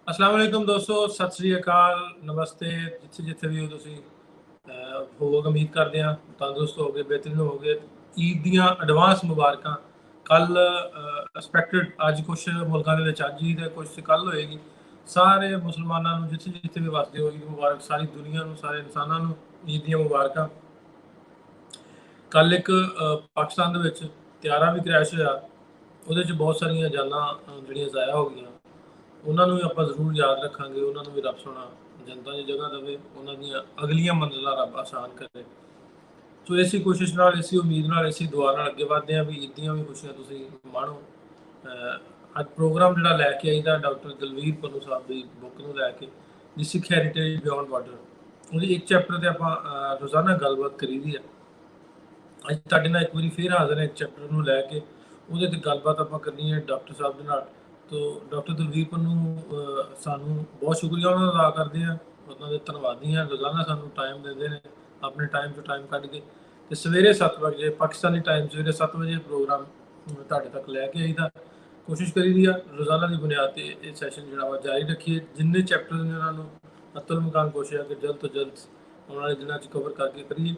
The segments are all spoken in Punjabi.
अस्सलाम वालेकुम दोस्तों, सत श्री अकाल, नमस्ते। जिथे जिथे भी हो तुसी होवोगे, उम्मीद करते हैं तंदुरुस्त होगे, बेहतरीन होगे। ईद दियां एडवांस मुबारकां। कल एक्सपैक्टेड अज कुछ मुल्कां दे विच अज ईद है, कुछ कल होएगी। सारे मुसलमानां नूं जिथे जिथे भी वसदे हो ईद मुबारक। सारी दुनिया नूं, सारे इंसानां नूं ईद दियां मुबारकां। कल एक पाकिस्तान दे विच त्यारा भी क्रैश होया, ਉਹਦੇ 'ਚ ਬਹੁਤ ਸਾਰੀਆਂ ਜਾਨਾਂ ਜਿਹੜੀਆਂ ਜ਼ਾਇਆ ਹੋ ਗਈਆਂ। ਉਹਨਾਂ ਨੂੰ ਵੀ ਆਪਾਂ ਜ਼ਰੂਰ ਯਾਦ ਰੱਖਾਂਗੇ। ਉਹਨਾਂ ਨੂੰ ਵੀ ਰੱਬ ਸੋਹਣਾ ਜੰਨਤਾਂ ਦੀ ਜਗ੍ਹਾ ਦੇਵੇ, ਉਹਨਾਂ ਦੀਆਂ ਅਗਲੀਆਂ ਮੰਜ਼ਿਲਾਂ ਰੱਬ ਆਸਾਨ ਕਰੇ। ਸੋ ਇਸੀ ਕੋਸ਼ਿਸ਼ ਨਾਲ, ਇਸੀ ਉਮੀਦ ਨਾਲ, ਇਸੀ ਦੁਆ ਨਾਲ ਅੱਗੇ ਵਧਦੇ ਹਾਂ ਵੀ ਈਦ ਦੀਆਂ ਵੀ ਖੁਸ਼ੀਆਂ ਤੁਸੀਂ ਮਾਣੋ। ਅੱਜ ਪ੍ਰੋਗਰਾਮ ਜਿਹੜਾ ਲੈ ਕੇ ਆਈਦਾ ਡਾਕਟਰ ਦਲਵੀਰ ਪੰਨੂ ਸਾਹਿਬ ਦੀ ਬੁੱਕ ਨੂੰ ਲੈ ਕੇ, ਦੀ ਸਿੱਖ ਹੈਰੀਟੇਜ ਬਿਯੋਂਡ ਬਾਰਡਰ। ਉਹਦੀ ਇੱਕ ਚੈਪਟਰ 'ਤੇ ਆਪਾਂ ਰੋਜ਼ਾਨਾ ਗੱਲਬਾਤ ਕਰੀਦੀ ਹੈ। ਅੱਜ ਤੁਹਾਡੇ ਨਾਲ ਇੱਕ ਵਾਰੀ ਫਿਰ ਹਾਜ਼ਰ ਹਾਂ ਇੱਕ ਚੈਪਟਰ ਨੂੰ ਲੈ ਕੇ। ਉਹਦੇ 'ਤੇ ਗੱਲਬਾਤ ਆਪਾਂ ਕਰਨੀ ਹੈ ਡਾਕਟਰ ਸਾਹਿਬ ਦੇ ਨਾਲ। ਤੋ ਡਾਕਟਰ ਦਲਵੀਰ ਪੰਨੂ ਸਾਨੂੰ ਬਹੁਤ ਸ਼ੁਕਰੀਆ ਉਹਨਾਂ ਦਾ ਅਦਾ ਕਰਦੇ ਹਾਂ, ਉਹਨਾਂ ਦੇ ਧੰਨਵਾਦੀ ਹਾਂ। ਰੋਜ਼ਾਨਾ ਸਾਨੂੰ ਟਾਈਮ ਦਿੰਦੇ ਨੇ, ਆਪਣੇ ਟਾਈਮ 'ਚੋਂ ਟਾਈਮ ਕੱਢ ਕੇ, ਅਤੇ ਸਵੇਰੇ 7 ਵਜੇ ਪਾਕਿਸਤਾਨੀ ਟਾਈਮ ਸਵੇਰੇ 7 ਵਜੇ ਪ੍ਰੋਗਰਾਮ ਤੁਹਾਡੇ ਤੱਕ ਲੈ ਕੇ ਆਈਦਾ। ਕੋਸ਼ਿਸ਼ ਕਰੀਦੀ ਆ ਰੋਜ਼ਾਨਾ ਦੀ ਬੁਨਿਆਦ 'ਤੇ ਇਹ ਸੈਸ਼ਨ ਜਿਹੜਾ ਵਾ ਜਾਰੀ ਰੱਖੀਏ। ਜਿੰਨੇ ਚੈਪਟਰ ਨੇ ਉਹਨਾਂ ਨੂੰ ਅਤਲ ਮੁਕਾਮ ਕੋਸ਼ਿਸ਼ ਕਿ ਜਲਦ ਤੋਂ ਜਲਦ ਆਉਣ ਵਾਲੇ ਦਿਨਾਂ 'ਚ ਕਵਰ ਕਰਕੇ ਕਰੀਏ,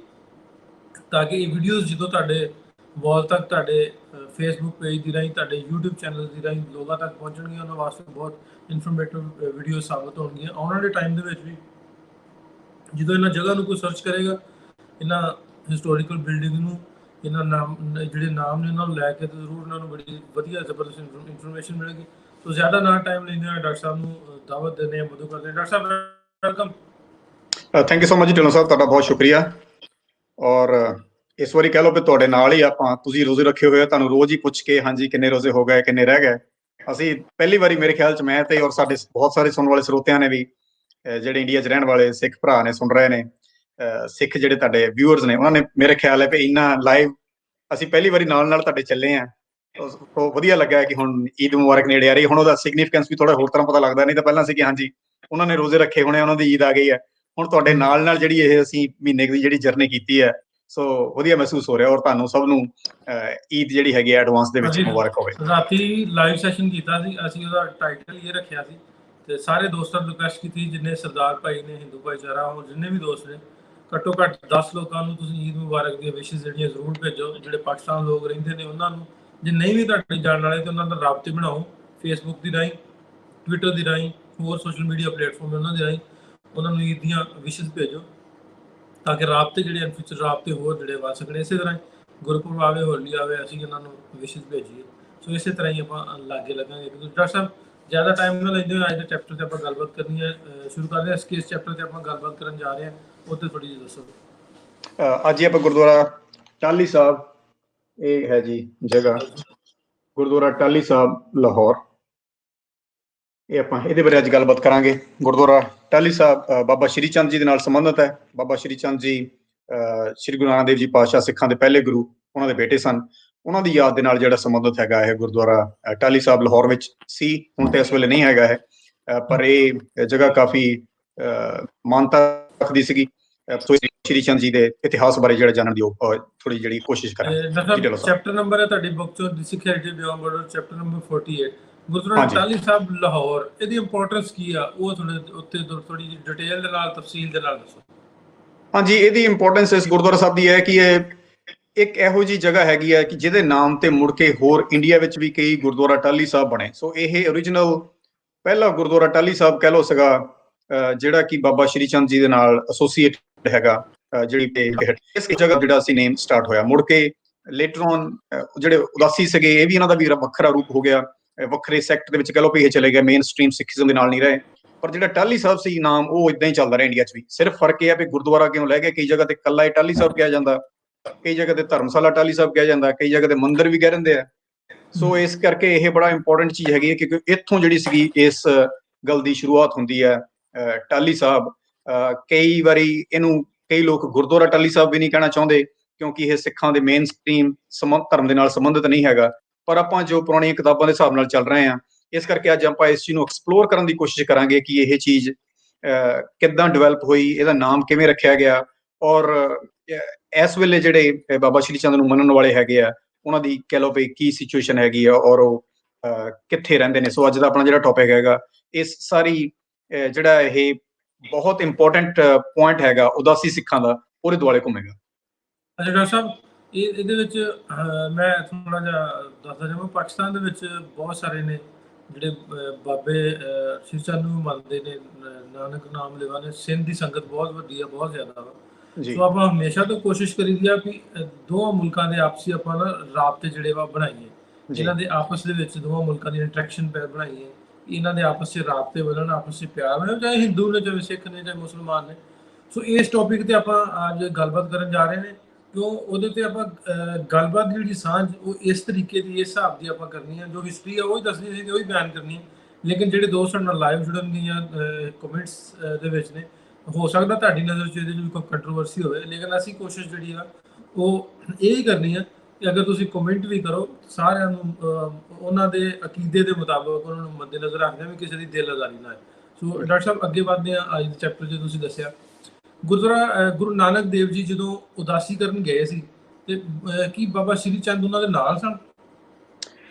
ਤਾਂ ਕਿ ਇਹ ਵੀਡੀਓਜ਼ ਜਦੋਂ ਤੁਹਾਡੇ ਵਾਲ ਤੱਕ, ਤੁਹਾਡੇ ਫੇਸਬੁੱਕ ਪੇਜ ਦੀ ਰਾਹੀਂ, ਤੁਹਾਡੇ ਯੂਟਿਊਬ ਚੈਨਲ ਦੀ ਰਾਹੀਂ ਲੋਕਾਂ ਤੱਕ ਪਹੁੰਚਣਗੀਆਂ। ਉਹਨਾਂ ਵਾਸਤੇ ਬਹੁਤ ਇਨਫੋਰਮੇਟਿਵ ਵੀਡੀਓ ਸਾਬਤ ਹੋਣਗੀਆਂ। ਆਉਣ ਵਾਲੇ ਟਾਈਮ ਦੇ ਵਿੱਚ ਵੀ ਜਦੋਂ ਇਹਨਾਂ ਜਗ੍ਹਾ ਨੂੰ ਕੋਈ ਸਰਚ ਕਰੇਗਾ, ਇਹਨਾਂ ਹਿਸਟੋਰੀਕਲ ਬਿਲਡਿੰਗ ਨੂੰ, ਇਹਨਾਂ ਨਾਮ ਜਿਹੜੇ ਨਾਮ ਨੇ ਉਹਨਾਂ ਨੂੰ ਲੈ ਕੇ ਤਾਂ ਜ਼ਰੂਰ ਉਹਨਾਂ ਨੂੰ ਬੜੀ ਵਧੀਆ ਜ਼ਬਰਦਸਤ ਇਨਫੋਰਮੇਸ਼ਨ ਮਿਲੇਗੀ। ਸੋ ਜ਼ਿਆਦਾ ਨਾ ਟਾਈਮ ਲੈਂਦੇ ਹਾਂ, ਡਾਕਟਰ ਸਾਹਿਬ ਨੂੰ ਦਾਵਤ ਦਿੰਦੇ ਹਾਂ, ਮਦਦ ਕਰਦੇ ਹਾਂ। Doctor Sahib welcome. Thank you so much Dhillon ਸਾਹਿਬ, ਤੁਹਾਡਾ ਬਹੁਤ ਸ਼ੁਕਰੀਆ। ਔਰ ਇਸ ਵਾਰੀ ਕਹਿ ਲਓ ਵੀ ਤੁਹਾਡੇ ਨਾਲ ਹੀ ਆਪਾਂ, ਤੁਸੀਂ ਰੋਜ਼ੇ ਰੱਖੇ ਹੋਏ ਆ, ਤੁਹਾਨੂੰ ਰੋਜ਼ ਹੀ ਪੁੱਛ ਕੇ ਹਾਂਜੀ ਕਿੰਨੇ ਰੋਜ਼ੇ ਹੋ ਗਏ, ਕਿੰਨੇ ਰਹਿ ਗਏ। ਅਸੀਂ ਪਹਿਲੀ ਵਾਰੀ ਮੇਰੇ ਖਿਆਲ 'ਚ ਮੈਂ ਤੇ ਔਰ ਸਾਡੇ ਬਹੁਤ ਸਾਰੇ ਸੁਣਨ ਵਾਲੇ ਸਰੋਤਿਆਂ ਨੇ ਵੀ, ਜਿਹੜੇ ਇੰਡੀਆ 'ਚ ਰਹਿਣ ਵਾਲੇ ਸਿੱਖ ਭਰਾ ਨੇ ਸੁਣ ਰਹੇ ਨੇ, ਸਿੱਖ ਜਿਹੜੇ ਤੁਹਾਡੇ ਵਿਊਅਰਸ ਨੇ, ਉਹਨਾਂ ਨੇ ਮੇਰੇ ਖਿਆਲ ਹੈ ਵੀ ਇੰਨਾ ਲਾਈਵ ਅਸੀਂ ਪਹਿਲੀ ਵਾਰੀ ਨਾਲ ਨਾਲ ਤੁਹਾਡੇ ਚੱਲੇ ਹਾਂ। ਉਹ ਵਧੀਆ ਲੱਗਾ ਕਿ ਹੁਣ ਈਦ ਮੁਬਾਰਕ ਨੇੜੇ ਆ ਰਹੀ, ਹੁਣ ਉਹਦਾ ਸਿਗਨੀਫਿਕੈਂਸ ਵੀ ਥੋੜਾ ਹੋਰ ਤਰ੍ਹਾਂ ਪਤਾ ਲੱਗਦਾ। ਨਹੀਂ ਤਾਂ ਪਹਿਲਾਂ ਸੀ ਕਿ ਹਾਂਜੀ ਉਹਨਾਂ ਨੇ ਰੋਜ਼ੇ ਰੱਖੇ ਹੋਣੇ, ਉਹਨਾਂ ਦੀ ਈਦ ਆ ਗਈ ਹੈ। ਹੁਣ ਤੁਹਾਡੇ ਨਾਲ ਨਾਲ ਜਿਹੜੀ ਇਹ ਅਸੀਂ ਮਹੀਨੇ ਦੀ ਜਿਹੜੀ ਜਰਨੀ ਕੀਤੀ ਹੈ, ਸੋ ਵਧੀਆ ਮਹਿਸੂਸ ਹੋ ਰਿਹਾ। ਔਰ ਤੁਹਾਨੂੰ ਸਭ ਨੂੰ ਈਦ ਜਿਹੜੀ ਹੈਗੀ ਐਡਵਾਂਸ ਦੇ ਵਿੱਚ ਮੁਬਾਰਕ ਹੋਵੇ। ਰਾਤੀ ਲਾਈਵ ਸੈਸ਼ਨ ਕੀਤਾ ਸੀ ਅਸੀਂ, ਉਹਦਾ ਟਾਈਟਲ ਇਹ ਰੱਖਿਆ ਸੀ, ਤੇ ਸਾਰੇ ਦੋਸਤਾਂ ਨੂੰ ਰਿਕੁਐਸਟ ਕੀਤੀ, ਜਿੰਨੇ ਸਰਦਾਰ ਭਾਈ ਨੇ, ਹਿੰਦੂ ਭਾਈਚਾਰਾ, ਉਹ ਜਿੰਨੇ ਵੀ ਦੋਸਤ ਨੇ, ਘੱਟੋ ਘੱਟ 10 ਲੋਕਾਂ ਨੂੰ ਤੁਸੀਂ ਈਦ ਮੁਬਾਰਕ ਦੀਆਂ ਵਿਸ਼ੇਸ ਜਿਹੜੀਆਂ ਜ਼ਰੂਰ ਭੇਜੋ। ਜਿਹੜੇ ਪਾਕਿਸਤਾਨ ਲੋਕ ਰਹਿੰਦੇ ਨੇ ਉਹਨਾਂ ਨੂੰ, ਜੇ ਨਹੀਂ ਵੀ ਤੁਹਾਡੇ ਜਾਣ ਵਾਲੇ, ਤਾਂ ਉਹਨਾਂ ਨਾਲ ਰਾਬਤੇ ਬਣਾਓ, ਫੇਸਬੁੱਕ ਦੀ ਰਾਹੀਂ, ਟਵਿੱਟਰ ਦੀ ਰਾਹੀਂ, ਹੋਰ ਸੋਸ਼ਲ ਮੀਡੀਆ ਪਲੇਟਫਾਰਮ ਉਹਨਾਂ ਦੇ ਰਾਹੀਂ ਉਹਨਾਂ ਨੂੰ ਈਦ ਦੀਆਂ ਵਿਸ਼ੇਸ ਭੇਜੋ, ਤਾਂ ਕਿ ਰਾਬਤੇ ਜਿਹੜੇ ਫਿਊਚਰ ਰਾਬਤੇ ਹੋਰ ਜਿਹੜੇ ਵੱਧ ਸਕਣ। ਇਸੇ ਤਰ੍ਹਾਂ ਗੁਰਪੁਰਬ ਆਵੇ, ਹੋਲੀ ਆਵੇ, ਅਸੀਂ ਉਹਨਾਂ ਨੂੰ ਵਿਸ਼ੇਸ ਭੇਜੀਏ। ਸੋ ਇਸੇ ਤਰ੍ਹਾਂ ਹੀ ਆਪਾਂ ਲਾਗੇ ਲੱਗਾਂਗੇ। ਡਾਕਟਰ ਸਾਹਿਬ ਜ਼ਿਆਦਾ ਟਾਈਮ ਨਾ ਲੈਂਦੇ ਹੋਏ ਅੱਜ ਦੇ ਚੈਪਟਰ 'ਤੇ ਆਪਾਂ ਗੱਲਬਾਤ ਕਰਨੀ ਹੈ, ਸ਼ੁਰੂ ਕਰਦੇ ਹਾਂ। ਇਸ ਚੈਪਟਰ 'ਤੇ ਆਪਾਂ ਗੱਲਬਾਤ ਕਰਨ ਜਾ ਰਹੇ ਹਾਂ, ਉਹ 'ਤੇ ਥੋੜ੍ਹੀ ਜਿਹੀ ਦੱਸੋ। ਅੱਜ ਹੀ ਆਪਾਂ ਗੁਰਦੁਆਰਾ ਟਾਹਲੀ ਸਾਹਿਬ, ਇਹ ਹੈ ਜੀ ਜਗ੍ਹਾ, ਗੁਰਦੁਆਰਾ ਟਾਹਲੀ ਸਾਹਿਬ ਲਾਹੌਰ, ਇਹ ਆਪਾਂ ਇਹਦੇ ਬਾਰੇ ਅੱਜ ਗੱਲਬਾਤ ਕਰਾਂਗੇ। ਗੁਰਦੁਆਰਾ ਟਾਹਲੀ ਸਾਹਿਬ ਬਾਬਾ ਸ਼੍ਰੀ ਚੰਦ ਜੀ ਦੇ ਨਾਲ ਸੰਬੰਧਿਤ ਹੈ। ਬਾਬਾ ਸ਼੍ਰੀ ਚੰਦ ਜੀ ਸ਼੍ਰੀ ਗੁਰੂ ਨਾਨਕ ਦੇਵ ਜੀ ਪਾਤਸ਼ਾਹ, ਸਿੱਖਾਂ ਦੇ ਪਹਿਲੇ ਗੁਰੂ, ਉਹਨਾਂ ਦੇ ਬੇਟੇ ਸਨ। ਉਹਨਾਂ ਦੀ ਯਾਦ ਦੇ ਨਾਲ ਜਿਹੜਾ ਸੰਬੰਧਿਤ ਹੈਗਾ ਇਹ ਗੁਰਦੁਆਰਾ ਟਾਹਲੀ ਸਾਹਿਬ ਲਾਹੌਰ ਵਿੱਚ ਸੀ। ਹੁਣ ਤੇ ਇਸ ਵੇਲੇ ਨਹੀਂ ਹੈਗਾ ਹੈ, ਪਰ ਇਹ ਜਗ੍ਹਾ ਕਾਫੀ ਮਾਨਤਾ ਰੱਖਦੀ ਸੀਗੀ। ਸ਼੍ਰੀ ਚੰਦ ਜੀ ਦੇ ਇਤਿਹਾਸ ਬਾਰੇ ਜਿਹੜਾ ਜਾਣਨ ਦੀ ਥੋੜੀ ਜਿਹੜੀ ਕੋਸ਼ਿਸ਼ ਕਰਾਂਗੇ। ਚੈਪਟਰ ਨੰਬਰ ਹੈ ਤੁਹਾਡੀ ਬੁੱਕ 'ਚੋਂ, Sikh heritage beyond border, chapter number 48, Gurdwara Tahli Sahib Lahore. ਇਹਦੀ ਇੰਪੋਰਟੈਂਸ ਕੀ ਆ, ਉਹ ਥੋੜੇ ਉੱਤੇ ਥੋੜੀ ਜਿਹੀ ਡਿਟੇਲ ਦੇ ਨਾਲ, ਤਫਸੀਲ ਦੇ ਨਾਲ ਦੱਸੋ। ਹਾਂਜੀ, ਇਹਦੀ ਇੰਪੋਰਟੈਂਸ ਇਸ ਗੁਰਦੁਆਰਾ ਸਾਹਿਬ ਦੀ ਹੈ ਕਿ ਇਹ ਇੱਕ ਇਹੋ ਜਿਹੀ ਜਗ੍ਹਾ ਹੈਗੀ ਹੈ ਕਿ ਜਿਹਦੇ ਨਾਮ ਤੇ ਮੁੜ ਕੇ ਹੋਰ ਇੰਡੀਆ ਵਿੱਚ ਵੀ ਕਈ ਗੁਰਦੁਆਰਾ ਟਾਹਲੀ ਸਾਹਿਬ ਬਣੇ। ਸੋ ਇਹ ਓਰੀਜਨਲ ਪਹਿਲਾ ਗੁਰਦੁਆਰਾ ਟਾਹਲੀ ਸਾਹਿਬ ਕਹਿ ਲਓ ਸੀਗਾ, ਜਿਹੜਾ ਕਿ ਬਾਬਾ ਸ਼੍ਰੀ ਚੰਦ ਜੀ ਦੇ ਨਾਲ ਐਸੋਸੀਏਟਡ ਹੈਗਾ। ਜਿਹੜੀ ਇਸ ਜਗ੍ਹਾ ਜਿਹੜਾ ਸੀ ਨੇਮ ਸਟਾਰਟ ਹੋਇਆ। ਮੁੜ ਕੇ ਲੇਟਰ ਔਨ ਜਿਹੜੇ ਉਦਾਸੀ ਸੀਗੇ, ਇਹ ਵੀ ਇਹਨਾਂ ਦਾ ਵੀ ਵੱਖਰਾ ਰੂਪ ਹੋ ਗਿਆ, ਵੱਖਰੇ ਸੈਕਟ ਦੇ ਵਿੱਚ ਕਹਿ ਲਓ ਵੀ ਇਹ ਚਲੇ ਗਏ, ਮੇਨ ਸਟ੍ਰੀਮ ਸਿੱਖੀਜ਼ਮ ਦੇ ਨਾਲ ਨਹੀਂ ਰਹੇ। ਪਰ ਜਿਹੜਾ ਟਾਹਲੀ ਸਾਹਿਬ ਸੀ ਨਾਮ, ਉਹ ਇਦਾਂ ਹੀ ਚੱਲਦਾ ਰਿਹਾ ਇੰਡੀਆ 'ਚ ਵੀ। ਸਿਰਫ ਫਰਕ ਇਹ ਹੈ ਵੀ ਗੁਰਦੁਆਰਾ ਕਿਉਂ ਲੈ ਗਏ, ਕਈ ਜਗ੍ਹਾ ਤੇ ਇਕੱਲਾ ਇਹ ਟਾਹਲੀ ਸਾਹਿਬ ਕਿਹਾ ਜਾਂਦਾ, ਕਈ ਜਗ੍ਹਾ ਤੇ ਧਰਮਸ਼ਾਲਾ ਟਾਹਲੀ ਸਾਹਿਬ ਕਿਹਾ ਜਾਂਦਾ, ਕਈ ਜਗ੍ਹਾ ਤੇ ਮੰਦਿਰ ਵੀ ਕਹਿ ਦਿੰਦੇ ਆ। ਸੋ ਇਸ ਕਰਕੇ ਇਹ ਬੜਾ ਇੰਪੋਰਟੈਂਟ ਚੀਜ਼ ਹੈਗੀ ਹੈ, ਕਿਉਂਕਿ ਇੱਥੋਂ ਜਿਹੜੀ ਸੀਗੀ ਇਸ ਗੱਲ ਦੀ ਸ਼ੁਰੂਆਤ ਹੁੰਦੀ ਹੈ। ਟਾਹਲੀ ਸਾਹਿਬ, ਕਈ ਵਾਰੀ ਇਹਨੂੰ ਕਈ ਲੋਕ ਗੁਰਦੁਆਰਾ ਟਾਹਲੀ ਸਾਹਿਬ ਵੀ ਨਹੀਂ ਕਹਿਣਾ ਚਾਹੁੰਦੇ, ਕਿਉਂਕਿ ਇਹ ਸਿੱਖਾਂ ਦੇ ਮੇਨ ਸਟ੍ਰੀਮ ਧਰਮ ਦੇ ਨਾਲ ਸੰਬੰਧਿਤ ਨਹੀਂ ਹੈਗਾ। ਪਰ ਆਪਾਂ ਜੋ ਪੁਰਾਣੀਆਂ ਕਿਤਾਬਾਂ ਦੇ ਹਿਸਾਬ ਨਾਲ ਚੱਲ ਰਹੇ ਹਾਂ, ਇਸ ਕਰਕੇ ਅੱਜ ਆਪਾਂ ਇਸ ਚੀਜ਼ ਨੂੰ ਐਕਸਪਲੋਰ ਕਰਨ ਦੀ ਕੋਸ਼ਿਸ਼ ਕਰਾਂਗੇ ਕਿ ਇਹ ਚੀਜ਼ ਕਿੱਦਾਂ ਡਿਵੈਲਪ ਹੋਈ, ਇਹਦਾ ਨਾਮ ਕਿਵੇਂ ਰੱਖਿਆ ਗਿਆ, ਔਰ ਇਸ ਵੇਲੇ ਜਿਹੜੇ ਬਾਬਾ ਸ਼੍ਰੀ ਚੰਦ ਨੂੰ ਮੰਨਣ ਵਾਲੇ ਹੈਗੇ ਆ, ਉਹਨਾਂ ਦੀ ਕਹਿ ਲਓ ਵੀ ਕੀ ਸਿਚੁਏਸ਼ਨ ਹੈਗੀ ਆ, ਔਰ ਉਹ ਕਿੱਥੇ ਰਹਿੰਦੇ ਨੇ। ਸੋ ਅੱਜ ਦਾ ਆਪਣਾ ਜਿਹੜਾ ਟੌਪਿਕ ਹੈਗਾ, ਇਸ ਸਾਰੀ ਜਿਹੜਾ ਇਹ ਬਹੁਤ ਇੰਪੋਰਟੈਂਟ ਪੁਆਇੰਟ ਹੈਗਾ ਉਦਾਸੀ ਸਿੱਖਾਂ ਦਾ, ਉਹਦੇ ਦੁਆਲੇ ਘੁੰਮੇਗਾ। ਅੱਛਾ ਡਾਕਟਰ ਸਾਹਿਬ, ਇਹਦੇ ਵਿੱਚ ਮੈਂ ਥੋੜ੍ਹਾ ਜਿਹਾ ਦੱਸਦਾ ਜਾਵਾਂ। ਪਾਕਿਸਤਾਨ ਦੇ ਵਿੱਚ ਬਹੁਤ ਸਾਰੇ ਨੇ ਜਿਹੜੇ ਬਾਬੇ ਸ਼੍ਰੀ ਚੰਦ ਨੂੰ ਮੰਨਦੇ ਨੇ, ਨਾਨਕ ਨਾਮ ਲੈਵਾ ਨੇ। ਸਿੰਧ ਦੀ ਸੰਗਤ ਬਹੁਤ ਵੱਡੀ ਆ, ਬਹੁਤ ਜ਼ਿਆਦਾ ਵਾ। ਜੀ ਸੋ ਆਪਾਂ ਹਮੇਸ਼ਾ ਤੋਂ ਕੋਸ਼ਿਸ਼ ਕਰੀਦੀ ਆ ਵੀ ਦੋਵਾਂ ਮੁਲਕਾਂ ਦੇ ਆਪਸੀ ਆਪਾਂ ਨਾ ਰਾਬਤੇ ਜਿਹੜੇ ਵਾ ਬਣਾਈਏ। ਜੀ ਇਹਨਾਂ ਦੇ ਆਪਸ ਦੇ ਵਿੱਚ ਦੋਵਾਂ ਮੁਲਕਾਂ ਦੀ ਇੰਟਰੈਕਸ਼ਨ ਬਣਾਈਏ, ਇਹਨਾਂ ਦੇ ਆਪਸ 'ਚ ਰਾਬਤੇ ਵਧਣ, ਆਪਸ 'ਚ ਪਿਆਰ ਬਣੇ, ਚਾਹੇ ਹਿੰਦੂ ਨੇ, ਚਾਹੇ ਸਿੱਖ ਨੇ, ਚਾਹੇ ਮੁਸਲਮਾਨ ਨੇ। ਸੋ ਇਸ ਟੌਪਿਕ ਤੇ ਆਪਾਂ ਅੱਜ ਗੱਲਬਾਤ ਕਰਨ ਜਾ ਰਹੇ ਨੇ, ਕਿਉਂ ਉਹਦੇ ਤੇ ਆਪਾਂ ਗੱਲਬਾਤ ਦੀ ਜਿਹੜੀ ਸਾਂਝ ਉਹ ਇਸ ਤਰੀਕੇ ਦੀ, ਇਸ ਹਿਸਾਬ ਦੀ ਆਪਾਂ ਕਰਨੀ ਹੈ। ਜੋ ਹਿਸਟਰੀ ਆ ਉਹ ਹੀ ਦੱਸਣੀ ਸੀ ਤੇ ਉਹ ਹੀ ਬਿਆਨ ਕਰਨੀ ਹੈ। ਲੇਕਿਨ ਜਿਹੜੇ ਦੋਸਤ ਸਾਡੇ ਨਾਲ ਲਾਈਵ ਜੁੜਨਗੇ ਜਾਂ ਕਮੈਂਟਸ ਦੇ ਵਿੱਚ ਨੇ, ਹੋ ਸਕਦਾ ਤੁਹਾਡੀ ਨਜ਼ਰ 'ਚ ਇਹਦੇ 'ਚ ਵੀ ਕੋਈ ਕੰਟਰੋਵਰਸੀ ਹੋਵੇ, ਲੇਕਿਨ ਅਸੀਂ ਕੋਸ਼ਿਸ਼ ਜਿਹੜੀ ਆ ਉਹ ਇਹ ਹੀ ਕਰਨੀ ਆ ਕਿ ਅਗਰ ਤੁਸੀਂ ਕਮੈਂਟ ਵੀ ਕਰੋ, ਸਾਰਿਆਂ ਨੂੰ ਉਹਨਾਂ ਦੇ ਅਕੀਦੇ ਦੇ ਮੁਤਾਬਕ ਉਹਨਾਂ ਨੂੰ ਮੱਦੇ ਨਜ਼ਰ ਰੱਖਦੇ ਵੀ ਕਿਸੇ ਦੀ ਦਿਲ ਆਜ਼ਾਰੀ ਨਾ ਹੈ। ਸੋ ਡਾਕਟਰ ਸਾਹਿਬ ਅੱਗੇ ਵਧਦੇ ਆ। ਅੱਜ ਦੇ ਚੈਪਟਰ 'ਚ ਤੁਸੀਂ ਦੱਸਿਆ ਗੁਰੂ ਨਾਨਕ ਦੇਵ ਜੀ ਜਦੋਂ ਉਦਾਸੀ ਕਰਨ ਗਏ ਸੀ ਤੇ ਕੀ ਬਾਬਾ ਸ਼੍ਰੀ ਚੰਦ ਉਹਨਾਂ ਦੇ ਨਾਲ ਸਨ?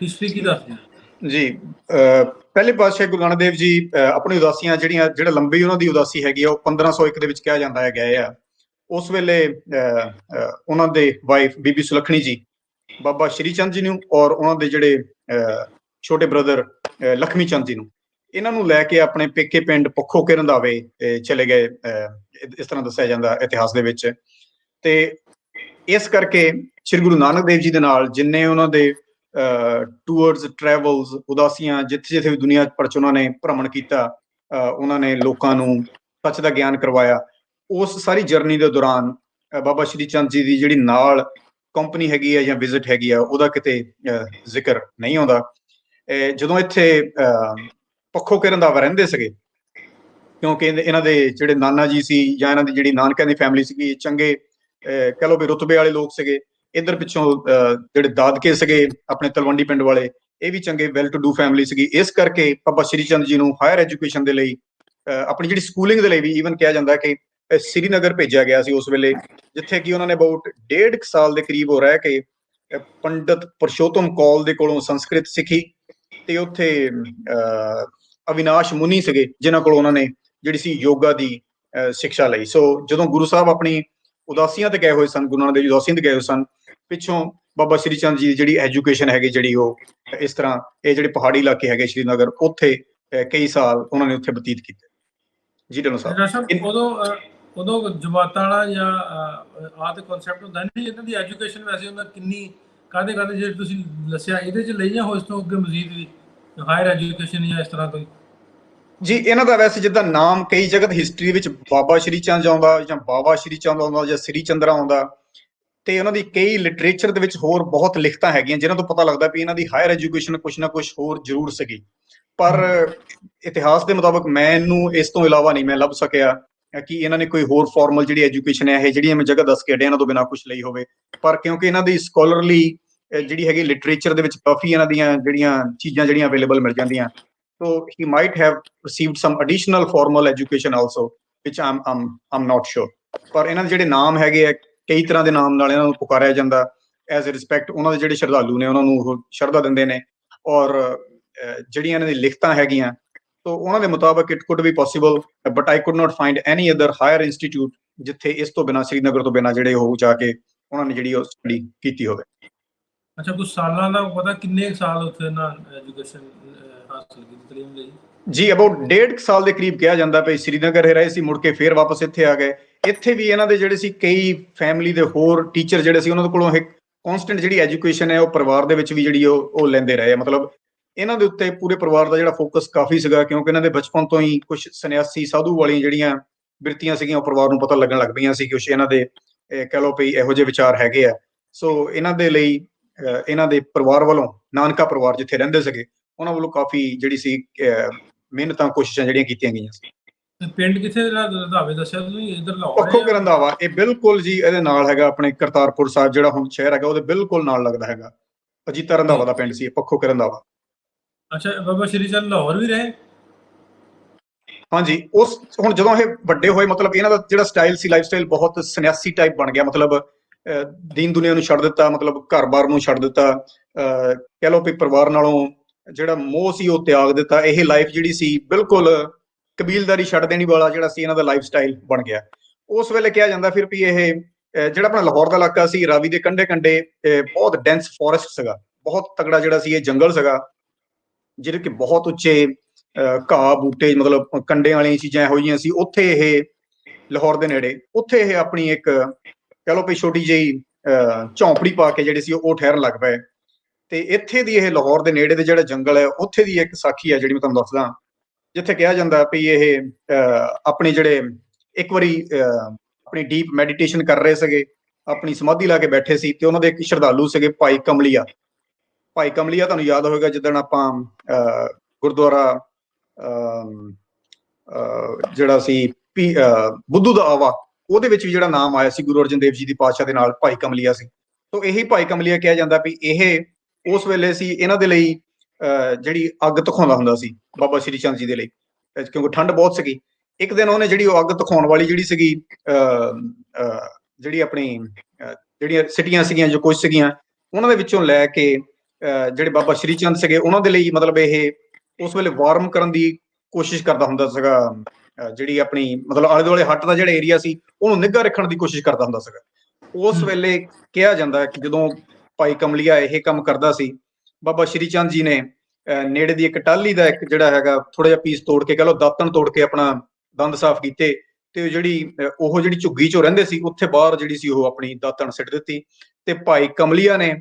ਹਿਸਟਰੀ ਕੀ ਦੱਸਦੀ? ਜੀ, ਪਹਿਲੇ ਪਾਤਸ਼ਾਹ ਗੁਰੂ ਨਾਨਕ ਦੇਵ ਜੀ ਆਪਣੀ ਉਦਾਸੀਆਂ ਜਿਹੜਾ ਲੰਬੀ ਉਹਨਾਂ ਦੀ ਉਦਾਸੀ ਹੈਗੀ ਆ, ਉਹ 1501 ਦੇ ਵਿੱਚ ਕਿਹਾ ਜਾਂਦਾ ਹੈ ਗਏ ਆ। ਉਸ ਵੇਲੇ ਉਹਨਾਂ ਦੇ ਵਾਈਫ ਬੀਬੀ ਸੁਲੱਖਣੀ ਜੀ ਬਾਬਾ ਸ਼੍ਰੀ ਚੰਦ ਜੀ ਨੂੰ ਔਰ ਉਹਨਾਂ ਦੇ ਜਿਹੜੇ ਛੋਟੇ ਬ੍ਰਦਰ ਲਖਮੀ ਚੰਦ ਜੀ ਨੂੰ, ਇਹਨਾਂ ਨੂੰ ਲੈ ਕੇ ਆਪਣੇ ਪੇਕੇ ਪਿੰਡ ਪੱਖੋ ਕੇ ਰੰਧਾਵੇ ਚਲੇ ਗਏ। ਇਸ ਤਰ੍ਹਾਂ ਦੱਸਿਆ ਜਾਂਦਾ ਇਤਿਹਾਸ ਦੇ ਵਿੱਚ। ਤੇ ਇਸ ਕਰਕੇ ਸ੍ਰੀ ਗੁਰੂ ਨਾਨਕ ਦੇਵ ਜੀ ਦੇ ਨਾਲ ਜਿੰਨੇ ਉਹਨਾਂ ਦੇ ਟੂਰਸ, ਟਰੈਵਲਸ, ਉਦਾਸੀਆਂ, ਜਿੱਥੇ ਜਿੱਥੇ ਵੀ ਦੁਨੀਆ ਭਰ 'ਚ ਉਹਨਾਂ ਨੇ ਭ੍ਰਮਣ ਕੀਤਾ, ਉਹਨਾਂ ਨੇ ਲੋਕਾਂ ਨੂੰ ਸੱਚ ਦਾ ਗਿਆਨ ਕਰਵਾਇਆ। ਉਸ ਸਾਰੀ ਜਰਨੀ ਦੇ ਦੌਰਾਨ ਬਾਬਾ ਸ਼੍ਰੀ ਚੰਦ ਜੀ ਦੀ ਜਿਹੜੀ ਨਾਲ ਕੰਪਨੀ ਹੈਗੀ ਹੈ ਜਾਂ ਵਿਜ਼ਿਟ ਹੈਗੀ ਆ, ਉਹਦਾ ਕਿਤੇ ਜ਼ਿਕਰ ਨਹੀਂ ਆਉਂਦਾ। ਜਦੋਂ ਇੱਥੇ ਪੱਖੋ ਕੇ ਰੰਧਾਵਾ ਰਹਿੰਦੇ ਸੀਗੇ, ਕਿਉਂਕਿ ਇਹਨਾਂ ਦੇ ਜਿਹੜੇ ਨਾਨਾ ਜੀ ਸੀ ਜਾਂ ਇਹਨਾਂ ਦੀ ਜਿਹੜੀ ਨਾਨਕਿਆਂ ਦੀ ਫੈਮਿਲੀ ਸੀਗੀ, ਚੰਗੇ ਕਹਿ ਲਓ ਵੀ ਰੁਤਬੇ ਵਾਲੇ ਲੋਕ ਸੀਗੇ। ਇੱਧਰ ਪਿੱਛੋਂ ਜਿਹੜੇ ਦਾਦਕੇ ਸੀਗੇ ਆਪਣੇ ਤਲਵੰਡੀ ਪਿੰਡ ਵਾਲੇ, ਇਹ ਵੀ ਚੰਗੇ ਵੈਲ ਟੂ ਡੂ ਫੈਮਿਲੀ ਸੀਗੀ। ਇਸ ਕਰਕੇ ਬਾਬਾ ਸ਼੍ਰੀ ਚੰਦ ਜੀ ਨੂੰ ਹਾਇਰ ਐਜੂਕੇਸ਼ਨ ਦੇ ਲਈ, ਆਪਣੀ ਜਿਹੜੀ ਸਕੂਲਿੰਗ ਦੇ ਲਈ ਵੀ ਈਵਨ ਕਿਹਾ ਜਾਂਦਾ ਕਿ ਸ੍ਰੀਨਗਰ ਭੇਜਿਆ ਗਿਆ ਸੀ ਉਸ ਵੇਲੇ, ਜਿੱਥੇ ਕਿ ਉਹਨਾਂ ਨੇ ਅਬਾਊਟ 1.5 ਸਾਲ ਦੇ ਕਰੀਬ ਹੋ ਰਹਿ ਕੇ ਪੰਡਤ ਪੁਰਸ਼ੋਤਮ ਕੌਲ ਦੇ ਕੋਲੋਂ ਸੰਸਕ੍ਰਿਤ ਸਿੱਖੀ। ਤੇ ਉੱਥੇ ਅਵਿਨਾਸ਼ ਮੁਨੀ ਸੀਗੇ ਜਿਨ੍ਹਾਂ ਕੋਲ ਉਹਨਾਂ ਨੇ ਜਿਹੜੀ ਸੀ ਯੋਗਾ ਦੀ ਸਿੱਖਿਆ ਲਈ। ਸੋ ਜਦੋਂ ਗੁਰੂ ਸਾਹਿਬ ਆਪਣੀ ਉਦਾਸੀਆਂ ਤੇ ਗਏ ਹੋਏ ਸਨ, ਗੁਰੂ ਨਾਨਕ ਦੇਵ ਜੀ ਉਦਾਸੀਆਂ ਤੇ ਗਏ ਹੋਏ ਸਨ, ਪਿੱਛੋਂ ਬਾਬਾ ਸ਼੍ਰੀ ਚੰਦ ਜੀ ਦੀ ਜਿਹੜੀ ਐਜੂਕੇਸ਼ਨ ਹੈਗੀ, ਜਿਹੜੀ ਉਹ ਇਸ ਤਰ੍ਹਾਂ, ਇਹ ਜਿਹੜੇ ਪਹਾੜੀ ਇਲਾਕੇ ਹੈਗੇ ਸ਼੍ਰੀਨਗਰ, ਉੱਥੇ ਕਈ ਸਾਲ ਉਹਨਾਂ ਨੇ ਉੱਥੇ ਬਤੀਤ ਕੀਤੇ। ਜੀ ਡਾਕਟਰ ਸਾਹਿਬ, ਉਦੋਂ ਜਮਾਤਾਂ ਵਾਲਾ ਜਾਂ ਆਹ ਤੇ ਕਨਸੈਪਟ ਹੁੰਦਾ ਨਹੀਂ ਇਹਨਾਂ ਦੀ ਐਜੂਕੇਸ਼ਨ? ਵੈਸੇ ਉਹਨਾਂ ਕਿੰਨੀ ਕਾਹਦੇ ਜਿਹੜੇ ਤੁਸੀਂ ਦੱਸਿਆ ਇਹਦੇ 'ਚ ਲਈਆਂ ਹੋ, ਇਸ ਤੋਂ ਅੱਗੇ ਮਜ਼ੀਦ ਵੀ ਹਾਇਰ ਐਜੂਕੇਸ਼ਨ ਜਾਂ ਇਸ ਤਰ੍ਹਾਂ ਕੋਈ? ਜੀ, ਇਹਨਾਂ ਦਾ ਵੈਸੇ ਜਿੱਦਾਂ ਨਾਮ ਕਈ ਜਗ੍ਹਾ ਹਿਸਟਰੀ ਵਿੱਚ ਬਾਬਾ ਸ਼੍ਰੀ ਚੰਦ ਆਉਂਦਾ ਜਾਂ ਬਾਬਾ ਸ਼੍ਰੀ ਚੰਦ ਆਉਂਦਾ ਜਾਂ ਸ੍ਰੀ ਚੰਦਰਾ ਆਉਂਦਾ, ਤੇ ਉਹਨਾਂ ਦੀ ਕਈ ਲਿਟਰੇਚਰ ਦੇ ਵਿੱਚ ਹੋਰ ਬਹੁਤ ਲਿਖਤਾਂ ਹੈਗੀਆਂ ਜਿਨ੍ਹਾਂ ਤੋਂ ਪਤਾ ਲੱਗਦਾ ਵੀ ਇਹਨਾਂ ਦੀ ਹਾਇਰ ਐਜੂਕੇਸ਼ਨ ਕੁਛ ਨਾ ਕੁਛ ਹੋਰ ਜ਼ਰੂਰ ਸੀਗੀ। ਪਰ ਇਤਿਹਾਸ ਦੇ ਮੁਤਾਬਕ ਮੈਨੂੰ ਇਸ ਤੋਂ ਇਲਾਵਾ ਨਹੀਂ ਮੈਂ ਲੱਭ ਸਕਿਆ ਕਿ ਇਹਨਾਂ ਨੇ ਕੋਈ ਹੋਰ ਫਾਰਮਲ ਜਿਹੜੀ ਐਜੂਕੇਸ਼ਨ ਹੈ, ਇਹ ਜਿਹੜੀਆਂ ਮੈਂ ਜਗ੍ਹਾ ਦੱਸ ਕੇ ਹਟਿਆ, ਇਹਨਾਂ ਤੋਂ ਬਿਨਾਂ ਕੁਛ ਲਈ ਹੋਵੇ। ਪਰ ਕਿਉਂਕਿ ਇਹਨਾਂ ਦੀ ਸਕਾਲਰਲੀ ਜਿਹੜੀ ਹੈਗੀ ਲਿਟਰੇਚਰ ਦੇ ਵਿੱਚ ਕਾਫੀ ਇਹਨਾਂ ਦੀਆਂ ਜਿਹੜੀਆਂ ਚੀਜ਼ਾਂ ਜਿਹੜੀਆਂ ਅਵੇਲੇਬਲ ਮਿਲ ਜਾਂਦੀਆਂ, so he might have received some additional formal education also, which I'm not sure. ਪਰ ਇਹਨਾਂ ਦੇ ਜਿਹੜੇ ਨਾਮ ਹੈਗੇ ਆ, ਕਈ ਤਰ੍ਹਾਂ ਦੇ ਨਾਮ ਨਾਲ ਇਹਨਾਂ ਨੂੰ ਪੁਕਾਰਿਆ ਜਾਂਦਾ ਐਜ਼ ਅ ਰਿਸਪੈਕਟ। ਉਹਨਾਂ ਦੇ ਜਿਹੜੇ ਸ਼ਰਧਾਲੂ ਨੇ ਉਹਨਾਂ ਨੂੰ ਉਹ ਸ਼ਰਧਾ ਦਿੰਦੇ ਨੇ। ਔਰ ਜਿਹੜੀਆਂ ਇਹਨਾਂ ਦੀ ਲਿਖਤਾਂ ਹੈਗੀਆਂ, ਤਾਂ ਉਹਨਾਂ ਦੇ ਮੁਤਾਬਕ it could be possible, but I could not find any other higher institute ਜਿੱਥੇ ਇਸ ਤੋਂ ਬਿਨਾਂ, ਸ੍ਰੀਨਗਰ ਤੋਂ ਬਿਨਾਂ, ਜਿਹੜੇ ਉਹ ਜਾ ਕੇ ਉਹਨਾਂ ਨੇ ਜਿਹੜੀ ਉਹ ਸਟੱਡੀ ਕੀਤੀ ਹੋਵੇ। ਅੱਛਾ, ਕੁਝ ਸਾਲਾਂ ਦਾ ਪਤਾ ਕਿੰਨੇ ਸਾਲ ਉੱਥੇ ਨਾ ਐਜੂਕੇਸ਼ਨ ਹਾਸਲ ਕੀਤੀ, ਤਾਲੀਮ ਲਈ? ਜੀ, ਅਬਾਊਟ 1.5 ਸਾਲ ਦੇ ਕਰੀਬ ਕਿਹਾ ਜਾਂਦਾ ਵੀ ਸ੍ਰੀਨਗਰ ਰਹੇ ਸੀ, ਮੁੜ ਕੇ ਫੇਰ ਵਾਪਸ ਇੱਥੇ ਆ ਗਏ। ਇੱਥੇ ਵੀ ਇਹਨਾਂ ਦੇ ਜਿਹੜੇ ਸੀ ਕਈ ਫੈਮਿਲੀ ਦੇ ਹੋਰ ਟੀਚਰ ਜਿਹੜੇ ਸੀ, ਉਹਨਾਂ ਦੇ ਕੋਲੋਂ ਇੱਕ ਕੌਨਸਟੈਂਟ ਜਿਹੜੀ ਐਜੂਕੇਸ਼ਨ ਹੈ ਉਹ ਪਰਿਵਾਰ ਦੇ ਵਿੱਚ ਵੀ ਜਿਹੜੀ ਉਹ ਲੈਂਦੇ ਰਹੇ। ਮਤਲਬ ਇਹਨਾਂ ਦੇ ਉੱਤੇ ਪੂਰੇ ਪਰਿਵਾਰ ਦਾ ਜਿਹੜਾ ਫੋਕਸ ਕਾਫੀ ਸੀਗਾ, ਕਿਉਂਕਿ ਇਹਨਾਂ ਦੇ ਬਚਪਨ ਤੋਂ ਹੀ ਕੁਝ ਸੰਨਿਆਸੀ ਸਾਧੂ ਵਾਲੀਆਂ ਜਿਹੜੀਆਂ ਬਿਰਤੀਆਂ ਸੀਗੀਆਂ ਉਹ ਪਰਿਵਾਰ ਨੂੰ ਪਤਾ ਲੱਗਣ ਲੱਗ ਪਈਆਂ ਸੀ ਕਿ ਕੁਛ ਇਹਨਾਂ ਦੇ ਕਹਿ ਲਓ ਵੀ ਇਹੋ ਜਿਹੇ ਵਿਚਾਰ ਹੈਗੇ ਆ। ਸੋ ਇਹਨਾਂ ਦੇ ਲਈ ਇਹਨਾਂ ਦੇ ਪਰਿਵਾਰ ਵੱਲੋਂ, ਨਾਨਕਾ ਪਰਿਵਾਰ ਜਿੱਥੇ ਰਹਿੰਦੇ ਸੀਗੇ, ਉਹਨਾਂ ਵੱਲੋਂ ਕਾਫੀ ਜਿਹੜੀ ਸੀ ਮਿਹਨਤਾਂ, ਕੋਸ਼ਿਸ਼ਾਂ ਜਿਹੜੀਆਂ ਕੀਤੀਆਂ ਗਈਆਂ ਸੀ। ਪਿੰਡ ਕਿੱਥੇ ਰੰਧਾਵੇ ਦੱਸਿਆ ਤੁਸੀਂ? ਇੱਧਰ ਲਾਹੌਰ? ਪੱਖੋ ਕੇ ਰੰਧਾਵਾ, ਇਹ ਬਿਲਕੁਲ ਜੀ ਇਹਦੇ ਨਾਲ ਹੈਗਾ ਆਪਣੇ ਕਰਤਾਰਪੁਰ ਸਾਹਿਬ ਜਿਹੜਾ ਹੁਣ ਸ਼ਹਿਰ ਹੈਗਾ, ਉਹਦੇ ਬਿਲਕੁਲ ਨਾਲ ਲੱਗਦਾ ਹੈਗਾ। ਅਜੀਤਾ ਰੰਧਾਵਾ ਦਾ ਪਿੰਡ ਸੀ ਪੱਖੋ ਕੇ ਰੰਧਾਵਾ। ਅੱਛਾ, ਬਾਬਾ ਸ਼੍ਰੀ ਚੰਦ ਲਾਹੌਰ ਵੀ ਰਹੇ? ਹਾਂਜੀ, ਉਸ ਹੁਣ ਜਦੋਂ ਇਹ ਵੱਡੇ ਹੋਏ, ਮਤਲਬ ਇਹਨਾਂ ਦਾ ਜਿਹੜਾ ਸਟਾਈਲ ਸੀ, ਲਾਈਫ ਸਟਾਈਲ ਬਹੁਤ ਸੰਨਿਆਸੀ ਟਾਈਪ ਬਣ ਗਿਆ। ਮਤਲਬ ਦੀਨ ਦੁਨੀਆ ਨੂੰ ਛੱਡ ਦਿੱਤਾ, ਮਤਲਬ ਘਰ-ਬਾਰ ਨੂੰ ਛੱਡ ਦਿੱਤਾ, ਕਹਿ ਲਓ ਵੀ ਪਰਿਵਾਰ ਨਾਲੋਂ ਜਿਹੜਾ ਮੋਹ ਸੀ ਉਹ ਤਿਆਗ ਦਿੱਤਾ। ਇਹ ਲਾਈਫ ਜਿਹੜੀ ਸੀ ਬਿਲਕੁਲ ਕਬੀਲਦਾਰੀ ਛੱਡ ਦੇਣੀ ਵਾਲਾ ਜਿਹੜਾ ਸੀ ਇਹਨਾਂ ਦਾ ਲਾਈਫ ਸਟਾਈਲ ਬਣ ਗਿਆ। ਉਸ ਵੇਲੇ ਕਿਹਾ ਜਾਂਦਾ ਫਿਰ ਵੀ ਇਹ ਜਿਹੜਾ ਆਪਣਾ ਲਾਹੌਰ ਦਾ ਇਲਾਕਾ ਸੀ, ਰਾਵੀ ਦੇ ਕੰਢੇ ਕੰਢੇ ਬਹੁਤ ਡੈਂਸ ਫੋਰੈਸਟ ਸੀਗਾ, ਬਹੁਤ ਤਗੜਾ ਜਿਹੜਾ ਸੀ ਇਹ ਜੰਗਲ ਸੀਗਾ, ਜਿਹੜੇ ਕਿ ਬਹੁਤ ਉੱਚੇ ਘਾਹ ਬੂਟੇ ਮਤਲਬ ਕੰਡਿਆਂ ਵਾਲੀਆਂ ਚੀਜ਼ਾਂ ਇਹੋ ਜਿਹੀਆਂ ਸੀ। ਉੱਥੇ ਇਹ ਲਾਹੌਰ ਦੇ ਨੇੜੇ ਉੱਥੇ ਇਹ ਆਪਣੀ ਇੱਕ ਕਹਿ ਲਓ ਵੀ ਛੋਟੀ ਜਿਹੀ ਝੌਂਪੜੀ ਪਾ ਕੇ ਜਿਹੜੇ ਸੀ ਉਹ ਠਹਿਰਨ ਲੱਗ ਪਏ। ਤੇ ਇੱਥੇ ਦੀ ਇਹ ਲਾਹੌਰ ਦੇ ਨੇੜੇ ਦੇ ਜਿਹੜਾ ਜੰਗਲ ਹੈ ਉੱਥੇ ਦੀ ਇੱਕ ਸਾਖੀ ਹੈ ਜਿਹੜੀ ਮੈਂ ਤੁਹਾਨੂੰ ਦੱਸਦਾ, ਜਿੱਥੇ ਕਿਹਾ ਜਾਂਦਾ ਵੀ ਇਹ ਆਪਣੇ ਜਿਹੜੇ ਇੱਕ ਵਾਰੀ ਆਪਣੀ ਡੀਪ ਮੈਡੀਟੇਸ਼ਨ ਕਰ ਰਹੇ ਸੀਗੇ, ਆਪਣੀ ਸਮਾਧੀ ਲਾ ਕੇ ਬੈਠੇ ਸੀ, ਤੇ ਉਹਨਾਂ ਦੇ ਇੱਕ ਸ਼ਰਧਾਲੂ ਸੀਗੇ ਭਾਈ ਕਮਲੀਆ। ਭਾਈ ਕਮਲੀਆ ਤੁਹਾਨੂੰ ਯਾਦ ਹੋਵੇਗਾ ਜਿੱਦਣ ਆਪਾਂ ਗੁਰਦੁਆਰਾ ਜਿਹੜਾ ਸੀ ਬੁੱਧੂ ਦਾ ਆਵਾ, ਉਹਦੇ ਵਿੱਚ ਵੀ ਜਿਹੜਾ ਨਾਮ ਆਇਆ ਸੀ ਗੁਰੂ ਅਰਜਨ ਦੇਵ ਜੀ ਦੀ ਪਾਤਸ਼ਾਹ ਦੇ ਨਾਲ, ਭਾਈ ਕਮਲੀਆ ਸੀ। ਤੋਂ ਇਹੀ ਭਾਈ ਕਮਲੀਆ ਕਿਹਾ ਜਾਂਦਾ ਵੀ ਇਹ ਉਸ ਵੇਲੇ ਸੀ ਇਹਨਾਂ ਦੇ ਲਈ ਜਿਹੜੀ ਅੱਗ ਦਿਖਾਉਂਦਾ ਹੁੰਦਾ ਸੀ ਬਾਬਾ ਸ਼੍ਰੀ ਚੰਦ ਜੀ ਦੇ ਲਈ, ਕਿਉਂਕਿ ਠੰਡ ਬਹੁਤ ਸੀਗੀ। ਇੱਕ ਦਿਨ ਉਹਨੇ ਜਿਹੜੀ ਉਹ ਅੱਗ ਦਿਖਾਉਣ ਵਾਲੀ ਜਿਹੜੀ ਸੀਗੀ ਜਿਹੜੀ ਆਪਣੀ ਜਿਹੜੀਆਂ ਸਿਟੀਆਂ ਸੀਗੀਆਂ ਜੋ ਕੁਝ ਸੀਗੀਆਂ, ਉਹਨਾਂ ਦੇ ਵਿੱਚੋਂ ਲੈ ਕੇ ਜਿਹੜੇ ਬਾਬਾ ਸ਼੍ਰੀ ਚੰਦ ਸੀਗੇ ਉਹਨਾਂ ਦੇ ਲਈ ਮਤਲਬ ਇਹ ਉਸ ਵੇਲੇ ਵਾਰਮ ਕਰਨ ਦੀ ਕੋਸ਼ਿਸ਼ ਕਰਦਾ ਹੁੰਦਾ ਸੀਗਾ। ਜਿਹੜੀ ਆਪਣੀ ਮਤਲਬ ਆਲੇ ਦੁਆਲੇ ਹੱਟ ਦਾ ਜਿਹੜਾ ਏਰੀਆ ਸੀ ਉਹਨੂੰ ਨਿੱਘਾ ਰੱਖਣ ਦੀ ਕੋਸ਼ਿਸ਼ ਕਰਦਾ ਹੁੰਦਾ ਸੀਗਾ। ਉਸ ਵੇਲੇ ਕਿਹਾ ਜਾਂਦਾ ਕਿ ਜਦੋਂ ਭਾਈ ਕਮਲੀਆ ਇਹ ਕੰਮ ਕਰਦਾ ਸੀ, ਬਾਬਾ ਸ਼੍ਰੀ ਚੰਦ ਜੀ ਨੇ ਨੇੜੇ ਦੀ ਇੱਕ ਟਾਹਲੀ ਦਾ ਇੱਕ ਜਿਹੜਾ ਹੈਗਾ ਥੋੜਾ ਜਿਹਾ ਪੀਸ ਤੋੜ ਕੇ, ਕਹ ਲਓ ਦਾਤਣ ਤੋੜ ਕੇ ਆਪਣਾ ਦੰਦ ਸਾਫ਼ ਕੀਤੇ, ਤੇ ਜਿਹੜੀ ਝੁੱਗੀ ਚੋਂ ਰਹਿੰਦੇ ਸੀ ਉੱਥੇ ਬਾਹਰ ਜਿਹੜੀ ਸੀ ਉਹ ਆਪਣੀ ਦਾਤਣ ਸਿੱਟ ਦਿੱਤੀ। ਤੇ ਭਾਈ ਕਮਲੀਆ ਨੇ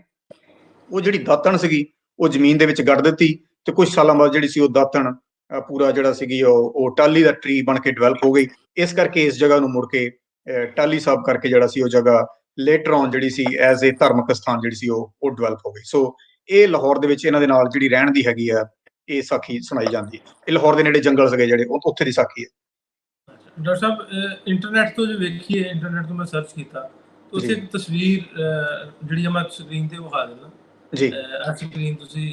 ਉਹ ਜਿਹੜੀ ਦਾਤਣ ਸੀਗੀ ਉਹ ਜ਼ਮੀਨ ਦੇ ਵਿੱਚ ਗੱਡ ਦਿੱਤੀ, ਤੇ ਕੁਝ ਸਾਲਾਂ ਬਾਅਦ ਜਿਹੜੀ ਸੀ ਉਹ ਦਾਤਣ ਪੂਰਾ ਜਿਹੜਾ ਸੀਗੀ ਉਹ ਟਾਹਲੀ ਦਾ ਟਰੀ ਬਣ ਕੇ ਡਿਵੈਲਪ ਹੋ ਗਈ। ਇਸ ਕਰਕੇ ਇਸ ਜਗ੍ਹਾ ਨੂੰ ਮੁੜ ਕੇ ਟਾਹਲੀ ਸਾਹਿਬ ਕਰਕੇ ਜਿਹੜਾ ਸੀ ਉਹ ਜਗ੍ਹਾ ਲੇਟਰ ਔਨ ਜਿਹੜੀ ਸੀ ਐਜ਼ ਏ ਧਾਰਮਿਕ ਸਥਾਨ ਜਿਹੜੀ ਸੀ ਉਹ ਡਿਵੈਲਪ ਹੋ ਗਈ। ਸੋ ਇਹ ਲਾਹੌਰ ਦੇ ਵਿੱਚ ਇਹਨਾਂ ਦੇ ਨਾਲ ਜਿਹੜੀ ਰਹਿਣ ਦੀ ਹੈਗੀ ਆ ਇਹ ਸਾਖੀ ਸੁਣਾਈ ਜਾਂਦੀ ਹੈ। ਇਹ ਲਾਹੌਰ ਦੇ ਨੇੜੇ ਜੰਗਲ ਸੀਗੇ ਜਿਹੜੇ ਉੱਥੇ ਦੀ ਸਾਖੀ ਹੈ। ਡਾਕਟਰ ਸਾਹਿਬ ਇੰਟਰਨੈਟ ਤੋਂ ਜੋ ਵੇਖੀਏ, ਇੰਟਰਨੈਟ ਤੋਂ ਮੈਂ ਸਰਚ ਕੀਤਾ, ਤੁਸੀਂ ਇੱਕ ਤਸਵੀਰ ਜਿਹੜੀ ਮੈਂ ਸਕਰੀਨ ਤੇ ਵਿਖਾ ਦਿੰਦਾ ਜੀ। ਇਹ ਸਕਰੀਨ ਤੁਸੀਂ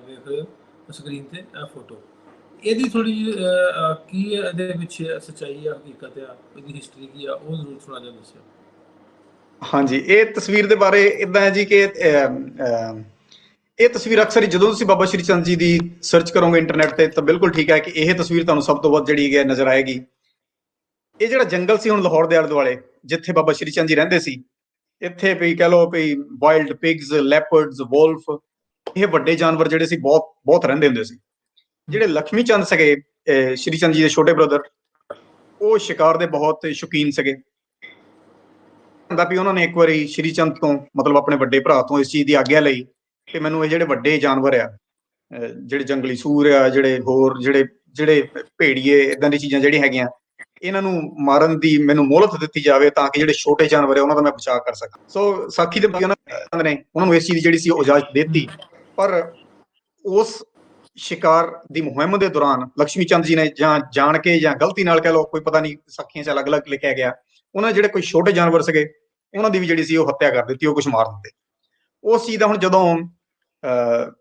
ਵੇਖ ਰਹੇ ਹੋ, ਸਕਰੀਨ ਤੇ ਇਹ ਫੋਟੋ, ਇਹਦੀ ਥੋੜੀ ਜਿਹੀ ਕੀ ਇਹਦੇ ਵਿੱਚ ਸੱਚਾਈ ਆ, ਹਕੀਕਤ ਆ, ਇਹਦੀ ਹਿਸਟਰੀ ਕੀ ਆ, ਉਹ ਜ਼ਰੂਰ ਥੋੜਾ ਜਿਹਾ ਦੱਸਿਓ। ਹਾਂਜੀ, ਇਹ ਤਸਵੀਰ ਦੇ ਬਾਰੇ ਇਦਾਂ ਹੈ ਜੀ ਕਿ ਇਹ ਤਸਵੀਰ ਅਕਸਰ ਜਦੋਂ ਤੁਸੀਂ ਬਾਬਾ ਸ਼੍ਰੀ ਚੰਦ ਜੀ ਦੀ ਸਰਚ ਕਰੋਗੇ ਇੰਟਰਨੈਟ ਤੇ ਤਾਂ ਬਿਲਕੁਲ ਠੀਕ ਹੈ ਕਿ ਇਹ ਤਸਵੀਰ ਤੁਹਾਨੂੰ ਸਭ ਤੋਂ ਵੱਧ ਜਿਹੜੀ ਹੈ ਨਜ਼ਰ ਆਏਗੀ। ਇਹ ਜਿਹੜਾ ਜੰਗਲ ਸੀ ਹੁਣ ਲਾਹੌਰ ਦੇ ਆਲੇ ਦੁਆਲੇ ਜਿੱਥੇ ਬਾਬਾ ਸ਼੍ਰੀ ਚੰਦ ਜੀ ਰਹਿੰਦੇ ਸੀ, ਇੱਥੇ ਵੀ ਕਹਿ ਲਓ ਵੀ ਵਾਈਲਡ ਪਿਗਸ, ਲੈਪਰਡਸ, ਵੋਲਫ, ਇਹ ਵੱਡੇ ਜਾਨਵਰ ਜਿਹੜੇ ਸੀ ਬਹੁਤ ਰਹਿੰਦੇ ਹੁੰਦੇ ਸੀ। ਜਿਹੜੇ ਲక్ష్ਮੀ ਚੰਦ ਸੀਗੇ ਸ਼੍ਰੀ ਚੰਦ ਜੀ ਦੇ ਛੋਟੇ ਬ੍ਰਦਰ, ਉਹ ਸ਼ਿਕਾਰ ਦੇ ਬਹੁਤ ਸ਼ੌਕੀਨ ਸੀਗੇ। ਹੁੰਦਾ ਵੀ ਉਹਨਾਂ ਨੇ ਇੱਕ ਵਾਰੀ ਸ਼੍ਰੀ ਚੰਦ ਤੋਂ ਮਤਲਬ ਆਪਣੇ ਵੱਡੇ ਭਰਾ ਤੋਂ ਇਸ ਚੀਜ਼ ਦੀ ਆਗਿਆ ਲਈ ਕਿ ਮੈਨੂੰ ਇਹ ਜਿਹੜੇ ਵੱਡੇ ਜਾਨਵਰ ਆ, ਜਿਹੜੇ ਜੰਗਲੀ ਸੂਰ ਆ, ਜਿਹੜੇ ਭੇੜੀਏ, ਇਦਾਂ ਦੀ ਚੀਜ਼ਾਂ ਜਿਹੜੀਆਂ ਹੈਗੀਆਂ, ਇਹਨਾਂ ਨੂੰ ਮਾਰਨ ਦੀ ਮੈਨੂੰ ਮੋਹਲਤ ਦਿੱਤੀ ਜਾਵੇ ਤਾਂ ਕਿ ਜਿਹੜੇ ਛੋਟੇ ਜਾਨਵਰ ਆ ਉਹਨਾਂ ਦਾ ਮੈਂ ਬਚਾਅ ਕਰ ਸਕਾਂ। ਸੋ ਸਾਖੀ ਦੇ ਉਹਨਾਂ ਨੂੰ ਇਸ ਚੀਜ਼ ਦੀ ਜਿਹੜੀ ਸੀ ਉਹ ਇਜਾਜ਼ਤ ਦਿੱਤੀ। ਪਰ ਉਸ ਸ਼ਿਕਾਰ ਦੀ ਮੁਹਿੰਮ ਦੇ ਦੌਰਾਨ ਲక్ష్ਮੀ ਚੰਦ ਜੀ ਨੇ ਜਾਂ ਜਾਣ ਕੇ ਜਾਂ ਗਲਤੀ ਨਾਲ ਕਹਿ ਲਓ, ਕੋਈ ਪਤਾ ਨਹੀਂ, ਸਾਖੀਆਂ 'ਚ ਅਲੱਗ-ਅਲੱਗ ਲਿਖਿਆ ਗਿਆ, ਉਹਨਾਂ ਜਿਹੜੇ ਕੋਈ ਛੋਟੇ ਜਾਨਵਰ ਸੀਗੇ ਉਹਨਾਂ ਦੀ ਵੀ ਜਿਹੜੀ ਸੀ ਉਹ ਹੱਤਿਆ ਕਰ ਦਿੱਤੀ, ਉਹ ਕੁਛ ਮਾਰ ਦਿੱਤੇ। ਉਸ ਚੀਜ਼ ਦਾ ਹੁਣ ਜਦੋਂ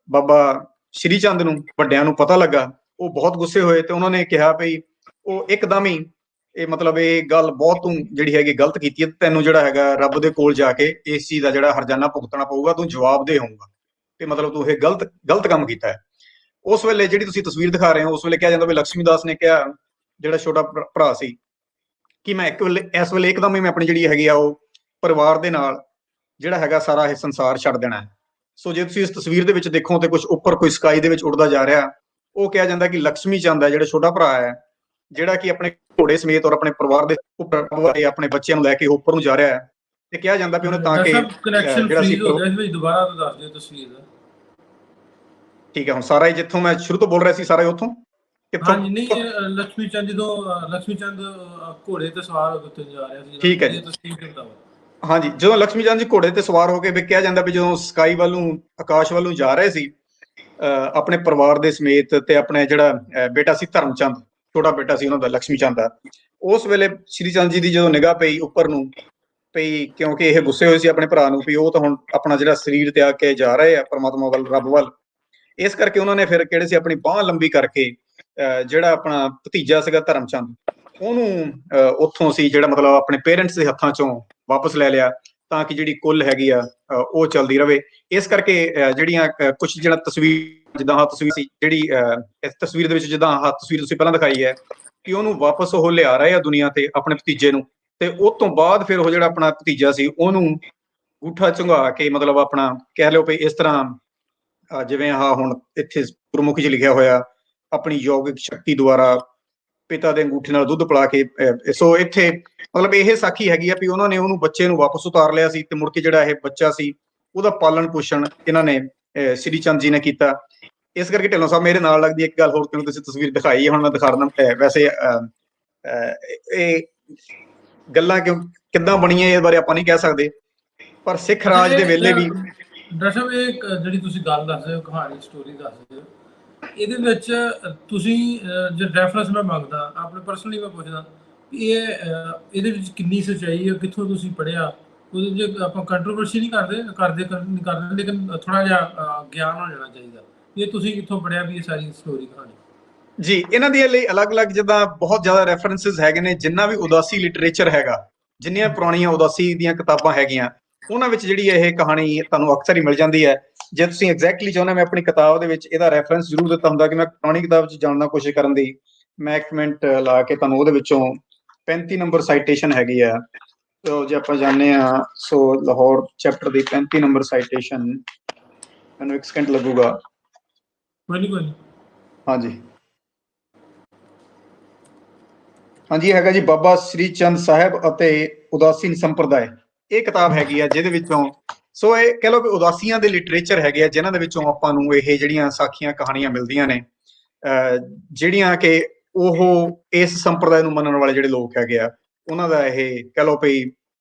ਬਾਬਾ ਸ਼੍ਰੀ ਚੰਦ ਨੂੰ ਵੱਡਿਆਂ ਨੂੰ ਪਤਾ ਲੱਗਾ, ਉਹ ਬਹੁਤ ਗੁੱਸੇ ਹੋਏ ਤੇ ਉਹਨਾਂ ਨੇ ਕਿਹਾ ਵੀ ਉਹ ਇੱਕਦਮ ਹੀ ਮਤਲਬ ਇਹ ਗੱਲ ਬਹੁਤ ਤੂੰ ਜਿਹੜੀ ਹੈਗੀ ਗਲਤ ਕੀਤੀ ਹੈ, ਤੈਨੂੰ ਜਿਹੜਾ ਹੈਗਾ ਰੱਬ ਦੇ ਕੋਲ ਜਾ ਕੇ ਇਸ ਚੀਜ਼ ਦਾ ਜਿਹੜਾ ਹਰਜਾਨਾ ਭੁਗਤਣਾ ਪਊਗਾ, ਤੂੰ ਜਵਾਬਦੇਹ ਹੋਊਗਾ, ਤੇ ਮਤਲਬ ਤੂੰ ਇਹ ਗਲਤ ਕੰਮ ਕੀਤਾ ਹੈ। ਉਸ ਵੇਲੇ ਜਿਹੜੀ ਤੁਸੀਂ ਤਸਵੀਰ ਦਿਖਾ ਰਹੇ ਹੋ, ਉਸ ਵੇਲੇ ਕਿਹਾ ਜਾਂਦਾ ਵੀ ਲక్ష్ਮੀ ਦਾਸ ਨੇ ਕਿਹਾ, ਜਿਹੜਾ ਛੋਟਾ ਭਰਾ ਸੀ, ਕਿ ਮੈਂ ਇਸ ਵੇਲੇ ਇੱਕਦਮ ਹੀ ਮੈਂ ਆਪਣੀ ਜਿਹੜੀ ਹੈਗੀ ਆ ਉਹ ਪਰਿਵਾਰ ਦੇ ਨਾਲ ਜਿਹੜਾ ਹੈਗਾ ਸਾਰਾ ਇਹ ਸੰਸਾਰ ਛੱਡ ਦੇਣਾ ਹੈ। ਸੋ ਜੇ ਤੁਸੀਂ ਇਸ ਤਸਵੀਰ ਦੇ ਵਿੱਚ ਦੇਖੋ ਤੇ ਕੁਝ ਉੱਪਰ ਕੋਈ ਸਕਾਈ ਦੇ ਵਿੱਚ ਉੱਡਦਾ ਜਾ ਰਿਹਾ, ਉਹ ਕਿਹਾ ਜਾਂਦਾ ਕਿ ਲక్ష్ਮੀ ਚੰਦ ਹੈ ਜਿਹੜਾ ਛੋਟਾ ਭਰਾ ਹੈ, ਜਿਹੜਾ ਕਿ ਆਪਣੇ ਘੋੜੇ ਸਮੇਤ ਔਰ ਆਪਣੇ ਪਰਿਵਾਰ ਦੇ ਉੱਪਰ ਆਪਣੇ ਬੱਚਿਆਂ ਨੂੰ ਲੈ ਕੇ ਉੱਪਰ ਨੂੰ ਜਾ ਰਿਹਾ ਹੈ। ਤੇ ਕਿਹਾ ਜਾਂਦਾ ਵੀ ਉਹਨੇ ਤਾਂ ਕਿ ਜਿਹੜਾ ਸੀ ਦੁਬਾਰਾ ਤੋਂ ਦੱਸ ਦਿਓ ਤਸਵੀਰ ਦਾ। ਠੀਕ ਹੈ, ਹੁਣ ਸਾਰਾ ਜਿੱਥੋਂ ਮੈਂ ਸ਼ੁਰੂ ਤੋਂ ਬੋਲ ਰਿਹਾ ਸੀ ਸਾਰਾ ਉੱਥੋਂ ਹਾਂਜੀ, ਨਹੀਂ ਲక్ష్ਮੀ ਚੰਦ ਜਦੋਂ ਲక్ష్ਮੀ ਚੰਦ ਘੋੜੇ ਤੇ ਸਵਾਰ ਹੋ ਕੇ ਜਾ ਰਿਹਾ ਸੀ। ਠੀਕ ਹੈ ਜੀ। ਹਾਂਜੀ, ਜਦੋਂ ਲక్ష్ਮੀ ਚੰਦ ਜੀ ਘੋੜੇ ਤੇ ਸਵਾਰ ਹੋ ਕੇ ਵੀ ਕਿਹਾ ਜਾਂਦਾ ਵੀ ਜਦੋਂ ਸਕਾਈ ਵੱਲ ਨੂੰ, ਆਕਾਸ਼ ਵੱਲ ਨੂੰ ਜਾ ਰਹੇ ਸੀ ਆਪਣੇ ਪਰਿਵਾਰ ਦੇ ਸਮੇਤ, ਤੇ ਆਪਣੇ ਜਿਹੜਾ ਬੇਟਾ ਸੀ ਧਰਮ ਚੰਦ, ਛੋਟਾ ਬੇਟਾ ਸੀ ਉਹਨਾਂ ਦਾ ਲక్ష్ਮੀ ਚੰਦ ਦਾ, ਉਸ ਵੇਲੇ ਸ਼੍ਰੀ ਚੰਦ ਜੀ ਦੀ ਜਦੋਂ ਨਿਗਾਹ ਪਈ ਉੱਪਰ ਨੂੰ ਪਈ, ਕਿਉਂਕਿ ਇਹ ਗੁੱਸੇ ਹੋਏ ਸੀ ਆਪਣੇ ਭਰਾ ਨੂੰ ਵੀ ਉਹ ਤਾਂ ਹੁਣ ਆਪਣਾ ਜਿਹੜਾ ਸਰੀਰ ਤਿਆਗ ਕੇ ਜਾ ਰਹੇ ਆ ਪਰਮਾਤਮਾ ਵੱਲ, ਰੱਬ ਵੱਲ, ਇਸ ਕਰਕੇ ਉਹਨਾਂ ਨੇ ਫਿਰ ਕਿਹੜੇ ਸੀ ਆਪਣੀ ਬਾਂਹ ਲੰਬੀ ਕਰਕੇ ਜਿਹੜਾ ਆਪਣਾ ਭਤੀਜਾ ਸੀਗਾ ਧਰਮ ਚੰਦ, ਉਹਨੂੰ ਉੱਥੋਂ ਸੀ ਜਿਹੜਾ ਮਤਲਬ ਆਪਣੇ ਪੇਰੈਂਟਸ ਦੇ ਹੱਥਾਂ ਚੋਂ ਵਾਪਸ ਲੈ ਲਿਆ, ਤਾਂ ਕਿ ਜਿਹੜੀ ਕੁੱਲ ਹੈਗੀ ਆ ਉਹ ਚੱਲਦੀ ਰਵੇ। ਇਸ ਕਰਕੇ ਜਿਹੜੀਆਂ ਕੁਝ ਜਿਹੜਾ ਤਸਵੀਰ ਜਿੱਦਾਂ ਆਹ ਤਸਵੀਰ ਸੀ ਜਿਹੜੀ ਇਸ ਤਸਵੀਰ ਦੇ ਵਿੱਚ ਜਿੱਦਾਂ ਆਹ ਤਸਵੀਰ ਤੁਸੀਂ ਪਹਿਲਾਂ ਦਿਖਾਈ ਹੈ ਕਿ ਉਹਨੂੰ ਵਾਪਸ ਉਹ ਲਿਆ ਰਹੇ ਆ ਦੁਨੀਆ ਤੇ ਆਪਣੇ ਭਤੀਜੇ ਨੂੰ, ਤੇ ਉਹ ਤੋਂ ਬਾਅਦ ਫਿਰ ਉਹ ਜਿਹੜਾ ਆਪਣਾ ਭਤੀਜਾ ਸੀ ਉਹਨੂੰ ਅੰਗੂਠਾ ਝੁੰਗਾ ਕੇ ਮਤਲਬ ਆਪਣਾ ਕਹਿ ਲਓ ਵੀ ਇਸ ਤਰ੍ਹਾਂ ਜਿਵੇਂ ਆਹ ਹੁਣ ਇੱਥੇ ਗੁਰਮੁਖੀ 'ਚ ਲਿਖਿਆ ਹੋਇਆ ਆਪਣੀ ਯੋਗਿਕ ਸ਼ਕਤੀ ਦੁਆਰਾ ਪਿਤਾ ਦੇ ਅੰਗੂਠੇ ਨਾਲ ਦੁੱਧ ਪਿਲਾ ਕੇ ਸੋ ਇੱਥੇ ਮਤਲਬ ਇਹ ਸਾਖੀ ਹੈਗੀ ਆ ਵੀ ਉਹਨਾਂ ਨੇ ਉਹਨੂੰ ਬੱਚੇ ਨੂੰ ਵਾਪਸ ਉਤਾਰ ਲਿਆ ਸੀ ਤੇ ਮੁੜ ਕੇ ਜਿਹੜਾ ਇਹ ਬੱਚਾ ਸੀ ਉਹਦਾ ਪਾਲਣ ਪੋਸ਼ਣ ਇਹਨਾਂ ਨੇ ਸ੍ਰੀ ਚੰਦ ਜੀ ਨੇ ਕੀਤਾ। ਇਸ ਕਰਕੇ ਢਿੱਲੋਂ ਸਾਹਿਬ ਮੇਰੇ ਨਾਲ ਲੱਗਦੀ ਇੱਕ ਗੱਲ ਹੋਰ, ਕਿਉਂ ਤੁਸੀਂ ਤਸਵੀਰ ਦਿਖਾਈ ਹੈ ਹੁਣ ਮੈਂ ਦਿਖਾ ਦਿੰਦਾ। ਵੈਸੇ ਇਹ ਗੱਲਾਂ ਕਿੱਦਾਂ ਬਣੀਆਂ ਇਹ ਬਾਰੇ ਆਪਾਂ ਨਹੀਂ ਕਹਿ ਸਕਦੇ, ਪਰ ਸਿੱਖ ਰਾਜ ਦੇ ਵੇਲੇ ਵੀ ਡਾਕਟਰ ਸਾਹਿਬ ਇਹ ਜਿਹੜੀ ਤੁਸੀਂ ਗੱਲ ਦੱਸ ਰਹੇ ਹੋ, ਕਹਾਣੀ ਸਟੋਰੀ ਦੱਸ ਰਹੇ ਹੋ, ਇਹਦੇ ਵਿੱਚ ਤੁਸੀਂ ਜੇ ਰੈਫਰੈਂਸ ਮੈਂ ਮੰਗਦਾ ਆਪਣੇ ਪਰਸਨਲੀ ਮੈਂ ਪੁੱਛਦਾ ਵੀ ਇਹਦੇ ਵਿੱਚ ਕਿੰਨੀ ਸੱਚਾਈ ਹੈ, ਕਿੱਥੋਂ ਤੁਸੀਂ ਪੜ੍ਹਿਆ, ਉਹਦੇ 'ਚ ਆਪਾਂ ਕੰਟਰੋਵਰਸੀ ਨਹੀਂ ਕਰਦੇ ਲੇਕਿਨ ਥੋੜਾ ਜਿਹਾ ਗਿਆਨ ਹੋ ਜਾਣਾ ਚਾਹੀਦਾ। ਇਹ ਤੁਸੀਂ ਕਿੱਥੋਂ ਪੜ੍ਹਿਆ ਵੀ ਇਹ ਸਾਰੀ ਸਟੋਰੀ ਕਹਾਣੀ? ਜੀ ਇਹਨਾਂ ਦੇ ਲਈ ਅਲੱਗ-ਅਲੱਗ ਜਿੱਦਾਂ ਬਹੁਤ ਜ਼ਿਆਦਾ ਰੈਫਰੈਂਸਿਸ ਹੈਗੇ ਨੇ, ਜਿੰਨਾ ਵੀ ਉਦਾਸੀ ਲਿਟਰੇਚਰ ਹੈਗਾ, ਜਿੰਨੀਆਂ ਪੁਰਾਣੀਆਂ ਉਦਾਸੀ ਦੀਆਂ ਕਿਤਾਬਾਂ ਹੈਗੀਆਂ ਉਹਨਾਂ ਵਿੱਚ ਜਿਹੜੀ ਇਹ ਕਹਾਣੀ ਤੁਹਾਨੂੰ ਅਕਸਰ ਹੀ ਮਿਲ ਜਾਂਦੀ ਹੈ। ਜੇ ਤੁਸੀਂ ਐਗਜ਼ੈਕਟਲੀ ਚਾਹੁੰਦੇ ਮੈਂ ਆਪਣੀ ਕਿਤਾਬ ਦੇ ਵਿੱਚ ਇਹਦਾ ਰੈਫਰੈਂਸ ਜ਼ਰੂਰ ਦਿੱਤਾ ਹੁੰਦਾ ਕਿ ਮੈਂ ਪੁਰਾਣੀ ਕਿਤਾਬ 'ਚ ਜਾਣਨਾ ਕੋਸ਼ਿਸ਼ ਕਰਨ ਦੀ, ਮੈਂ ਇੱਕ ਮਿੰਟ ਲਾ ਕੇ ਤੁਹਾਨੂੰ ਉਹਦੇ ਵਿੱਚੋਂ 35 ਨੰਬਰ ਸਾਈਟੇਸ਼ਨ ਹੈਗੀ ਆ। ਸੋ ਜੇ ਆਪਾਂ ਜਾਣਦੇ ਹਾਂ ਸੋ ਲਾਹੌਰ ਚੈਪਟਰ ਦੀ 35 ਨੰਬਰ ਸਾਈਟੇਸ਼ਨ, ਮੈਨੂੰ 1 ਸਕਿੰਟ ਲੱਗੂਗਾ। ਕੋਈ ਨਹੀਂ ਹਾਂਜੀ ਹਾਂਜੀ ਹੈਗਾ ਜੀ, ਬਾਬਾ ਸ੍ਰੀ ਚੰਦ ਸਾਹਿਬ ਅਤੇ ਉਦਾਸੀਨ ਸੰਪਰਦਾਇ, ਇਹ ਕਿਤਾਬ ਹੈਗੀ ਆ ਜਿਹਦੇ ਵਿੱਚੋਂ ਸੋ ਇਹ ਕਹਿ ਲਓ ਕਿ ਉਦਾਸੀਆਂ ਦੇ ਲਿਟਰੇਚਰ ਹੈਗੇ ਆ ਜਿਨ੍ਹਾਂ ਦੇ ਵਿੱਚੋਂ ਆਪਾਂ ਨੂੰ ਇਹ ਜਿਹੜੀਆਂ ਸਾਖੀਆਂ ਕਹਾਣੀਆਂ ਮਿਲਦੀਆਂ ਨੇ, ਜਿਹੜੀਆਂ ਕਿ ਉਹ ਇਸ ਸੰਪਰਦਾਇ ਨੂੰ ਮੰਨਣ ਵਾਲੇ ਜਿਹੜੇ ਲੋਕ ਹੈਗੇ ਆ ਉਹਨਾਂ ਦਾ ਇਹ ਕਹਿ ਲਓ ਵੀ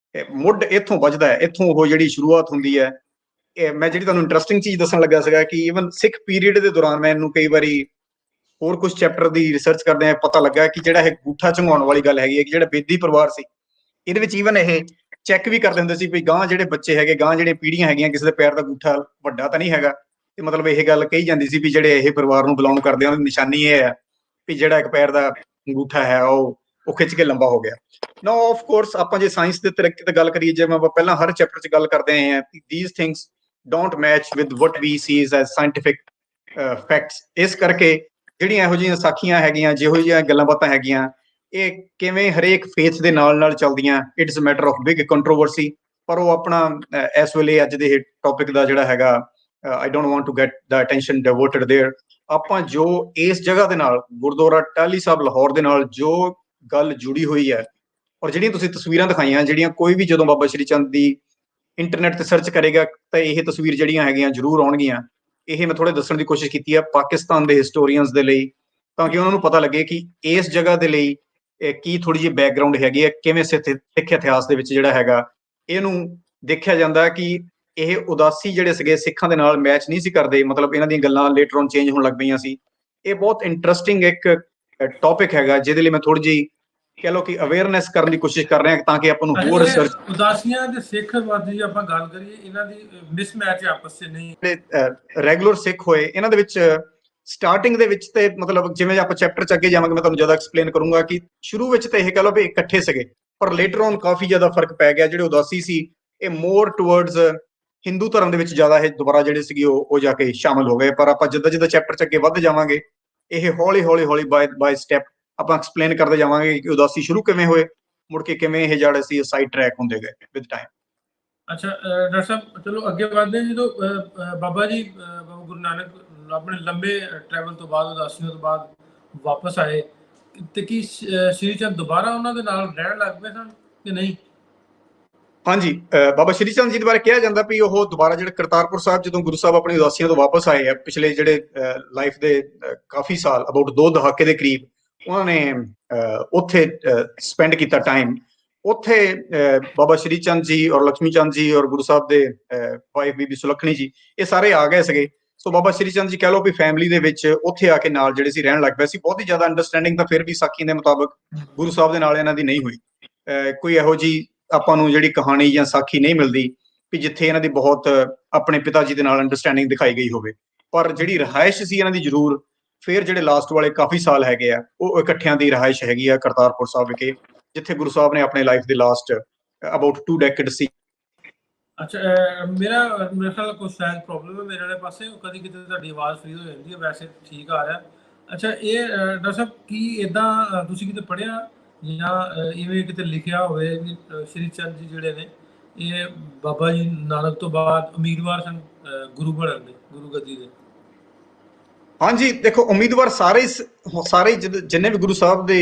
ਮੁੱਢ ਇੱਥੋਂ ਵੱਜਦਾ ਹੈ, ਇੱਥੋਂ ਉਹ ਜਿਹੜੀ ਸ਼ੁਰੂਆਤ ਹੁੰਦੀ ਹੈ। ਮੈਂ ਜਿਹੜੀ ਤੁਹਾਨੂੰ ਇੰਟਰਸਟਿੰਗ ਚੀਜ਼ ਦੱਸਣ ਲੱਗਾ ਸੀਗਾ ਕਿ ਈਵਨ ਸਿੱਖ ਪੀਰੀਅਡ ਦੇ ਦੌਰਾਨ ਮੈਨੂੰ ਕਈ ਵਾਰੀ ਹੋਰ ਕੁਝ ਚੈਪਟਰ ਦੀ ਰਿਸਰਚ ਕਰਦੇ ਆ ਪਤਾ ਲੱਗਾ ਕਿ ਜਿਹੜਾ ਇਹ ਅੰਗੂਠਾ ਝੁੰਗਾਉਣ ਵਾਲੀ ਗੱਲ ਹੈਗੀ ਹੈ ਕਿ ਜਿਹੜਾ ਬੇਦੀ ਪਰਿਵਾਰ ਸੀ ਇਹਦੇ ਵਿੱਚ ਈਵਨ ਇਹ ਚੈੱਕ ਵੀ ਕਰਦੇ ਹੁੰਦੇ ਸੀ ਵੀ ਗਾਂ ਜਿਹੜੇ ਬੱਚੇ ਹੈਗੇ, ਗਾਂ ਜਿਹੜੀਆਂ ਪੀੜ੍ਹੀਆਂ ਹੈਗੀਆਂ, ਕਿਸੇ ਦੇ ਪੈਰ ਦਾ ਅੰਗੂਠਾ ਵੱਡਾ ਤਾਂ ਨਹੀਂ ਹੈਗਾ, ਤੇ ਮਤਲਬ ਇਹ ਗੱਲ ਕਹੀ ਜਾਂਦੀ ਸੀ ਵੀ ਜਿਹੜੇ ਇਹ ਪਰਿਵਾਰ ਨੂੰ ਬਿਲੋਂਗ ਕਰਦੇ ਆ ਉਹਦੀ ਨਿਸ਼ਾਨੀ ਇਹ ਹੈ ਵੀ ਜਿਹੜਾ ਇੱਕ ਪੈਰ ਦਾ ਅੰਗੂਠਾ ਹੈ ਉਹ ਖਿੱਚ ਕੇ ਲੰਬਾ ਹੋ ਗਿਆ। ਨਾ ਆਫ ਕੋਰਸ ਆਪਾਂ ਜੇ ਸਾਇੰਸ ਦੇ ਤਰੀਕੇ ਤੇ ਗੱਲ ਕਰੀਏ, ਜਿਵੇਂ ਆਪਾਂ ਪਹਿਲਾਂ ਹਰ ਚੈਪਟਰ 'ਚ ਗੱਲ ਕਰਦੇ ਆਏ ਹਾਂ, these things don't match with what we see as scientific facts। ਇਸ ਕਰਕੇ ਜਿਹੜੀਆਂ ਇਹੋ ਜਿਹੀਆਂ ਸਾਖੀਆਂ ਹੈਗੀਆਂ, ਜਿਹੋ ਜਿਹੀਆਂ ਗੱਲਾਂ ਬਾਤਾਂ ਹੈਗੀਆਂ, ਇਹ ਕਿਵੇਂ ਹਰੇਕ ਫੇਥ ਦੇ ਨਾਲ ਚੱਲਦੀਆਂ, it's matter of big controversy. ਪਰ ਉਹ ਆਪਣਾ ਇਸ ਵੇਲੇ ਅੱਜ ਦੇ ਟੌਪਿਕ ਦਾ ਜਿਹੜਾ ਹੈਗਾ, I don't want to get the attention devoted there. ਆਪਾਂ ਜੋ ਇਸ ਜਗ੍ਹਾ ਦੇ ਨਾਲ ਗੁਰਦੁਆਰਾ ਟਾਹਲੀ ਸਾਹਿਬ ਲਾਹੌਰ ਦੇ ਨਾਲ ਜੋ ਗੱਲ ਜੁੜੀ ਹੋਈ ਹੈ, ਔਰ ਜਿਹੜੀਆਂ ਤੁਸੀਂ ਤਸਵੀਰਾਂ ਦਿਖਾਈਆਂ, ਜਿਹੜੀਆਂ ਕੋਈ ਵੀ ਜਦੋਂ ਬਾਬਾ ਸ਼੍ਰੀ ਚੰਦ ਦੀ ਇੰਟਰਨੈਟ ਤੇ ਸਰਚ ਕਰੇਗਾ ਤਾਂ ਇਹ ਤਸਵੀਰ ਜਿਹੜੀਆਂ ਹੈਗੀਆਂ ਜ਼ਰੂਰ ਆਉਣਗੀਆਂ। ਇਹ ਮੈਂ ਥੋੜੇ ਦੱਸਣ ਦੀ ਕੋਸ਼ਿਸ਼ ਕੀਤੀ ਹੈ ਪਾਕਿਸਤਾਨ ਦੇ ਹਿਸਟੋਰੀਅਨਸ ਦੇ ਲਈ, ਤਾਂ ਕਿ ਉਹਨਾਂ ਨੂੰ ਪਤਾ ਲੱਗੇ ਕਿ ਇਸ ਜਗ੍ਹਾ ਦੇ ਲਈ ਕੀ ਥੋੜੀ ਜਿਹੀ ਬੈਕਗਰਾਉਂਡ ਹੈਗੀ ਹੈ, ਕਿਵੇਂ ਸਿੱਖ ਇਤਿਹਾਸ ਦੇ ਵਿੱਚ ਜਿਹੜਾ ਹੈਗਾ ਇਹਨੂੰ ਦੇਖਿਆ ਜਾਂਦਾ ਕਿ ਇਹ ਉਦਾਸੀ ਜਿਹੜੇ ਸੀਗੇ ਸਿੱਖਾਂ ਦੇ ਨਾਲ ਮੈਚ ਨਹੀਂ ਸੀ ਕਰਦੇ, ਮਤਲਬ ਇਹਨਾਂ ਦੀਆਂ ਗੱਲਾਂ ਲੇਟਰ ਔਨ ਚੇਂਜ ਹੋਣ ਲੱਗ ਪਈਆਂ ਸੀ। ਇਹ ਬਹੁਤ ਇੰਟਰਸਟਿੰਗ ਇੱਕ ਟੌਪਿਕ ਹੈਗਾ ਜਿਹਦੇ ਲਈ ਮੈਂ ਥੋੜੀ ਜਿਹੀ ਕਹਿ ਲਓ ਕਿ ਅਵੇਅਰਨੈਸ ਕਰਨ ਦੀ ਕੋਸ਼ਿਸ਼ ਕਰ ਰਹੇ ਹਾਂ ਤਾਂ ਕਿ ਆਪਾਂ ਨੂੰ ਹੋਰ ਰਿਸਰਚ। ਉਦਾਸੀਆਂ ਦੇ ਸਿੱਖ ਵਾਦੀ ਜੇ ਆਪਾਂ ਗੱਲ ਕਰੀਏ, ਇਹਨਾਂ ਦੀ ਮਿਸਮੈਚ ਆਪਸ 'ਚ ਨਹੀਂ, ਰੈਗੂਲਰ ਸਿੱਖ ਹੋਏ ਇਹਨਾਂ ਦੇ ਵਿੱਚ ਸਟਾਰਟਿੰਗ ਦੇ ਵਿੱਚ ਤੇ ਮਤਲਬ ਜਿਵੇਂ ਆਪਾਂ ਚੈਪਟਰ 'ਚ ਅੱਗੇ ਜਾਵਾਂਗੇ ਮੈਂ ਤੁਹਾਨੂੰ ਜ਼ਿਆਦਾ ਐਕਸਪਲੇਨ ਕਰੂੰਗਾ ਕਿ ਸ਼ੁਰੂ ਵਿੱਚ ਤਾਂ ਇਹ ਕਹਿ ਲਓ ਵੀ ਇਕੱਠੇ ਸੀਗੇ, ਪਰ ਲੇਟਰ ਔਨ ਕਾਫੀ ਜ਼ਿਆਦਾ ਫਰਕ ਪੈ ਗਿਆ। ਜਿਹੜੇ ਉਦਾਸੀ ਸੀ ਇਹ ਮੋਰ ਟੂਵਰਡਸ ਹਿੰਦੂ ਧਰਮ ਦੇ ਵਿੱਚ ਜ਼ਿਆਦਾ ਇਹ ਦੁਬਾਰਾ ਜਿਹੜੇ ਸੀਗੇ ਉਹ ਜਾ ਕੇ ਸ਼ਾਮਲ ਹੋ ਗਏ। ਪਰ ਆਪਾਂ ਜਿੱਦਾਂ ਚੈਪਟਰ 'ਚ ਅੱਗੇ ਵੱਧ ਜਾਵਾਂਗੇ ਇਹ ਹੌਲੀ ਬਾਏ ਸਟੈਪ ਆਪਾਂ ਐਕਸਪਲੇਨ ਕਰਦੇ ਜਾਵਾਂਗੇ ਕਿ ਉਦਾਸੀ ਸ਼ੁਰੂ ਕਿਵੇਂ ਹੋਏ, ਮੁੜ ਕੇ ਕਿਵੇਂ ਇਹ ਜਿਹੜੇ ਸੀ ਸਾਈਡ ਟਰੈਕ ਹੁੰਦੇ ਗਏ ਵਿਦ ਟਾਈਮ। ਅੱਛਾ ਡਾਕਟਰ ਸਾਹਿਬ ਚਲੋ ਅੱਗੇ ਵਧਦੇ। ਜਦੋਂ ਬਾਬਾ ਜੀ ਬਾਬਾ ਗੁਰੂ ਨਾਨਕ ਆਪਣੇ ਲੰਬੇ ਟਰੈਵਲ ਤੋਂ ਬਾਅਦ, ਉਦਾਸੀਆਂ ਤੋਂ ਬਾਅਦ ਵਾਪਸ ਆਏ ਤੇ ਕੀ ਸ਼੍ਰੀ ਚੰਦ ਦੁਬਾਰਾ ਉਹਨਾਂ ਦੇ ਨਾਲ ਰਹਿਣ ਲੱਗ ਪਏ ਸਨ ਕਿ ਨਹੀਂ? ਹਾਂਜੀ, ਬਾਬਾ ਸ਼੍ਰੀ ਚੰਦ ਜੀ ਦੇ ਬਾਰੇ ਕਿਹਾ ਜਾਂਦਾ ਵੀ ਉਹ ਦੁਬਾਰਾ ਜਿਹੜੇ ਕਰਤਾਰਪੁਰ ਸਾਹਿਬ ਜਦੋਂ ਗੁਰੂ ਸਾਹਿਬ ਆਪਣੀ ਉਦਾਸੀਆਂ ਤੋਂ ਵਾਪਸ ਆਏ ਆ, ਪਿਛਲੇ ਜਿਹੜੇ ਲਾਈਫ ਦੇ ਕਾਫੀ ਸਾਲ ਅਬਾਊਟ 2 ਦਹਾਕੇ ਦੇ ਕਰੀਬ ਉਹਨਾਂ ਨੇ ਉੱਥੇ ਸਪੈਂਡ ਕੀਤਾ ਟਾਈਮ। ਉੱਥੇ ਬਾਬਾ ਸ਼੍ਰੀ ਚੰਦ ਜੀ ਔਰ ਲక్ష్ਮੀ ਚੰਦ ਜੀ ਔਰ ਗੁਰੂ ਸਾਹਿਬ ਦੇ ਵਾਈਫ ਬੀਬੀ ਸੁਲੱਖਣੀ ਜੀ ਇਹ ਸਾਰੇ ਆ ਗਏ ਸੀਗੇ। ਸੋ ਬਾਬਾ ਸ਼੍ਰੀ ਚੰਦ ਜੀ ਕਹਿ ਲਓ ਵੀ ਫੈਮਿਲੀ ਦੇ ਵਿੱਚ ਉੱਥੇ ਆ ਕੇ ਨਾਲ ਜਿਹੜੇ ਸੀ ਰਹਿਣ ਲੱਗ ਪਏ ਸੀ। ਬਹੁਤੀ ਜ਼ਿਆਦਾ ਅੰਡਰਸਟੈਂਡਿੰਗ ਤਾਂ ਫਿਰ ਵੀ ਸਾਖੀ ਦੇ ਮੁਤਾਬਕ ਗੁਰੂ ਸਾਹਿਬ ਦੇ ਨਾਲ ਇਹਨਾਂ ਦੀ ਨਹੀਂ ਹੋਈ। ਕੋਈ ਇਹੋ ਜਿਹੀ ਆਪਾਂ ਨੂੰ ਜਿਹੜੀ ਕਹਾਣੀ ਜਾਂ ਸਾਖੀ ਨਹੀਂ ਮਿਲਦੀ ਵੀ ਜਿੱਥੇ ਇਹਨਾਂ ਦੀ ਬਹੁਤ ਆਪਣੇ ਪਿਤਾ ਜੀ ਦੇ ਨਾਲ ਅੰਡਰਸਟੈਂਡਿੰਗ ਦਿਖਾਈ ਗਈ ਹੋਵੇ। ਪਰ ਜਿਹੜੀ ਰਿਹਾਇਸ਼ ਸੀ ਇਹਨਾਂ ਦੀ ਜ਼ਰੂਰ ਫਿਰ ਜਿਹੜੇ ਲਾਸਟ ਵਾਲੇ ਕਾਫੀ ਸਾਲ ਹੈਗੇ ਆ ਉਹ ਇਕੱਠਿਆਂ ਦੀ ਰਿਹਾਇਸ਼ ਹੈਗੀ ਆ ਕਰਤਾਰਪੁਰ ਸਾਹਿਬ ਵਿਖੇ, ਜਿੱਥੇ ਗੁਰੂ ਸਾਹਿਬ ਨੇ ਆਪਣੇ ਲਾਈਫ ਦੇ ਲਾਸਟ ਅਬਾਊਟ 2 ਡੈਕੇਡ ਸੀ ਅੱਛਾ ਮੇਰਾ ਮੇਰੇ ਖਿਆਲ ਕੋਈ ਸ਼ਾਇਦ ਪ੍ਰੋਬਲਮ ਹੈ ਮੇਰੇ ਵਾਲੇ ਪਾਸੇ, ਉਹ ਕਦੀ ਕਿਤੇ ਤੁਹਾਡੀ ਆਵਾਜ਼ ਫ੍ਰੀ ਹੋ ਜਾਂਦੀ ਹੈ, ਵੈਸੇ ਠੀਕ ਆ ਰਿਹਾ। ਅੱਛਾ ਇਹ ਡਾਕਟਰ ਸਾਹਿਬ ਕੀ ਇੱਦਾਂ ਤੁਸੀਂ ਕਿਤੇ ਪੜ੍ਹਿਆ ਜਾਂ ਇਵੇਂ ਕਿਤੇ ਲਿਖਿਆ ਹੋਵੇ ਵੀ ਸ਼੍ਰੀ ਚੰਦ ਜੀ ਜਿਹੜੇ ਨੇ ਇਹ ਬਾਬਾ ਜੀ ਨਾਨਕ ਤੋਂ ਬਾਅਦ ਉਮੀਦਵਾਰ ਸਨ ਗੁਰੂ ਬਣਨ ਦੇ, ਗੁਰੂ ਗੱਦੀ ਦੇ? ਹਾਂਜੀ, ਦੇਖੋ ਉਮੀਦਵਾਰ ਸਾਰੇ ਜਿੰਨੇ ਵੀ ਗੁਰੂ ਸਾਹਿਬ ਦੇ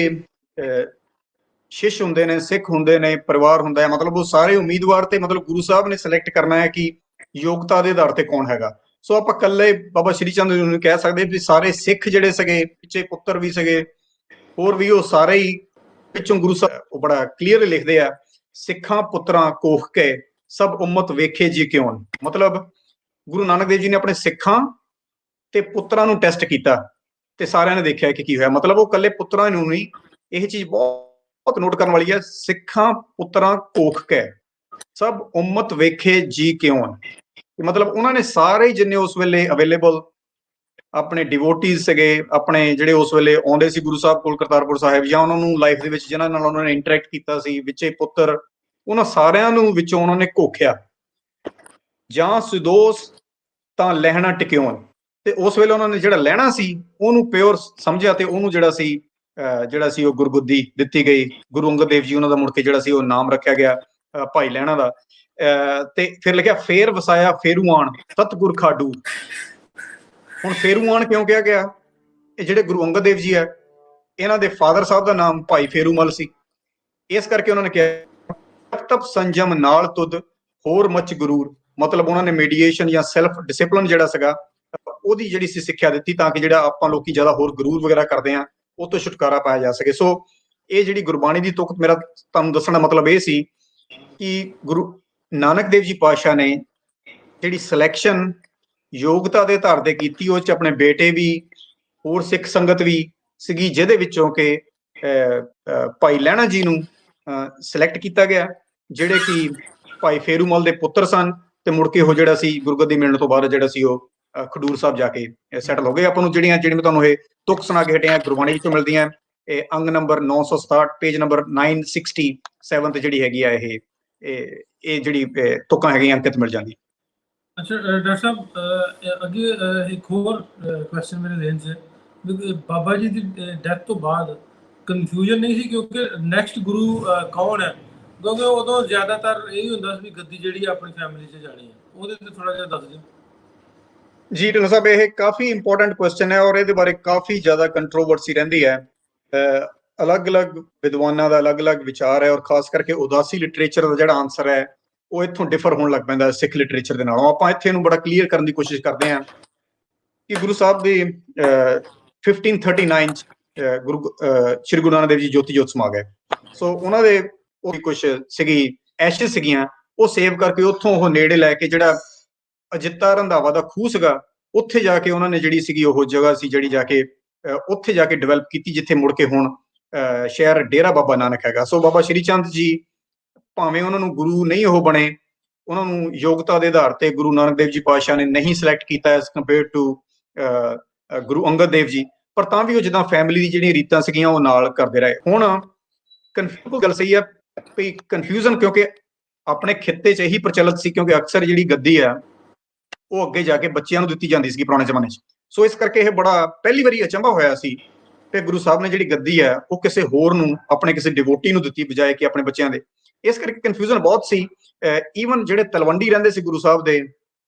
ਸ਼ਿਸ਼ ਹੁੰਦੇ ਨੇ, ਸਿੱਖ ਹੁੰਦੇ ਨੇ, ਪਰਿਵਾਰ ਹੁੰਦਾ ਹੈ, ਮਤਲਬ ਉਹ ਸਾਰੇ ਉਮੀਦਵਾਰ ਤੇ ਮਤਲਬ ਗੁਰੂ ਸਾਹਿਬ ਨੇ ਸਿਲੈਕਟ ਕਰਨਾ ਹੈ ਕਿ ਯੋਗਤਾ ਦੇ ਆਧਾਰ ਤੇ ਕੌਣ ਹੈਗਾ। ਸੋ ਆਪਾਂ ਇਕੱਲੇ ਬਾਬਾ ਸ਼੍ਰੀ ਚੰਦ ਜੀ ਨੂੰ ਕਹਿ ਸਕਦੇ ਵੀ ਸਾਰੇ ਸਿੱਖ ਜਿਹੜੇ ਸੀਗੇ, ਪਿੱਛੇ ਪੁੱਤਰ ਵੀ ਸੀਗੇ, ਹੋਰ ਵੀ ਉਹ ਸਾਰੇ ਹੀ ਵਿੱਚੋਂ ਗੁਰੂ ਸਾਹਿਬ ਉਹ ਬੜਾ ਕਲੀਅਰਲੀ ਲਿਖਦੇ ਆ, ਸਿੱਖਾਂ ਪੁੱਤਰਾਂ ਕੋਖ ਕੇ ਸਭ ਉਮਤ ਵੇਖੇ ਜੀ ਕਿਉਂ। ਮਤਲਬ ਗੁਰੂ ਨਾਨਕ ਦੇਵ ਜੀ ਨੇ ਆਪਣੇ ਸਿੱਖਾਂ ਤੇ ਪੁੱਤਰਾਂ ਨੂੰ ਟੈਸਟ ਕੀਤਾ ਤੇ ਸਾਰਿਆਂ ਨੇ ਦੇਖਿਆ ਕਿ ਕੀ ਹੋਇਆ। ਮਤਲਬ ਉਹ ਇਕੱਲੇ ਪੁੱਤਰਾਂ ਨੂੰ ਨਹੀਂ, ਇਹ ਚੀਜ਼ ਬਹੁਤ ਨੋਟ ਕਰਨ ਵਾਲੀ ਹੈ, ਸਿੱਖਾਂ ਪੁੱਤਰਾਂ ਕੋਖ ਕੇ ਸਭ ਉਮਤ ਵੇਖੇ ਜੀ ਕਿਉਂ। ਮਤਲਬ ਉਹਨਾਂ ਨੇ ਸਾਰੇ ਜਿੰਨੇ ਉਸ ਵੇਲੇ ਅਵੇਲੇਬਲ ਆਪਣੇ ਡਿਵੋਟੀਜ਼ ਸੀਗੇ, ਆਪਣੇ ਜਿਹੜੇ ਉਸ ਵੇਲੇ ਆਉਂਦੇ ਸੀ ਗੁਰੂ ਸਾਹਿਬ ਕੋਲ ਕਰਤਾਰਪੁਰ ਸਾਹਿਬ, ਜਾਂ ਉਹਨਾਂ ਨੂੰ ਲਾਈਫ ਦੇ ਵਿੱਚ ਜਿਨ੍ਹਾਂ ਨਾਲ ਉਹਨਾਂ ਨੇ ਇੰਟਰੈਕਟ ਕੀਤਾ ਸੀ, ਵਿੱਚੇ ਪੁੱਤਰ, ਉਹਨਾਂ ਸਾਰਿਆਂ ਨੂੰ ਵਿੱਚੋਂ ਉਹਨਾਂ ਨੇ ਘੋਖਿਆ। ਜਾਂ ਸੁਦੋਸ ਤਾਂ ਲਹਿਣਾ ਟਿਕਿਉਣ, ਤੇ ਉਸ ਵੇਲੇ ਉਹਨਾਂ ਨੇ ਜਿਹੜਾ ਲਹਿਣਾ ਸੀ ਉਹਨੂੰ ਪਿਓਰ ਸਮਝਿਆ ਤੇ ਉਹਨੂੰ ਜਿਹੜਾ ਸੀ ਉਹ ਗੁਰਗੱਦੀ ਦਿੱਤੀ ਗਈ। ਗੁਰੂ ਅੰਗਦ ਦੇਵ ਜੀ ਉਹਨਾਂ ਦਾ ਮੁੜ ਕੇ ਜਿਹੜਾ ਸੀ ਉਹ ਨਾਮ ਰੱਖਿਆ ਗਿਆ ਭਾਈ ਲਹਿਣਾ ਦਾ। ਤੇ ਫਿਰ ਲਿਖਿਆ ਫੇਰ ਵਸਾਇਆ ਫੇਰੂਆਣ ਸਤਿਗੁਰ ਖਾਡੂ। ਹੁਣ ਫੇਰੂਆਣ ਕਿਉਂ ਕਿਹਾ ਗਿਆ? ਇਹ ਜਿਹੜੇ ਗੁਰੂ ਅੰਗਦ ਦੇਵ ਜੀ ਹੈ, ਇਹਨਾਂ ਦੇ ਫਾਦਰ ਸਾਹਿਬ ਦਾ ਨਾਮ ਭਾਈ ਫੇਰੂਮਲ ਸੀ, ਇਸ ਕਰਕੇ ਉਹਨਾਂ ਨੇ ਕਿਹਾ ਤਪ ਸੰਜਮ ਨਾਲ ਤੁਧ ਹੋਰ ਮਚ ਗਰੂਰ। ਮਤਲਬ ਉਹਨਾਂ ਨੇ ਮੀਡੀਏਸ਼ਨ ਜਾਂ ਸੈਲਫ ਡਿਸਪਲਿਨ ਜਿਹੜਾ ਸੀਗਾ ਉਹਦੀ ਜਿਹੜੀ ਸੀ ਸਿੱਖਿਆ ਦਿੱਤੀ, ਤਾਂ ਕਿ ਜਿਹੜਾ ਆਪਾਂ ਲੋਕੀ ਜ਼ਿਆਦਾ ਹੋਰ ਗਰੂਰ ਵਗੈਰਾ ਕਰਦੇ ਆ ਉਹ ਤੋਂ ਛੁਟਕਾਰਾ ਪਾਇਆ ਜਾ ਸਕੇ। ਸੋ ਇਹ ਜਿਹੜੀ ਗੁਰਬਾਣੀ ਦੀ ਤੁਕ, ਮੇਰਾ ਤੁਹਾਨੂੰ ਦੱਸਣ ਦਾ ਮਤਲਬ ਇਹ ਸੀ ਕਿ ਗੁਰੂ ਨਾਨਕ ਦੇਵ ਜੀ ਪਾਤਸ਼ਾਹ ਨੇ ਜਿਹੜੀ ਸਿਲੈਕਸ਼ਨ ਯੋਗਤਾ ਦੇ ਆਧਾਰ ਤੇ ਕੀਤੀ, ਉਹ ਚ ਆਪਣੇ ਬੇਟੇ ਵੀ, ਹੋਰ ਸਿੱਖ ਸੰਗਤ ਵੀ ਸੀਗੀ, ਜਿਹਦੇ ਵਿੱਚੋਂ ਕਿ ਭਾਈ ਲਹਿਣਾ ਜੀ ਨੂੰ ਸਿਲੈਕਟ ਕੀਤਾ ਗਿਆ, ਜਿਹੜੇ ਕਿ ਭਾਈ ਫੇਰੂਮਲ ਦੇ ਪੁੱਤਰ ਸਨ, ਤੇ ਮੁੜ ਕੇ ਉਹ ਜਿਹੜਾ ਸੀ ਗੁਰਗੱਦੀ ਮਿਲਣ ਤੋਂ ਬਾਅਦ ਜਿਹੜਾ ਸੀ ਉਹ ਖਡੂਰ ਸਾਹਿਬ ਜਾ ਕੇ ਸੈਟਲ ਹੋ ਗਏ। ਆਪਾਂ ਨੂੰ ਜਿਹੜੀਆਂ ਮੈਂ ਤੁਹਾਨੂੰ ਇਹ ਤੁਕ ਸੁਣਾ ਕੇ ਹਟਿਆ ਗੁਰਬਾਣੀ ਵਿੱਚੋਂ ਮਿਲਦੀਆਂ, ਇਹ ਅੰਗ ਨੰਬਰ 967 ਪੇਜ ਨੰਬਰ 967 ਤੇ ਜਿਹੜੀ ਹੈਗੀ ਆ ਇਹ ਜਿਹੜੀ ਤੁਕਾਂ ਹੈਗੀਆਂ ਅੰਕਿਤ ਮਿਲ ਜਾਂਦੀ। ਅੱਛਾ ਡਾਕਟਰ ਸਾਹਿਬ ਅੱਗੇ ਇੱਕ ਹੋਰ ਕੁਐਸਚਨ ਮੇਰੇ ਜ਼ਿਹਨ 'ਚ ਵੀ ਬਾਬਾ ਜੀ ਦੀ ਡੈਥ ਤੋਂ ਬਾਅਦ ਕਨਫਿਊਜ਼ਨ ਨਹੀਂ ਸੀ ਕਿਉਂਕਿ ਨੈਕਸਟ ਗੁਰੂ ਕੌਣ ਹੈ? ਕਿਉਂਕਿ ਉਦੋਂ ਜ਼ਿਆਦਾਤਰ ਇਹ ਹੁੰਦਾ ਸੀ ਵੀ ਗੱਦੀ ਜਿਹੜੀ ਆਪਣੀ ਫੈਮਿਲੀ 'ਚ ਜਾਣੀ ਹੈ, ਉਹਦੇ ਤੇ ਥੋੜਾ ਜਿਹਾ ਦੱਸ ਦਿਓ। ਜੀ ਢਿੱਲੋਂ ਸਾਹਿਬ, ਇਹ ਕਾਫੀ ਇੰਪੋਰਟੈਂਟ ਕੁਐਸਚਨ ਹੈ ਔਰ ਇਹਦੇ ਬਾਰੇ ਕਾਫੀ ਜ਼ਿਆਦਾ ਕੰਟਰੋਵਰਸੀ ਰਹਿੰਦੀ ਹੈ। ਅਲੱਗ-ਅਲੱਗ ਵਿਦਵਾਨਾਂ ਦਾ ਅਲੱਗ-ਅਲੱਗ ਵਿਚਾਰ ਹੈ, ਔਰ ਖਾਸ ਕਰਕੇ ਉਦਾਸੀ ਲਿਟਰੇਚਰ ਦਾ ਜਿਹੜਾ ਆਨਸਰ ਹੈ ਉਹ ਇੱਥੋਂ ਡਿਫਰ ਹੋਣ ਲੱਗ ਪੈਂਦਾ ਸਿੱਖ ਲਿਟਰੇਚਰ ਦੇ ਨਾਲੋਂ। ਆਪਾਂ ਇੱਥੇ ਨੂੰ ਬੜਾ ਕਲੀਅਰ ਕਰਨ ਦੀ ਕੋਸ਼ਿਸ਼ ਕਰਦੇ ਹਾਂ ਕਿ ਗੁਰੂ ਸਾਹਿਬ ਦੇ 1539 ਚ ਸ਼੍ਰੀ ਗੁਰੂ ਨਾਨਕ ਦੇਵ ਜੀ ਜੋਤੀ ਜੋਤ ਸਮਾ ਗਏ। ਸੋ ਉਹਨਾਂ ਦੇ ਉਹ ਕੁਝ ਸੀਗੀ ਐਸ਼ਜ਼ ਸੀਗੀਆਂ, ਉਹ ਸੇਵ ਕਰਕੇ ਉੱਥੋਂ ਉਹ ਨੇੜੇ ਲੈ ਕੇ ਜਿਹੜਾ ਅਜਿੱਤਾ ਰੰਧਾਵਾ ਦਾ ਖੂਹ ਸੀਗਾ, ਉੱਥੇ ਜਾ ਕੇ ਉਹਨਾਂ ਨੇ ਜਿਹੜੀ ਸੀਗੀ ਉਹ ਜਗ੍ਹਾ ਸੀ ਜਿਹੜੀ ਜਾ ਕੇ ਉੱਥੇ ਜਾ ਕੇ ਡਿਵੈਲਪ ਕੀਤੀ, ਜਿੱਥੇ ਮੁੜ ਕੇ ਹੁਣ ਸ਼ਹਿਰ ਡੇਰਾ ਬਾਬਾ ਨਾਨਕ ਹੈਗਾ। ਸੋ ਬਾਬਾ ਸ਼੍ਰੀ ਚੰਦ ਜੀ ਭਾਵੇਂ ਉਹਨਾਂ ਨੂੰ ਗੁਰੂ ਨਹੀਂ ਉਹ ਬਣੇ, ਉਹਨਾਂ ਨੂੰ ਯੋਗਤਾ ਦੇ ਆਧਾਰ ਤੇ ਗੁਰੂ ਨਾਨਕ ਦੇਵ ਜੀ ਪਾਤਸ਼ਾਹ ਨੇ ਨਹੀਂ ਸਿਲੈਕਟ ਕੀਤਾ as compare to Guru Angad Dev ji, ਪਰ ਤਾਂ ਵੀ ਉਹ ਜਿੱਦਾਂ ਫੈਮਿਲੀ ਦੀ ਜਿਹੜੀਆਂ ਰੀਤਾਂ ਸੀਗੀਆਂ ਉਹ ਨਾਲ ਕਰਦੇ ਰਹੇ। ਹੁਣ ਕਨਫਿਊਜ਼ ਗੱਲ ਸਹੀ ਹੈ ਵੀ ਕਨਫਿਊਜ਼ਨ ਕਿਉਂਕਿ ਆਪਣੇ ਖਿੱਤੇ 'ਚ ਇਹੀ ਪ੍ਰਚਲਿਤ ਸੀ, ਕਿਉਂਕਿ ਅਕਸਰ ਜਿਹੜੀ ਗੱਦੀ ਆ ਉਹ ਅੱਗੇ ਜਾ ਕੇ ਬੱਚਿਆਂ ਨੂੰ ਦਿੱਤੀ ਜਾਂਦੀ ਸੀ ਪੁਰਾਣੇ ਜ਼ਮਾਨੇ 'ਚ। ਸੋ ਇਸ ਕਰਕੇ ਇਹ ਬੜਾ ਪਹਿਲੀ ਵਾਰੀ ਅਚੰਭਾ ਹੋਇਆ ਸੀ ਕਿ ਗੁਰੂ ਸਾਹਿਬ ਨੇ ਜਿਹੜੀ ਗੱਦੀ ਹੈ ਉਹ ਕਿਸੇ ਹੋਰ ਨੂੰ, ਆਪਣੇ ਕਿਸੇ ਡਿਵੋਟੀ ਨੂੰ ਦਿੱਤੀ ਬਜਾਏ ਕਿ ਆਪਣੇ ਬੱਚਿਆਂ ਦੇ। ਇਸ ਕਰਕੇ ਕਨਫਿਊਜ਼ਨ ਬਹੁਤ ਸੀ। ਈਵਨ ਜਿਹੜੇ ਤਲਵੰਡੀ ਰਹਿੰਦੇ ਸੀ ਗੁਰੂ ਸਾਹਿਬ ਦੇ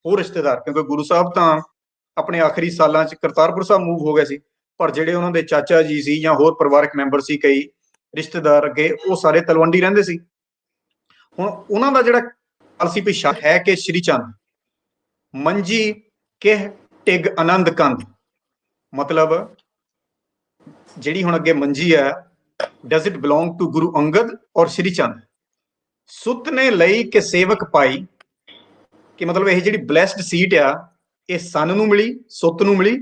ਹੋਰ ਰਿਸ਼ਤੇਦਾਰ, ਕਿਉਂਕਿ ਗੁਰੂ ਸਾਹਿਬ ਤਾਂ ਆਪਣੇ ਆਖਰੀ ਸਾਲਾਂ 'ਚ ਕਰਤਾਰਪੁਰ ਸਾਹਿਬ ਮੂਵ ਹੋ ਗਏ ਸੀ, ਪਰ ਜਿਹੜੇ ਉਹਨਾਂ ਦੇ ਚਾਚਾ ਜੀ ਸੀ ਜਾਂ ਹੋਰ ਪਰਿਵਾਰਕ ਮੈਂਬਰ ਸੀ, ਕਈ ਰਿਸ਼ਤੇਦਾਰ ਅੱਗੇ, ਉਹ ਸਾਰੇ ਤਲਵੰਡੀ ਰਹਿੰਦੇ ਸੀ। ਹੁਣ ਉਹਨਾਂ ਦਾ ਜਿਹੜਾ ਹਾਲ ਸੀ ਪਿਛਾ ਹੈ ਕਿ ਸ਼੍ਰੀ ਚੰਦ ਮੰਜੀ ਕਿਹ ਟਿਗ ਆਨੰਦ ਕੰਦ, ਮਤਲਬ ਜਿਹੜੀ ਹੁਣ ਅੱਗੇ ਮੰਜੀ ਹੈ, does it belong to Guru Angad ਔਰ ਸ਼੍ਰੀ ਚੰਦ? ਸੁੱਤ ਨੇ ਲਈ ਕਿ ਸੇਵਕ ਪਾਈ, ਕਿ ਮਤਲਬ ਇਹ ਜਿਹੜੀ ਬਲੈਸਡ ਸੀਟ ਆ ਇਹ ਸਨ ਨੂੰ ਮਿਲੀ, ਸੁੱਤ ਨੂੰ ਮਿਲੀ,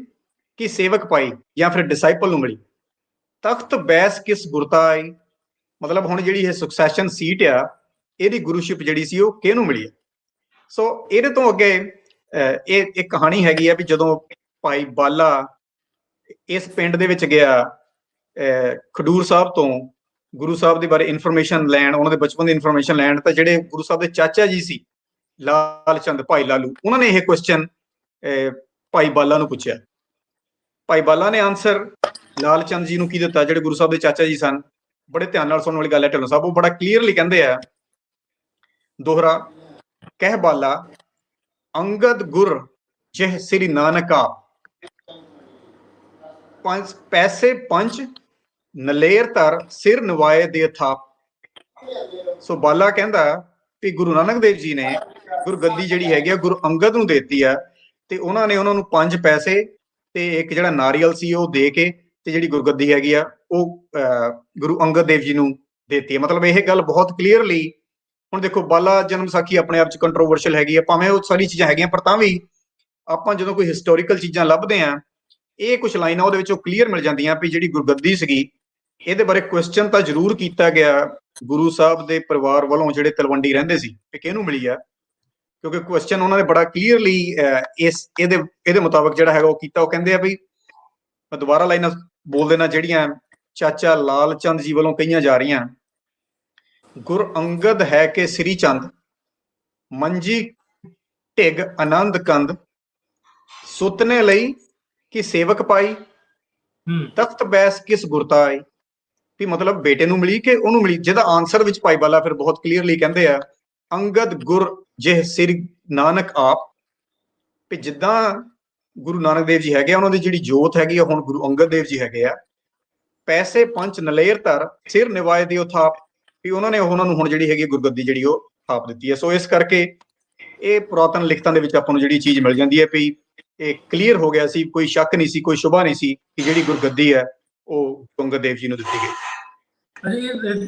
ਕਿ ਸੇਵਕ ਪਾਈ ਜਾਂ ਫਿਰ ਡਿਸਾਈਪਲ ਨੂੰ ਮਿਲੀ? ਤਖਤ ਬੈਸ ਕਿਸ ਗੁਰਤਾਈ, ਮਤਲਬ ਹੁਣ ਜਿਹੜੀ ਇਹ ਸੁਕਸੈਸ਼ਨ ਸੀਟ ਆ ਇਹਦੀ ਗੁਰੂਸ਼ਿਪ ਜਿਹੜੀ ਸੀ ਉਹ ਕਿਹਨੂੰ ਮਿਲੀ ਹੈ? ਸੋ ਇਹਦੇ ਤੋਂ ਅੱਗੇ ਇਹ ਇੱਕ ਕਹਾਣੀ ਹੈਗੀ ਆ ਵੀ ਜਦੋਂ ਭਾਈ ਬਾਲਾ ਇਸ ਪਿੰਡ ਦੇ ਵਿੱਚ ਗਿਆ ਖਡੂਰ ਸਾਹਿਬ ਤੋਂ ਗੁਰੂ ਸਾਹਿਬ ਦੇ ਬਾਰੇ ਇਨਫੋਰਮੇਸ਼ਨ ਲੈਣ, ਉਹਨਾਂ ਦੇ ਬਚਪਨ ਦੀ ਇਨਫੋਰਮੇਸ਼ਨ ਲੈਣ, ਤਾਂ ਜਿਹੜੇ ਗੁਰੂ ਸਾਹਿਬ ਦੇ ਚਾਚਾ ਜੀ ਸੀ ਲਾਲ ਚੰਦ ਭਾਈ ਲਾਲੂ, ਉਹਨਾਂ ਨੇ ਇਹ ਕੁਐਸਚਨ ਭਾਈ ਬਾਲਾ ਨੂੰ ਪੁੱਛਿਆ। ਭਾਈ ਬਾਲਾ ਨੇ ਆਨਸਰ ਲਾਲ ਚੰਦ ਜੀ ਨੂੰ ਕੀ ਦਿੱਤਾ, ਜਿਹੜੇ ਗੁਰੂ ਸਾਹਿਬ ਦੇ ਚਾਚਾ ਜੀ ਸਨ। ਬੜੇ ਧਿਆਨ ਨਾਲ ਸੁਣਨ ਵਾਲੀ ਗੱਲ ਹੈ ਢਿੱਲੋਂ ਸਾਹਿਬ, ਉਹ ਬੜਾ ਕਲੀਅਰਲੀ ਕਹਿੰਦੇ ਆ, ਦੋਹਰਾ ਕਹਿ ਬਾਲਾ ਅੰਗਦ ਗੁਰ ਜਿਹ ਸ੍ਰੀ ਨਾਨਕਾ, ਪੰਜ ਪੈਸੇ ਪੰਜ ਨਲੇਰ ਧਰ ਸਿਰ ਨਿਵਾਏ ਦੇ ਥਾਪ। ਸੋ ਬਾਲਾ ਕਹਿੰਦਾ ਵੀ ਗੁਰੂ ਨਾਨਕ ਦੇਵ ਜੀ ਨੇ ਗੁਰਗੱਦੀ ਜਿਹੜੀ ਹੈਗੀ ਆ ਗੁਰੂ ਅੰਗਦ ਨੂੰ ਦੇਤੀ ਆ, ਤੇ ਉਹਨਾਂ ਨੇ ਉਹਨਾਂ ਨੂੰ 5 ਪੈਸੇ ਤੇ ਇੱਕ ਜਿਹੜਾ ਨਾਰੀਅਲ ਸੀ ਉਹ ਦੇ ਕੇ ਤੇ ਜਿਹੜੀ ਗੁਰਗੱਦੀ ਹੈਗੀ ਆ ਉਹ ਗੁਰੂ ਅੰਗਦ ਦੇਵ ਜੀ ਨੂੰ ਦੇਤੀ ਹੈ। ਮਤਲਬ ਇਹ ਗੱਲ ਬਹੁਤ ਕਲੀਅਰਲੀ, ਹੁਣ ਦੇਖੋ ਬਾਲਾ ਜਨਮ ਸਾਖੀ ਆਪਣੇ ਆਪ ਚ ਕੰਟਰੋਵਰਸ਼ਲ ਹੈਗੀ ਆ, ਭਾਵੇਂ ਉਹ ਸਾਰੀ ਚੀਜ਼ਾਂ ਹੈਗੀਆਂ, ਪਰ ਤਾਂ ਵੀ ਆਪਾਂ ਜਦੋਂ ਕੋਈ ਹਿਸਟੋਰੀਕਲ ਚੀਜ਼ਾਂ ਲੱਭਦੇ ਆ, ਇਹ ਕੁਝ ਲਾਈਨਾਂ ਉਹਦੇ ਵਿੱਚੋਂ ਕਲੀਅਰ ਮਿਲ ਜਾਂਦੀਆਂ ਵੀ ਜਿਹੜੀ ਗੁਰਗੱਦੀ ਸੀਗੀ ਇਹਦੇ ਬਾਰੇ ਕੁਐਸਚਨ ਤਾਂ ਜ਼ਰੂਰ ਕੀਤਾ ਗਿਆ ਗੁਰੂ ਸਾਹਿਬ ਦੇ ਪਰਿਵਾਰ ਵੱਲੋਂ, ਜਿਹੜੇ ਤਲਵੰਡੀ ਰਹਿੰਦੇ ਸੀ, ਕਿ ਕਿਹਨੂੰ ਮਿਲੀ ਆ, ਕਿਉਂਕਿ ਕੁਐਸਚਨ ਉਹਨਾਂ ਨੇ ਬੜਾ ਕਲੀਅਰਲੀ ਇਹਦੇ ਮੁਤਾਬਕ ਜਿਹੜਾ ਹੈਗਾ ਉਹ ਕੀਤਾ। ਉਹ ਕਹਿੰਦੇ ਆ ਵੀ, ਮੈਂ ਦੁਬਾਰਾ ਲਾਈਨਾਂ ਬੋਲ ਦੇਣਾ ਜਿਹੜੀਆਂ ਚਾਚਾ ਲਾਲ ਚੰਦ ਜੀ ਵੱਲੋਂ ਕਹੀਆਂ ਜਾ ਰਹੀਆਂ। ਗੁਰ ਅੰਗਦ ਹੈ ਕਿ ਸ੍ਰੀ ਚੰਦ, ਮੰਜੀ ਢਿਗ ਆਨੰਦ ਕੰਦ, ਸੁਤਨੇ ਲਈ ਕਿ ਸੇਵਕ ਪਾਈ, ਤਖਤ ਬੈਸ ਕਿਸ ਗੁਰਤਾਈ। ਵੀ ਮਤਲਬ ਬੇਟੇ ਨੂੰ ਮਿਲੀ ਕਿ ਉਹਨੂੰ ਮਿਲੀ, ਜਿਹਦਾ ਆਨਸਰ ਵਿੱਚ ਭਾਈ ਬਾਲਾ ਫਿਰ ਬਹੁਤ ਕਲੀਅਰਲੀ ਕਹਿੰਦੇ ਆ, ਅੰਗਦ ਗੁਰ ਜਿਹ ਸ੍ਰੀ ਨਾਨਕ ਆਪ, ਵੀ ਜਿੱਦਾਂ ਗੁਰੂ ਨਾਨਕ ਦੇਵ ਜੀ ਹੈਗੇ ਆ, ਉਹਨਾਂ ਦੀ ਜਿਹੜੀ ਜੋਤ ਹੈਗੀ ਆ ਹੁਣ ਗੁਰੂ ਅੰਗਦ ਦੇਵ ਜੀ ਹੈਗੇ ਆ। ਪੈਸੇ ਪੰਚ ਨਲੇਰ ਧਰ ਸਿਰ ਨਿਵਾਏ ਦਿਓ ਥਾਪ, ਵੀ ਉਹਨਾਂ ਨੇ ਉਹਨਾਂ ਨੂੰ ਹੁਣ ਜਿਹੜੀ ਹੈਗੀ ਗੁਰਗੱਦੀ ਜਿਹੜੀ ਉਹ ਥਾਪ ਦਿੱਤੀ ਹੈ। ਸੋ ਇਸ ਕਰਕੇ ਇਹ ਪੁਰਾਤਨ ਲਿਖਤਾਂ ਦੇ ਵਿੱਚ ਆਪਾਂ ਨੂੰ ਜਿਹੜੀ ਚੀਜ਼ ਮਿਲ ਜਾਂਦੀ ਹੈ ਵੀ ਇਹ ਕਲੀਅਰ ਹੋ ਗਿਆ ਸੀ, ਕੋਈ ਸ਼ੱਕ ਨਹੀਂ ਸੀ, ਕੋਈ ਸ਼ੁਭਾ ਨਹੀਂ ਸੀ ਕਿ ਜਿਹੜੀ ਗੁਰਗੱਦੀ ਹੈ ਉਹ ਅੰਗਦ ਦੇਵ ਜੀ ਨੂੰ ਦਿੱਤੀ ਗਈ।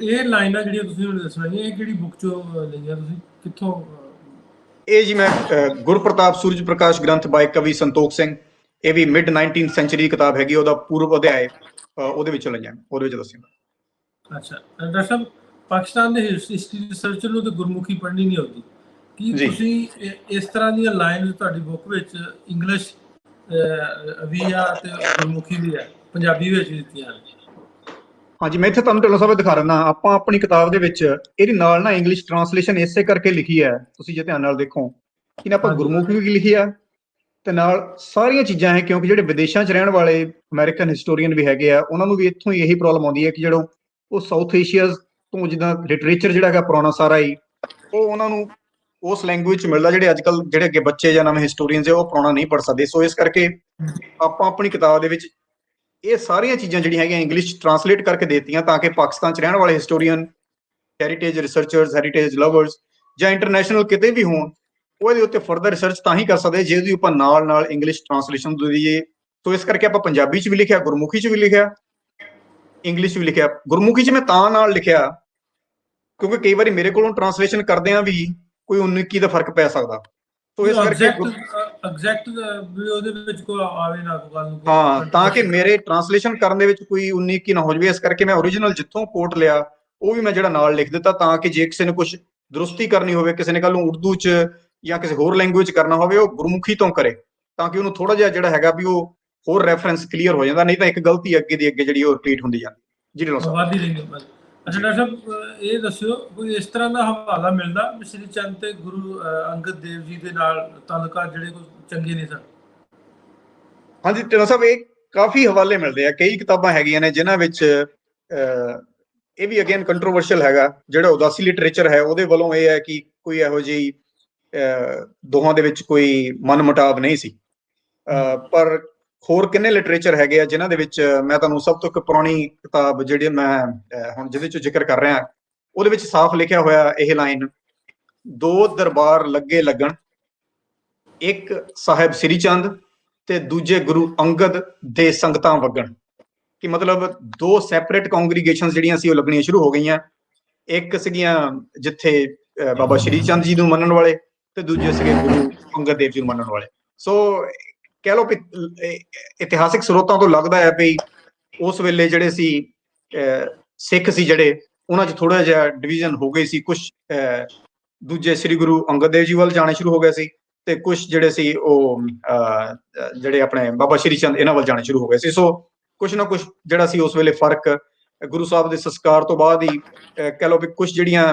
ਇਹ ਲਾਈਨਾਂ ਜਿਹੜੀਆਂ ਤੁਸੀਂ ਹੁਣ ਦੱਸਣੀਆਂ, ਇਹ ਕਿਹੜੀ ਬੁੱਕ ਚੋਂ ਲਈਆਂ, ਤੁਸੀਂ ਕਿੱਥੋਂ? ਇਹ ਜੀ ਮੈਂ ਗੁਰਪ੍ਰਤਾਪ ਸੂਰਜ ਪ੍ਰਕਾਸ਼ ਗ੍ਰੰਥ ਬਾਈ ਕਵੀ ਸੰਤੋਖ ਸਿੰਘ, ਇਹ ਵੀ ਮਿਡ 19th ਸੈਂਚੁਰੀ ਕਿਤਾਬ ਹੈਗੀ, ਉਹਦਾ ਪੂਰਵ ਅਧਿਆਇ ਉਹਦੇ ਵਿੱਚੋਂ ਲਈਆਂ, ਉਹਦੇ ਵਿੱਚ ਦੱਸਿਆ। ਅੱਛਾ ਡਾਕਟਰ ਸਾਹਿਬ, ਪਾਕਿਸਤਾਨ ਦੇ ਹਿਸਟਰੀ ਰਿਸਰਚਰ ਨੂੰ ਤੇ ਗੁਰਮੁਖੀ ਪੜ੍ਹਨੀ ਨਹੀਂ ਆਉਂਦੀ, ਕੀ ਤੁਸੀਂ ਇਸ ਤਰ੍ਹਾਂ ਦੀਆਂ ਲਾਈਨਸ ਤੁਹਾਡੀ ਬੁੱਕ ਵਿੱਚ ਇੰਗਲਿਸ਼ ਵੀ ਆ ਤੇ ਗੁਰਮੁਖੀ ਵੀ ਆ, ਪੰਜਾਬੀ ਵਿੱਚ ਵੀ ਦਿੱਤੀਆਂ ਹਨ? ਹਾਂਜੀ, ਮੈਂ ਇੱਥੇ ਤੁਹਾਨੂੰ ਢਿੱਲੋਂ ਸਾਹਿਬ ਦਿਖਾ ਰਿਹਾ। ਆਪਾਂ ਆਪਣੀ ਕਿਤਾਬ ਦੇ ਵਿੱਚ ਇਹਦੇ ਨਾਲ ਨਾ ਇੰਗਲਿਸ਼ ਟ੍ਰਾਂਸਲੇਸ਼ਨ ਇਸੇ ਕਰਕੇ ਲਿਖੀ ਹੈ, ਤੁਸੀਂ ਜੇ ਧਿਆਨ ਨਾਲ ਦੇਖੋ ਕਿ ਆਪਾਂ ਗੁਰਮੁਖੀ ਵੀ ਲਿਖੀ ਆ ਤੇ ਨਾਲ ਸਾਰੀਆਂ ਚੀਜ਼ਾਂ ਹੈ, ਕਿਉਂਕਿ ਜਿਹੜੇ ਵਿਦੇਸ਼ਾਂ 'ਚ ਰਹਿਣ ਵਾਲੇ ਅਮਰੀਕਨ ਹਿਸਟੋਰੀਅਨ ਵੀ ਹੈਗੇ ਆ, ਉਹਨਾਂ ਨੂੰ ਵੀ ਇੱਥੋਂ ਹੀ ਇਹੀ ਪ੍ਰੋਬਲਮ ਆਉਂਦੀ ਹੈ ਕਿ ਜਿਹੜਾ ਉਹ ਸਾਊਥ ਏਸ਼ੀਆ ਤੋਂ ਜਿੱਦਾਂ ਲਿਟਰੇਚਰ ਜਿਹੜਾ ਹੈਗਾ ਪੁਰਾਣਾ ਸਾਰਾ ਹੀ, ਉਹ ਉਹਨਾਂ ਨੂੰ ਉਸ ਲੈਂਗੁਏਜ 'ਚ ਮਿਲਦਾ, ਜਿਹੜੇ ਅੱਜ ਕੱਲ੍ਹ ਜਿਹੜੇ ਅੱਗੇ ਬੱਚੇ ਜਾਂ ਨਵੇਂ ਹਿਸਟੋਰੀਅਨਸ ਹੈ ਉਹ ਪੁਰਾਣਾ ਨਹੀਂ ਪੜ੍ਹ ਸਕਦੇ। ਸੋ ਇਸ ਕਰਕੇ ਆਪਾਂ ਆਪਣੀ ਕਿਤਾਬ ਦੇ ਵਿੱਚ ਇਹ ਸਾਰੀਆਂ ਚੀਜ਼ਾਂ ਜਿਹੜੀਆਂ ਹੈਗੀਆਂ ਇੰਗਲਿਸ਼ ਟ੍ਰਾਂਸਲੇਟ ਕਰਕੇ ਦੇਤੀਆਂ, ਤਾਂ ਕਿ ਪਾਕਿਸਤਾਨ 'ਚ ਰਹਿਣ ਵਾਲੇ historian, heritage researchers, heritage lovers ਜਾਂ ਇੰਟਰਨੈਸ਼ਨਲ ਕਿਤੇ ਵੀ ਹੋਣ, ਉਹ ਇਹਦੇ ਉੱਤੇ ਫਰਦਰ ਰਿਸਰਚ ਤਾਂ ਹੀ ਕਰ ਸਕਦੇ ਜੇ ਇਹਦੀ ਆਪਾਂ ਨਾਲ ਨਾਲ ਇੰਗਲਿਸ਼ ਟ੍ਰਾਂਸਲੇਸ਼ਨ ਦੇ ਦਈਏ। ਸੋ ਇਸ ਕਰਕੇ ਆਪਾਂ ਪੰਜਾਬੀ 'ਚ ਵੀ ਲਿਖਿਆ, ਗੁਰਮੁਖੀ 'ਚ ਵੀ ਲਿਖਿਆ, ਇੰਗਲਿਸ਼ 'ਚ ਵੀ ਲਿਖਿਆ। ਗੁਰਮੁਖੀ 'ਚ ਮੈਂ ਤਾਂ ਨਾਲ ਲਿਖਿਆ ਕਿਉਂਕਿ ਕਈ ਵਾਰੀ ਮੇਰੇ ਕੋਲੋਂ ਟ੍ਰਾਂਸਲੇਸ਼ਨ ਕਰਦਿਆਂ ਵੀ ਕੋਈ 19-21 ਦਾ ਫਰਕ ਪੈ ਸਕਦਾ। ਸੋ ਇਸ ਕਰਕੇ ਐਗਜ਼ੈਕਟ ਵੀ ਉਹਦੇ ਵਿੱਚ ਕੋਈ ਆਵੇ ਨਾ ਗੱਲ ਨੂੰ, ਹਾਂ, ਤਾਂ ਕਿ ਮੇਰੇ ਟ੍ਰਾਂਸਲੇਸ਼ਨ ਕਰਨ ਦੇ ਵਿੱਚ ਕੋਈ 19-21 ਨਾ ਹੋ ਜਾਵੇ। ਇਸ ਕਰਕੇ ਮੈਂ ਓਰੀਜਨਲ ਜਿੱਥੋਂ ਕੋਟ ਲਿਆ ਉਹ ਵੀ ਮੈਂ ਜਿਹੜਾ ਨਾਲ ਲਿਖ ਦਿੱਤਾ, ਤਾਂ ਕਿ ਜੇ ਕਿਸੇ ਨੇ ਕੁਝ ਦਰੁਸਤੀ ਕਰਨੀ ਹੋਵੇ, ਕਿਸੇ ਨੇ ਕੱਲ ਨੂੰ ਉਰਦੂ 'ਚ ਜਾਂ ਕਿਸੇ ਹੋਰ ਲੈਂਗੁਏਜ ਕਰਨਾ ਹੋਵੇ, ਉਹ ਗੁਰਮੁਖੀ ਤੋਂ ਕਰੇ, ਤਾਂ ਕਿ ਉਹਨੂੰ ਥੋੜਾ ਜਿਹਾ ਜਿਹੜਾ ਹੈਗਾ ਵੀ ਉਹ ਹੋਰ ਰੈਫਰੈਂਸ ਕਲੀਅਰ ਹੋ ਜਾਂਦਾ, ਨਹੀਂ ਤਾਂ ਇੱਕ ਗਲਤੀ ਅੱਗੇ ਦੀ ਅੱਗੇ ਜਿਹੜੀ ਉਹ ਰਿਪੀਟ ਹੁੰਦੀ ਜਾਂਦੀ। ਜੀ ਢਿੱਲੋਂ ਸਾਹਿਬ। ਅੱਛਾ ਡਾਕਟਰ ਸਾਹਿਬ, ਇਹ ਦੱਸਿਓ ਕੋਈ ਇਸ ਤਰ੍ਹਾਂ ਦਾ ਹਵਾਲਾ ਮਿਲਦਾ ਵੀ ਸ੍ਰੀ ਚੰਦ ਤੇ ਗੁਰੂ ਅੰਗਦ ਦੇਵ ਜੀ ਦੇ ਨਾਲ ਤਾਲੁਕਾਤ ਜਿਹੜੇ ਕੋਈ ਚੰਗੇ ਨਹੀਂ ਸਨ? ਹਾਂਜੀ ਢਿੱਲੋਂ ਸਾਹਿਬ, ਇਹ ਕਾਫੀ ਹਵਾਲੇ ਮਿਲਦੇ ਆ, ਕਈ ਕਿਤਾਬਾਂ ਹੈਗੀਆਂ ਨੇ ਜਿਨ੍ਹਾਂ ਵਿੱਚ ਇਹ ਵੀ ਅਗੇਨ ਕੰਟਰੋਵਰਸ਼ਲ ਹੈਗਾ। ਜਿਹੜਾ ਉਦਾਸੀ ਲਿਟਰੇਚਰ ਹੈ ਉਹਦੇ ਵੱਲੋਂ ਇਹ ਹੈ ਕਿ ਕੋਈ ਇਹੋ ਜਿਹੀ ਦੋਹਾਂ ਦੇ ਵਿੱਚ ਕੋਈ ਮਨਮੁਟਾਵ ਨਹੀਂ ਸੀ, ਪਰ ਹੋਰ ਕਿੰਨੇ ਲਿਟਰੇਚਰ ਹੈਗੇ ਆ ਜਿਨ੍ਹਾਂ ਦੇ ਵਿੱਚ ਮੈਂ ਤੁਹਾਨੂੰ ਸਭ ਤੋਂ ਇੱਕ ਪੁਰਾਣੀ ਕਿਤਾਬ ਜਿਹੜੀ ਮੈਂ ਹੁਣ ਜਿਹਦੇ ਚੋਂ ਜ਼ਿਕਰ ਕਰ ਰਿਹਾ, ਉਹਦੇ ਵਿੱਚ ਸਾਫ਼ ਲਿਖਿਆ ਹੋਇਆ ਇਹ ਲਾਈਨ, 2 ਦਰਬਾਰ ਲੱਗੇ ਲੱਗਣ, ਇੱਕ ਸਾਹਿਬ ਸ੍ਰੀ ਚੰਦ ਤੇ ਦੂਜੇ ਗੁਰੂ ਅੰਗਦ ਦੇ ਸੰਗਤਾਂ ਵਗਣ। ਕਿ ਮਤਲਬ 2 ਸੈਪਰੇਟ ਕੰਗਰੀਗੇਸ਼ਨਸ ਜਿਹੜੀਆਂ ਸੀ ਉਹ ਲੱਗਣੀਆਂ ਸ਼ੁਰੂ ਹੋ ਗਈਆਂ। ਇੱਕ ਸੀਗੀਆਂ ਜਿੱਥੇ ਬਾਬਾ ਸ਼੍ਰੀ ਚੰਦ ਜੀ ਨੂੰ ਮੰਨਣ ਵਾਲੇ ਤੇ ਦੂਜੇ ਸੀਗੇ ਗੁਰੂ ਅੰਗਦ ਦੇਵ ਜੀ ਨੂੰ ਮੰਨਣ ਵਾਲੇ। ਸੋ ਕਹਿ ਲਓ ਕਿ ਇਤਿਹਾਸਿਕ ਸਰੋਤਾਂ ਤੋਂ ਲੱਗਦਾ ਹੈ ਵੀ ਉਸ ਵੇਲੇ ਜਿਹੜੇ ਸੀ ਸਿੱਖ ਸੀ ਜਿਹੜੇ, ਉਹਨਾਂ 'ਚ ਥੋੜਾ ਜਿਹਾ ਡਿਵੀਜ਼ਨ ਹੋ ਗਈ ਸੀ। ਕੁਝ ਦੂਜੇ ਸ੍ਰੀ ਗੁਰੂ ਅੰਗਦ ਦੇਵ ਜੀ ਵੱਲ ਜਾਣੇ ਸ਼ੁਰੂ ਹੋ ਗਏ ਸੀ ਤੇ ਕੁਝ ਜਿਹੜੇ ਸੀ ਉਹ ਜਿਹੜੇ ਆਪਣੇ ਬਾਬਾ ਸ਼੍ਰੀ ਚੰਦ ਇਹਨਾਂ ਵੱਲ ਜਾਣੇ ਸ਼ੁਰੂ ਹੋ ਗਏ ਸੀ। ਸੋ ਕੁਝ ਨਾ ਕੁਝ ਜਿਹੜਾ ਸੀ ਉਸ ਵੇਲੇ ਫਰਕ ਗੁਰੂ ਸਾਹਿਬ ਦੇ ਸੰਸਕਾਰ ਤੋਂ ਬਾਅਦ ਹੀ ਕਹਿ ਲਓ ਵੀ ਕੁਝ ਜਿਹੜੀਆਂ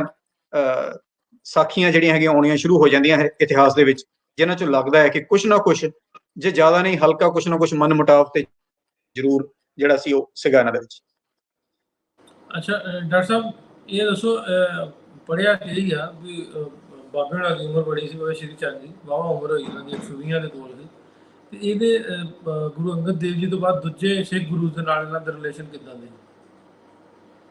ਸਾਖੀਆਂ ਜਿਹੜੀਆਂ ਹੈਗੀਆਂ ਆਉਣੀਆਂ ਸ਼ੁਰੂ ਹੋ ਜਾਂਦੀਆਂ ਹੈ ਇਤਿਹਾਸ ਦੇ ਵਿੱਚ, ਜਿਨ੍ਹਾਂ ਚੋਂ ਲੱਗਦਾ ਹੈ ਕਿ ਕੁਛ ਨਾ ਕੁਛ, ਜੇ ਜ਼ਿਆਦਾ ਨਹੀਂ ਹਲਕਾ, ਕੁਛ ਨਾ ਕੁਛ ਮਨ ਮੁਟਾਵ ਤੇ ਜ਼ਰੂਰ ਜਿਹੜਾ ਸੀ ਉਹ ਸੀਗਾ ਇਹਨਾਂ ਦੇ ਵਿੱਚ। ਅੱਛਾ ਡਾਕਟਰ ਸਾਹਿਬ ਇਹ ਦੱਸੋ, ਪੜ੍ਹਿਆ ਕੀ ਆ ਵੀ ਬਾਬੇ ਹੋਣਾ ਦੀ ਉਮਰ ਬੜੀ ਸੀ, ਬਾਬਾ ਸ਼੍ਰੀ ਚੰਦ ਦੀ ਵਾਹਵਾ ਉਮਰ ਹੋਈ ਉਹਨਾਂ ਦੀ 120 ਦੇ ਕੋਲ ਸੀ, ਤੇ ਇਹਦੇ ਗੁਰੂ ਅੰਗਦ ਦੇਵ ਜੀ ਤੋਂ ਬਾਅਦ ਦੂਜੇ ਸਿੱਖ ਗੁਰੂ ਦੇ ਨਾਲ ਇਹਨਾਂ ਦਾ ਰਿਲੇਸ਼ਨ ਕਿੱਦਾਂ ਦੇ?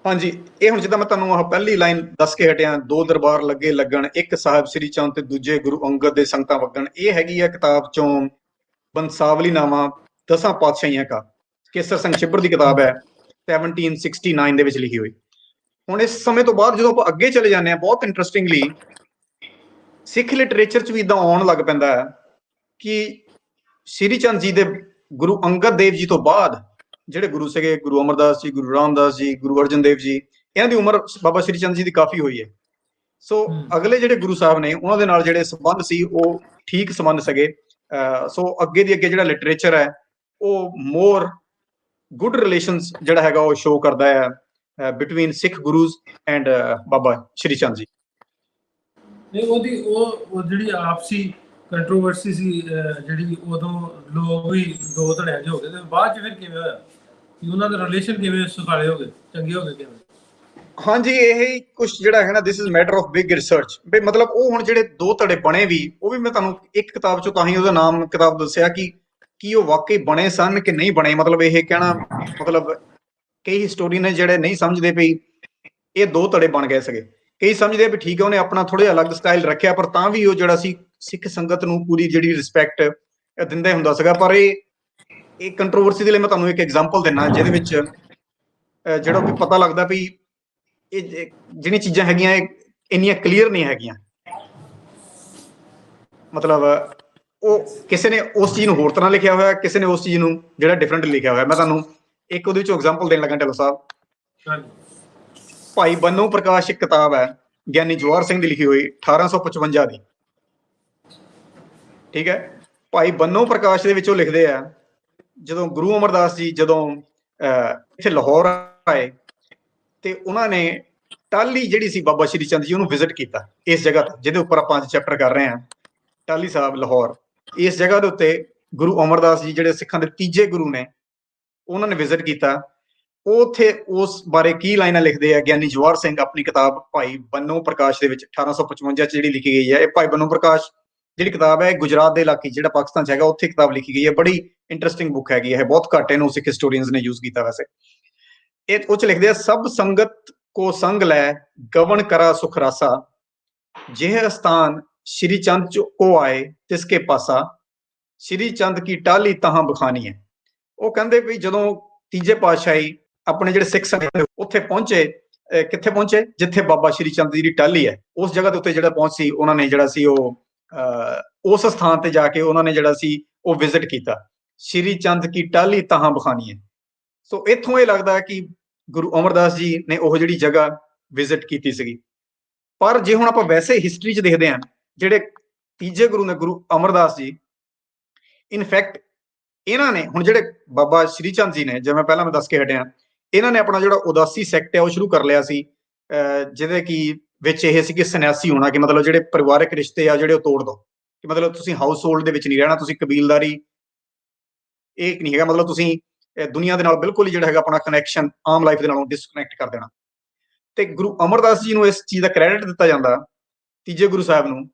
ਹਾਂਜੀ, ਇਹ ਹੁਣ ਜਿੱਦਾਂ ਮੈਂ ਤੁਹਾਨੂੰ ਆਹ ਪਹਿਲੀ ਲਾਈਨ ਦੱਸ ਕੇ ਹਟਿਆ, ਦੋ ਦਰਬਾਰ ਲੱਗੇ ਲੱਗਣ, ਇੱਕ ਸਾਹਿਬ ਸ੍ਰੀ ਚੰਦ ਤੇ ਦੂਜੇ ਗੁਰੂ ਅੰਗਦ ਦੇ ਸੰਗਤਾਂ ਵਗਣ, ਇਹ ਹੈਗੀ ਆ ਕਿਤਾਬ ਚੋਂ ਬੰਸਾਵਲੀਨਾਮਾ ਦਸਾਂ ਪਾਤਸ਼ਾਹੀਆਂ ਕਾ, ਕੇਸਰ ਸਿੰਘ ਛਿੱਬਰ ਦੀ ਕਿਤਾਬ ਹੈ, 1769 ਦੇ ਵਿੱਚ ਲਿਖੀ ਹੋਈ। ਹੁਣ ਇਸ ਸਮੇਂ ਤੋਂ ਬਾਅਦ ਜਦੋਂ ਆਪਾਂ ਅੱਗੇ ਚਲੇ ਜਾਂਦੇ ਹਾਂ, ਬਹੁਤ ਇੰਟਰਸਟਿੰਗਲੀ ਸਿੱਖ ਲਿਟਰੇਚਰ 'ਚ ਵੀ ਇਦਾਂ ਆਉਣ ਲੱਗ ਪੈਂਦਾ ਹੈ ਕਿ ਸ੍ਰੀ ਚੰਦ ਜੀ ਦੇ ਗੁਰੂ ਅੰਗਦ ਦੇਵ ਜੀ ਤੋਂ ਬਾਅਦ ਜਿਹੜੇ ਗੁਰੂ ਸੀਗੇ, ਗੁਰੂ ਅਮਰਦਾਸ ਜੀ, ਗੁਰੂ ਰਾਮਦਾਸ ਜੀ, ਗੁਰੂ ਅਰਜਨ ਦੇਵ ਜੀ, ਇਹਨਾਂ ਦੀ ਉਮਰ ਬਾਬਾ ਸ੍ਰੀ ਚੰਦ ਜੀ ਦੀ ਕਾਫੀ ਹੋਈ ਹੈ। ਸੋ ਅਗਲੇ ਜਿਹੜੇ ਗੁਰੂ ਸਾਹਿਬ ਨੇ ਉਹਨਾਂ ਦੇ ਨਾਲ ਜਿਹੜੇ ਸੰਬੰਧ ਸੀ ਉਹ ਠੀਕ ਸੰਬੰਧ ਸੀਗੇ। ਸੋ ਅੱਗੇ ਦੀ ਅੱਗੇ ਜਿਹੜਾ ਲਿਟਰੇਚਰ ਹੈ ਉਹ ਮੋਰ ਗੁੱਡ ਰਿਲੇਸ਼ਨਸ ਜਿਹੜਾ ਹੈਗਾ ਉਹ ਸ਼ੋ ਕਰਦਾ ਹੈ between Sikh ਗੁਰੂਜ਼ and Baba Shri Chand ji. ਨਹੀਂ ਉਹਦੀ ਉਹ ਜਿਹੜੀ ਆਪਸੀ ਕੰਟਰੋਵਰਸੀ ਸੀ, ਜਿਹੜੀ ਉਦੋਂ ਲੋਕ ਵੀ ਦੋ ਧੜਿਆਂ 'ਚ ਹੋ ਗਏ, ਤੇ ਬਾਅਦ 'ਚ ਫਿਰ ਕਿਵੇਂ ਹੋਇਆ ਕਿ ਉਹਨਾਂ ਦੇ ਰਿਲੇਸ਼ਨ ਕਿਵੇਂ ਸੁਖਾਲੇ ਹੋ ਗਏ, ਚੰਗੇ ਹੋ ਗਏ ਕਿਵੇਂ? ਹਾਂਜੀ, ਇਹ ਕੁਝ ਜਿਹੜਾ ਹੈ ਨਾ, this is matter of big research. ਵੀ ਮਤਲਬ ਉਹ ਹੁਣ ਜਿਹੜੇ ਦੋ ਧੜੇ ਬਣੇ ਵੀ, ਉਹ ਵੀ ਮੈਂ ਤੁਹਾਨੂੰ ਇੱਕ ਕਿਤਾਬ ਚੋਂ ਤਾਂ ਹੀ ਉਹਦਾ ਨਾਮ ਕਿਤਾਬ ਦੱਸਿਆ ਕਿ ਕੀ ਉਹ ਵਾਕਈ ਬਣੇ ਸਨ ਕਿ ਨਹੀਂ ਬਣੇ। ਮਤਲਬ ਇਹ ਕਹਿਣਾ, ਮਤਲਬ ਕਈ ਹਿਸਟੋਰੀਅਨ ਨੇ ਜਿਹੜੇ ਨਹੀਂ ਸਮਝਦੇ ਪਈ ਇਹ ਦੋ ਧੜੇ ਬਣ ਗਏ ਸੀਗੇ, ਕਈ ਸਮਝਦੇ ਵੀ ਠੀਕ ਹੈ ਉਹਨੇ ਆਪਣਾ ਥੋੜਾ ਜਿਹਾ ਅਲੱਗ ਸਟਾਈਲ ਰੱਖਿਆ, ਪਰ ਤਾਂ ਵੀ ਉਹ ਜਿਹੜਾ ਸੀ ਸਿੱਖ ਸੰਗਤ ਨੂੰ ਪੂਰੀ ਜਿਹੜੀ ਰਿਸਪੈਕਟ ਦਿੰਦਾ ਹੁੰਦਾ ਸੀਗਾ। ਪਰ ਇਹ ਕੰਟਰੋਵਰਸੀ ਦੇ ਲਈ ਮੈਂ ਤੁਹਾਨੂੰ ਇੱਕ ਐਗਜ਼ਾਮਪਲ ਦਿੰਦਾ, ਜਿਹਦੇ ਵਿੱਚ ਜਿਹੜਾ ਵੀ ਪਤਾ ਲੱਗਦਾ ਵੀ ਇਹ ਜਿਹੜੀਆਂ ਚੀਜ਼ਾਂ ਹੈਗੀਆਂ ਇਹ ਇੰਨੀਆਂ ਕਲੀਅਰ ਨਹੀਂ ਹੈਗੀਆਂ। ਮਤਲਬ ਉਹ ਕਿਸੇ ਨੇ ਉਸ ਚੀਜ਼ ਨੂੰ ਹੋਰ ਤਰ੍ਹਾਂ ਲਿਖਿਆ ਹੋਇਆ, ਕਿਸੇ ਨੇ ਉਸ ਚੀਜ਼ ਨੂੰ ਜਿਹੜਾ ਡਿਫਰੈਂਟ ਲਿਖਿਆ ਹੋਇਆ। ਮੈਂ ਤੁਹਾਨੂੰ ਇੱਕ ਉਹਦੇ ਵਿੱਚੋਂ ਐਗਜ਼ਾਮਪਲ ਦੇਣ ਲੱਗਾ ਢਿੱਲੋਂ ਸਾਹਿਬ। ਭਾਈ ਬੰਨੂ ਪ੍ਰਕਾਸ਼ ਇੱਕ ਕਿਤਾਬ ਹੈ ਗਿਆਨੀ ਜਵਾਹਰ ਸਿੰਘ ਦੀ ਲਿਖੀ ਹੋਈ, 1855 ਦੀ, ਠੀਕ ਹੈ। ਭਾਈ ਬੰਨੂ ਪ੍ਰਕਾਸ਼ ਦੇ ਵਿੱਚ ਉਹ ਲਿਖਦੇ ਆ, ਜਦੋਂ ਗੁਰੂ ਅਮਰਦਾਸ ਜੀ ਜਦੋਂ ਇੱਥੇ ਲਾਹੌਰ ਆਏ ਤੇ ਉਹਨਾਂ ਨੇ ਟਾਹਲੀ ਜਿਹੜੀ ਸੀ ਬਾਬਾ ਸ਼੍ਰੀ ਚੰਦ ਜੀ ਉਹਨੂੰ ਵਿਜ਼ਿਟ ਕੀਤਾ, ਇਸ ਜਗ੍ਹਾ ਤੇ ਜਿਹਦੇ ਉੱਪਰ ਆਪਾਂ ਅੱਜ ਚੈਪਟਰ ਕਰ ਰਹੇ ਹਾਂ, ਟਾਹਲੀ ਸਾਹਿਬ ਲਾਹੌਰ। ਇਸ ਜਗ੍ਹਾ ਦੇ ਉੱਤੇ ਗੁਰੂ ਅਮਰਦਾਸ ਜੀ ਜਿਹੜੇ ਸਿੱਖਾਂ ਦੇ ਤੀਜੇ ਗੁਰੂ ਨੇ, ਉਹਨਾਂ ਨੇ ਵਿਜ਼ਿਟ ਕੀਤਾ। ਉੱਥੇ ਉਸ ਬਾਰੇ ਕੀ ਲਾਈਨਾਂ ਲਿਖਦੇ ਆ ਗਿਆਨੀ ਜਵਾਹਰ ਸਿੰਘ ਆਪਣੀ ਕਿਤਾਬ ਭਾਈ ਬੰਨੂ ਪ੍ਰਕਾਸ਼ ਦੇ ਵਿੱਚ 1855 ਚ ਜਿਹੜੀ ਲਿਖੀ ਗਈ ਹੈ। ਇਹ ਭਾਈ ਬੰਨੂ ਪ੍ਰਕਾਸ਼ ਜਿਹੜੀ ਕਿਤਾਬ ਹੈ ਗੁਜਰਾਤ ਦੇ ਇਲਾਕੇ ਜਿਹੜਾ ਪਾਕਿਸਤਾਨ ਚ ਹੈਗਾ ਉੱਥੇ ਕਿਤਾਬ ਲਿਖੀ ਗਈ ਹੈ। ਬੜੀ ਇੰਟਰਸਟਿੰਗ ਬੁੱਕ ਹੈਗੀ ਹੈ, ਬਹੁਤ ਘੱਟ ਇਹਨੂੰ ਸਿੱਖ ਹਿਸਟੋਰੀਅਨਸ ਨੇ ਯੂਜ਼ ਕੀਤਾ। ਵੈਸੇ ਇਹ ਉਹ ਚ ਲਿਖਦੇ ਆ, ਸਭ ਸੰਗਤ ਕੋ ਸੰਗ ਲੈ ਗਵਨ ਕਰਾ ਸੁਖ ਰਾਸਾ, ਜਿਹ ਸਥਾਨ ਸ਼੍ਰੀ ਚੰਦ ਕੋ ਆਏ ਤਿਸਕੇ ਪਾਸਾ, ਸ਼੍ਰੀ ਚੰਦ ਕੀ ਟਾਹਲੀ ਤਹਾਂ ਬਖਾਨੀ ਹੈ। ਉਹ ਕਹਿੰਦੇ ਵੀ ਜਦੋਂ ਤੀਜੇ ਪਾਤਸ਼ਾਹੀ ਆਪਣੇ ਜਿਹੜੇ ਸਿੱਖ ਸੰਗਤ ਉੱਥੇ ਪਹੁੰਚੇ, ਕਿੱਥੇ ਪਹੁੰਚੇ? ਜਿੱਥੇ ਬਾਬਾ ਸ਼੍ਰੀ ਚੰਦ ਜੀ ਦੀ ਟਾਹਲੀ ਹੈ, ਉਸ ਜਗ੍ਹਾ ਦੇ ਉੱਤੇ ਜਿਹੜਾ ਪਹੁੰਚ ਸੀ, ਉਹਨਾਂ ਨੇ ਜਿਹੜਾ ਸੀ ਉਹ ਉਸ ਸਥਾਨ ਤੇ ਜਾ ਕੇ ਉਹਨਾਂ ਨੇ ਜਿਹੜਾ ਸੀ ਉਹ ਵਿਜ਼ਿਟ ਕੀਤਾ, ਸ਼੍ਰੀ ਚੰਦ ਕੀ ਟਾਹਲੀ ਤਹਾਂ ਬਖਾਨੀ ਹੈ। ਸੋ ਇੱਥੋਂ ਇਹ ਲੱਗਦਾ ਕਿ ਗੁਰੂ ਅਮਰਦਾਸ ਜੀ ਨੇ ਉਹ ਜਿਹੜੀ ਜਗ੍ਹਾ ਵਿਜ਼ਿਟ ਕੀਤੀ ਸੀਗੀ। ਪਰ ਜੇ ਹੁਣ ਆਪਾਂ ਵੈਸੇ ਹਿਸਟਰੀ 'ਚ ਦੇਖਦੇ ਹਾਂ, ਜਿਹੜੇ ਤੀਜੇ ਗੁਰੂ ਨੇ ਗੁਰੂ ਅਮਰਦਾਸ ਜੀ, ਇਨਫੈਕਟ ਇਹਨਾਂ ਨੇ ਹੁਣ ਜਿਹੜੇ ਬਾਬਾ ਸ਼੍ਰੀ ਚੰਦ ਜੀ ਨੇ, ਜਿਵੇਂ ਪਹਿਲਾਂ ਮੈਂ ਦੱਸ ਕੇ ਹਟਿਆ, ਇਹਨਾਂ ਨੇ ਆਪਣਾ ਜਿਹੜਾ ਉਦਾਸੀ ਸੈਕਟ ਹੈ ਉਹ ਸ਼ੁਰੂ ਕਰ ਲਿਆ ਸੀ, ਜਿਹਦੇ ਕੀ ਵਿੱਚ ਇਹ ਸੀ ਕਿ ਸੰਨਿਆਸੀ ਹੋਣਾ, ਕਿ ਮਤਲਬ ਜਿਹੜੇ ਪਰਿਵਾਰਕ ਰਿਸ਼ਤੇ ਆ ਜਿਹੜੇ ਉਹ ਤੋੜ ਦੋ, ਕਿ ਮਤਲਬ ਤੁਸੀਂ ਹਾਊਸ ਹੋਲਡ ਦੇ ਵਿੱਚ ਨਹੀਂ ਰਹਿਣਾ, ਤੁਸੀਂ ਕਬੀਲਦਾਰੀ ਇਹ ਨਹੀਂ ਹੈਗਾ, ਮਤਲਬ ਤੁਸੀਂ ਦੁਨੀਆ ਦੇ ਨਾਲ ਬਿਲਕੁਲ ਹੀ ਜਿਹੜਾ ਹੈਗਾ ਆਪਣਾ ਕਨੈਕਸ਼ਨ ਆਮ ਲਾਈਫ ਦੇ ਨਾਲੋਂ ਡਿਸਕਨੈਕਟ ਕਰ ਦੇਣਾ। ਤੇ ਗੁਰੂ ਅਮਰਦਾਸ ਜੀ ਨੂੰ ਇਸ ਚੀਜ਼ ਦਾ ਕ੍ਰੈਡਿਟ ਦਿੱਤਾ ਜਾਂਦਾ, ਤੀਜੇ ਗੁਰੂ ਸਾਹਿਬ ਨੂੰ,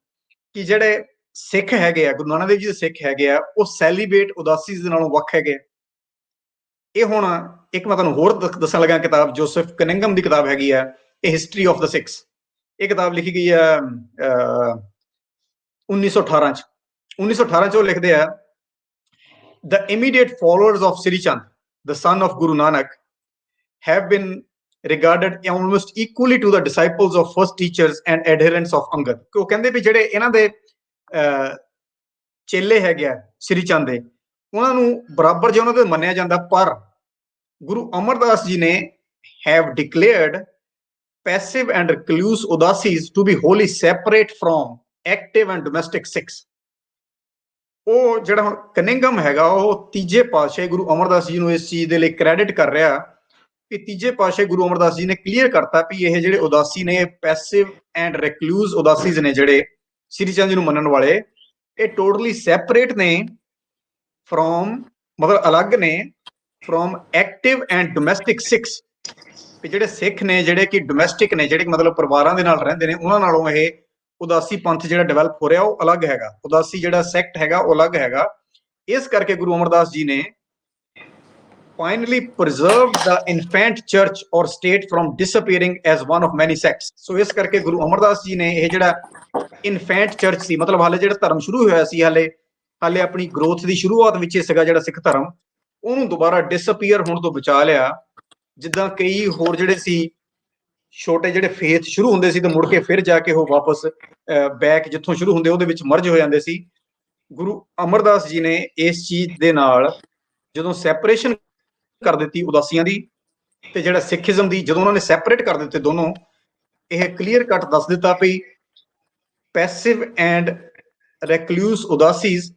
ਕਿ ਜਿਹੜੇ ਸਿੱਖ ਹੈਗੇ ਆ, ਗੁਰੂ ਨਾਨਕ ਦੇਵ ਜੀ ਦੇ ਸਿੱਖ ਹੈਗੇ ਆ, ਉਹ ਸੈਲੀਬ੍ਰੇਟ ਉਦਾਸੀ ਦੇ ਨਾਲੋਂ ਵੱਖ ਹੈਗੇ। ਇਹ ਹੁਣ ਇੱਕ ਮੈਂ ਤੁਹਾਨੂੰ ਹੋਰ ਦੱਸਣ ਲੱਗਾ, ਕਿਤਾਬ ਜੋਸਫ ਕਨਿੰਗਮ ਦੀ ਕਿਤਾਬ ਹੈਗੀ ਆ, ਇਹ ਹਿਸਟਰੀ ਆਫ ਦਾ ਸਿੱਖਸ। ਇਹ ਕਿਤਾਬ ਲਿਖੀ ਗਈ ਹੈ 1918 ਚ। 1918 ਚ ਉਹ ਲਿਖਦੇ ਆ, the immediate followers of Sri Chand, the son of Guru Nanak, have been regarded almost equally to the disciples of first teachers and adherents of Angad। ਉਹ ਕਹਿੰਦੇ ਵੀ ਜਿਹੜੇ ਇਹਨਾਂ ਦੇ ਚੇਲੇ ਹੈਗੇ ਆ ਸ੍ਰੀ ਚੰਦ ਦੇ, ਉਹਨਾਂ ਨੂੰ ਬਰਾਬਰ ਜੇ ਉਹਨਾਂ ਦੇ ਮੰਨਿਆ ਜਾਂਦਾ। ਪਰ ਗੁਰੂ ਅਮਰਦਾਸ ਜੀ ਨੇ have declared passive and recluse udasis to be wholly separate from active and domestic Sikhs। ਉਹ ਜਿਹੜਾ ਹੁਣ ਕਨਿੰਗਮ ਹੈਗਾ ਉਹ ਤੀਜੇ ਪਾਤਸ਼ਾਹ ਗੁਰੂ ਅਮਰਦਾਸ ਜੀ ਨੂੰ ਇਸ ਚੀਜ਼ ਦੇ ਲਈ ਕ੍ਰੈਡਿਟ ਕਰ ਰਿਹਾ ਕਿ ਤੀਜੇ ਪਾਤਸ਼ਾਹ ਗੁਰੂ ਅਮਰਦਾਸ ਜੀ ਨੇ ਕਲੀਅਰ ਕਰਤਾ ਵੀ ਇਹ ਜਿਹੜੇ ਉਦਾਸੀ ਨੇ, ਪੈਸਿਵ ਐਂਡ ਰੈਕਲੂਜ਼ ਉਦਾਸੀਜ਼ ਨੇ ਜਿਹੜੇ ਸ੍ਰੀ ਚੰਦ ਜੀ ਨੂੰ ਮੰਨਣ ਵਾਲੇ, ਇਹ ਟੋਟਲੀ ਸੈਪਰੇਟ ਨੇ ਫਰੋਮ, ਮਤਲਬ ਅਲੱਗ ਨੇ from active and domestic Sikhs. ਕਿ ਜਿਹੜੇ ਸਿੱਖ ਨੇ ਜਿਹੜੇ ਕਿ ਡੋਮੈਸਟਿਕ ਨੇ, ਜਿਹੜੇ ਮਤਲਬ ਪਰਿਵਾਰਾਂ ਦੇ ਨਾਲ ਰਹਿੰਦੇ ਨੇ, ਉਹਨਾਂ ਨਾਲੋਂ ਇਹ ਉਦਾਸੀ ਪੰਥ ਜਿਹੜਾ ਡਿਵੈਲਪ ਹੋ ਰਿਹਾ ਉਹ ਅਲੱਗ ਹੈਗਾ, ਉਦਾਸੀ ਜਿਹੜਾ ਸੈਕਟ ਹੈਗਾ ਉਹ ਅਲੱਗ ਹੈਗਾ। ਇਸ ਕਰਕੇ ਗੁਰੂ ਅਮਰਦਾਸ ਜੀ ਨੇ finally preserved the infant church or state from disappearing as one of many sects। ਸੋ ਇਸ ਕਰਕੇ ਗੁਰੂ ਅਮਰਦਾਸ ਜੀ ਨੇ ਇਹ ਜਿਹੜਾ ਇਨਫੈਂਟ ਚਰਚ ਸੀ, ਮਤਲਬ ਹਾਲੇ ਜਿਹੜਾ ਧਰਮ ਸ਼ੁਰੂ ਹੋਇਆ ਸੀ, ਹਾਲੇ ਆਪਣੀ ਗਰੋਥ ਦੀ ਸ਼ੁਰੂਆਤ ਵਿੱਚ ਹੀ ਸੀਗਾ ਜਿਹੜਾ ਸਿੱਖ ਧਰਮ, ਉਹਨੂੰ ਦੁਬਾਰਾ ਡਿਸਅਪੀਅਰ ਹੋਣ ਤੋਂ ਬਚਾ ਲਿਆ। ਜਿੱਦਾਂ ਕਈ ਹੋਰ ਜਿਹੜੇ ਸੀ ਛੋਟੇ ਜਿਹੜੇ ਫੇਥ ਸ਼ੁਰੂ ਹੁੰਦੇ ਸੀ ਤੇ ਮੁੜ ਕੇ ਫਿਰ ਜਾ ਕੇ ਉਹ ਵਾਪਸ ਬੈਕ ਜਿੱਥੋਂ ਸ਼ੁਰੂ ਹੁੰਦੇ ਉਹਦੇ ਵਿੱਚ ਮਰਜ ਹੋ ਜਾਂਦੇ ਸੀ। ਗੁਰੂ ਅਮਰਦਾਸ ਜੀ ਨੇ ਇਸ ਚੀਜ਼ ਦੇ ਨਾਲ ਜਦੋਂ ਸੈਪਰੇਸ਼ਨ ਕਰ ਦਿੱਤੀ ਉਦਾਸੀਆਂ ਦੀ ਤੇ ਜਿਹੜਾ ਸਿੱਖੀਜ਼ਮ ਦੀ, ਜਦੋਂ ਉਹਨਾਂ ਨੇ ਸੈਪਰੇਟ ਕਰ ਦਿੱਤੇ ਦੋਨੋਂ, ਇਹ ਕਲੀਅਰ ਕੱਟ ਦੱਸ ਦਿੱਤਾ ਵੀ passive and recluse Udasis